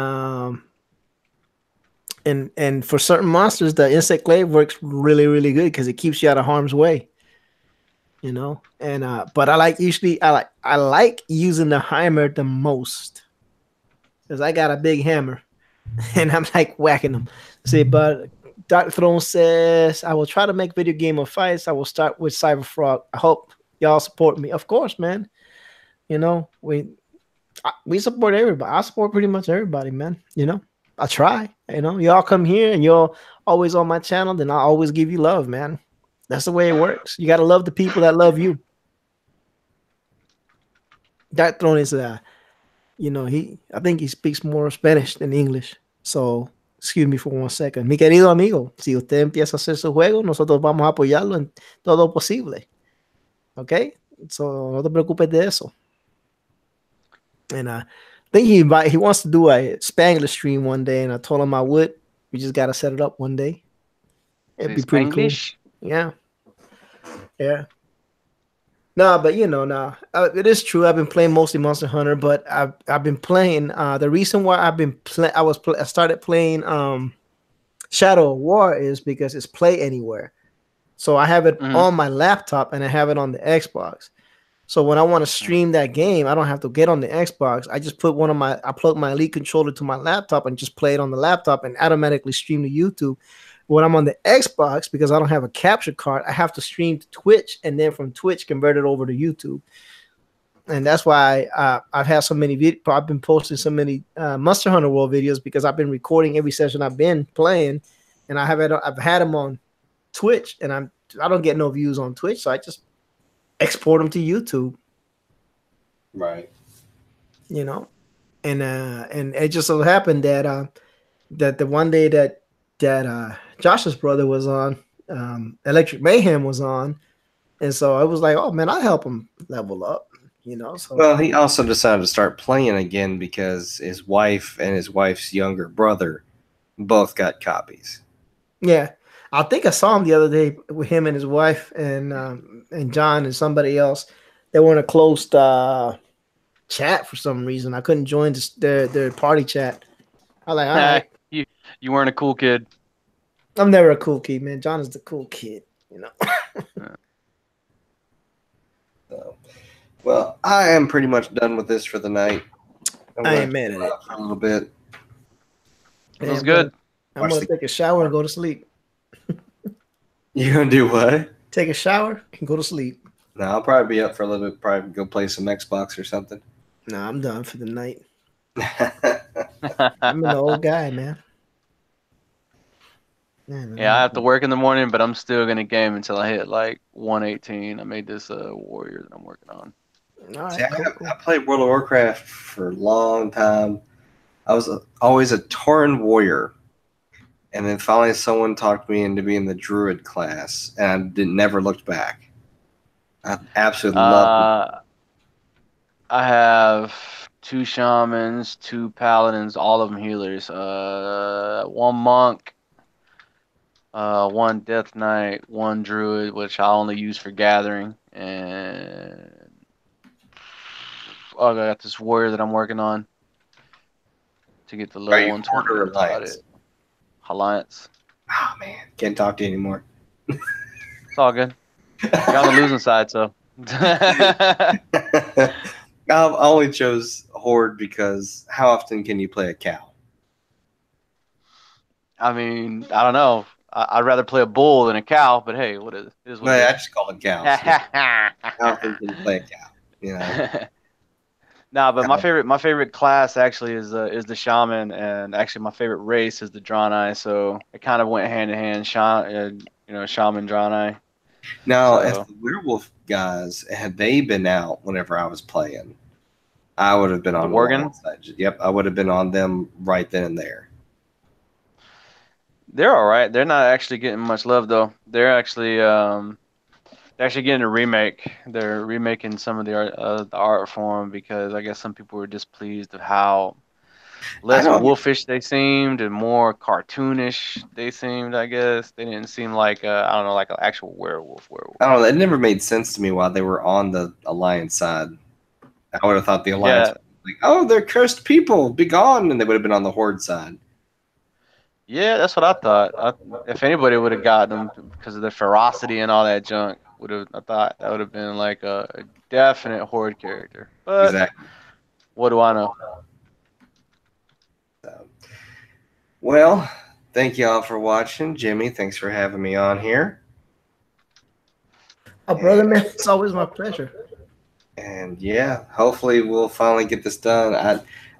for certain monsters, the insect glaive works really, really good because it keeps you out of harm's way. You know, and but I like using the hammer the most because I got a big hammer, and I'm like whacking them. See, but Dr. Throne says I will try to make video game of fights. I will start with Cyber Frog. I hope y'all support me. Of course, man. You know, we support everybody. I support pretty much everybody, man. You know, I try. You know, y'all come here and you're always on my channel, then I always give you love, man. That's the way it works. You got to love the people that love you. That Throne is, you know, I think he speaks more Spanish than English. So, excuse me for 1 second. Mi querido amigo, si usted empieza a hacer su juego, nosotros vamos a apoyarlo en todo posible. Okay? So, no te preocupes de eso. And I think he wants to do a Spanglish stream one day, and I told him I would. We just got to set it up one day. It'd be pretty cool. Yeah. No, but you know, it is true. I've been playing mostly Monster Hunter, but I've been playing. The reason why I started playing Shadow of War is because it's play anywhere. So I have it on my laptop and I have it on the Xbox. So when I want to stream that game, I don't have to get on the Xbox. I just put I plug my Elite controller to my laptop and just play it on the laptop and automatically stream to YouTube. When I'm on the Xbox, because I don't have a capture card, I have to stream to Twitch and then from Twitch convert it over to YouTube. And that's why I've had so many videos. I've been posting so many Monster Hunter World videos because I've been recording every session I've been playing, and I've had them on Twitch, and I don't get no views on Twitch, so I just export them to YouTube. Right. You know, and it just so happened that that the one day that Josh's brother was on, Electric Mayhem was on, and so I was like, oh man, I'll help him level up, you know. So well, he also decided to start playing again because his wife and his wife's younger brother both got copies. Yeah, I think I saw him the other day with him and his wife and John and somebody else. They were in a closed chat for some reason. I couldn't join their party chat. I was like, all right. You weren't a cool kid. I'm never a cool kid, man. John is the cool kid, you know. So, well, I am pretty much done with this for the night. I ain't mad at it. For a little bit. It was good. I'm going to take a shower and go to sleep. You going to do what? Take a shower and go to sleep. No, I'll probably be up for a little bit. Probably go play some Xbox or something. No, I'm done for the night. I'm an old guy, man. Yeah, I have to work in the morning, but I'm still gonna game until I hit like 118. I made this warrior that I'm working on. All right, See, I played World of Warcraft for a long time. I was always a Tauren warrior, and then finally someone talked me into being the druid class, and I never looked back. I absolutely love it. I have 2 shamans, 2 paladins, all of them healers. 1 monk. 1 Death Knight, 1 Druid, which I only use for gathering, and I got this warrior that I'm working on to get the level 120. Or Alliance? Alliance. Oh man, can't talk to you anymore. It's all good. You're on the losing side, so. I only chose Horde because how often can you play a cow? I mean, I don't know. I'd rather play a bull than a cow, but hey, what is it? I just call them cows. How often can you play a cow? You know. No, but my favorite class actually is the shaman, and actually my favorite race is the Draenei. So it kind of went hand in hand. Shaman Draenei. Now, if the werewolf guys had they been out whenever I was playing, I would have been on the Worgen. side. Yep, I would have been on them right then and there. They're all right. They're not actually getting much love though. They're actually getting a remake. They're remaking some of the art form because I guess some people were displeased of how less wolfish they seemed and more cartoonish they seemed. I guess they didn't seem like I don't know, like an actual werewolf. I don't know. It never made sense to me why they were on the Alliance side. I would have thought the Alliance was like, oh, they're cursed people, be gone, and they would have been on the Horde side. Yeah, that's what I thought. If anybody would have got them because of their ferocity and all that junk, I thought that would have been like a definite Horde character. But exactly. What do I know? So, well, thank y'all for watching. Jimmy, thanks for having me on here. Oh, brother, man, it's always my pleasure. And yeah, hopefully we'll finally get this done.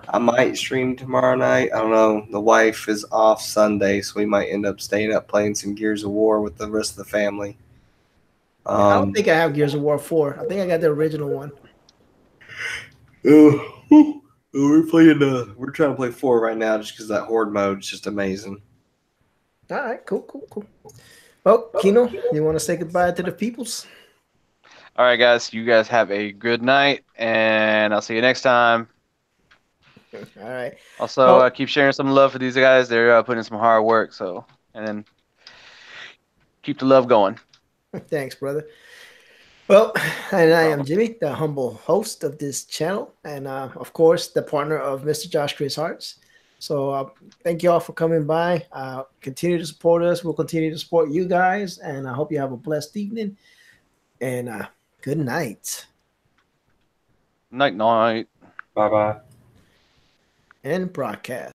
I might stream tomorrow night. I don't know. The wife is off Sunday, so we might end up staying up playing some Gears of War with the rest of the family. I don't think I have Gears of War 4. I think I got the original one. We're trying to play 4 right now just because that Horde mode is just amazing. All right, cool. Well, Kino, you want to say goodbye to the peoples? All right, guys. You guys have a good night, and I'll see you next time. All right. Also, keep sharing some love for these guys. They're putting in some hard work, and then keep the love going. Thanks, brother. Well, and I am Jimmy, the humble host of this channel, and of course, the partner of Mr. Josh Chris Arts. So thank you all for coming by. Continue to support us. We'll continue to support you guys, and I hope you have a blessed evening. And good night. Night. Bye-bye. And broadcast.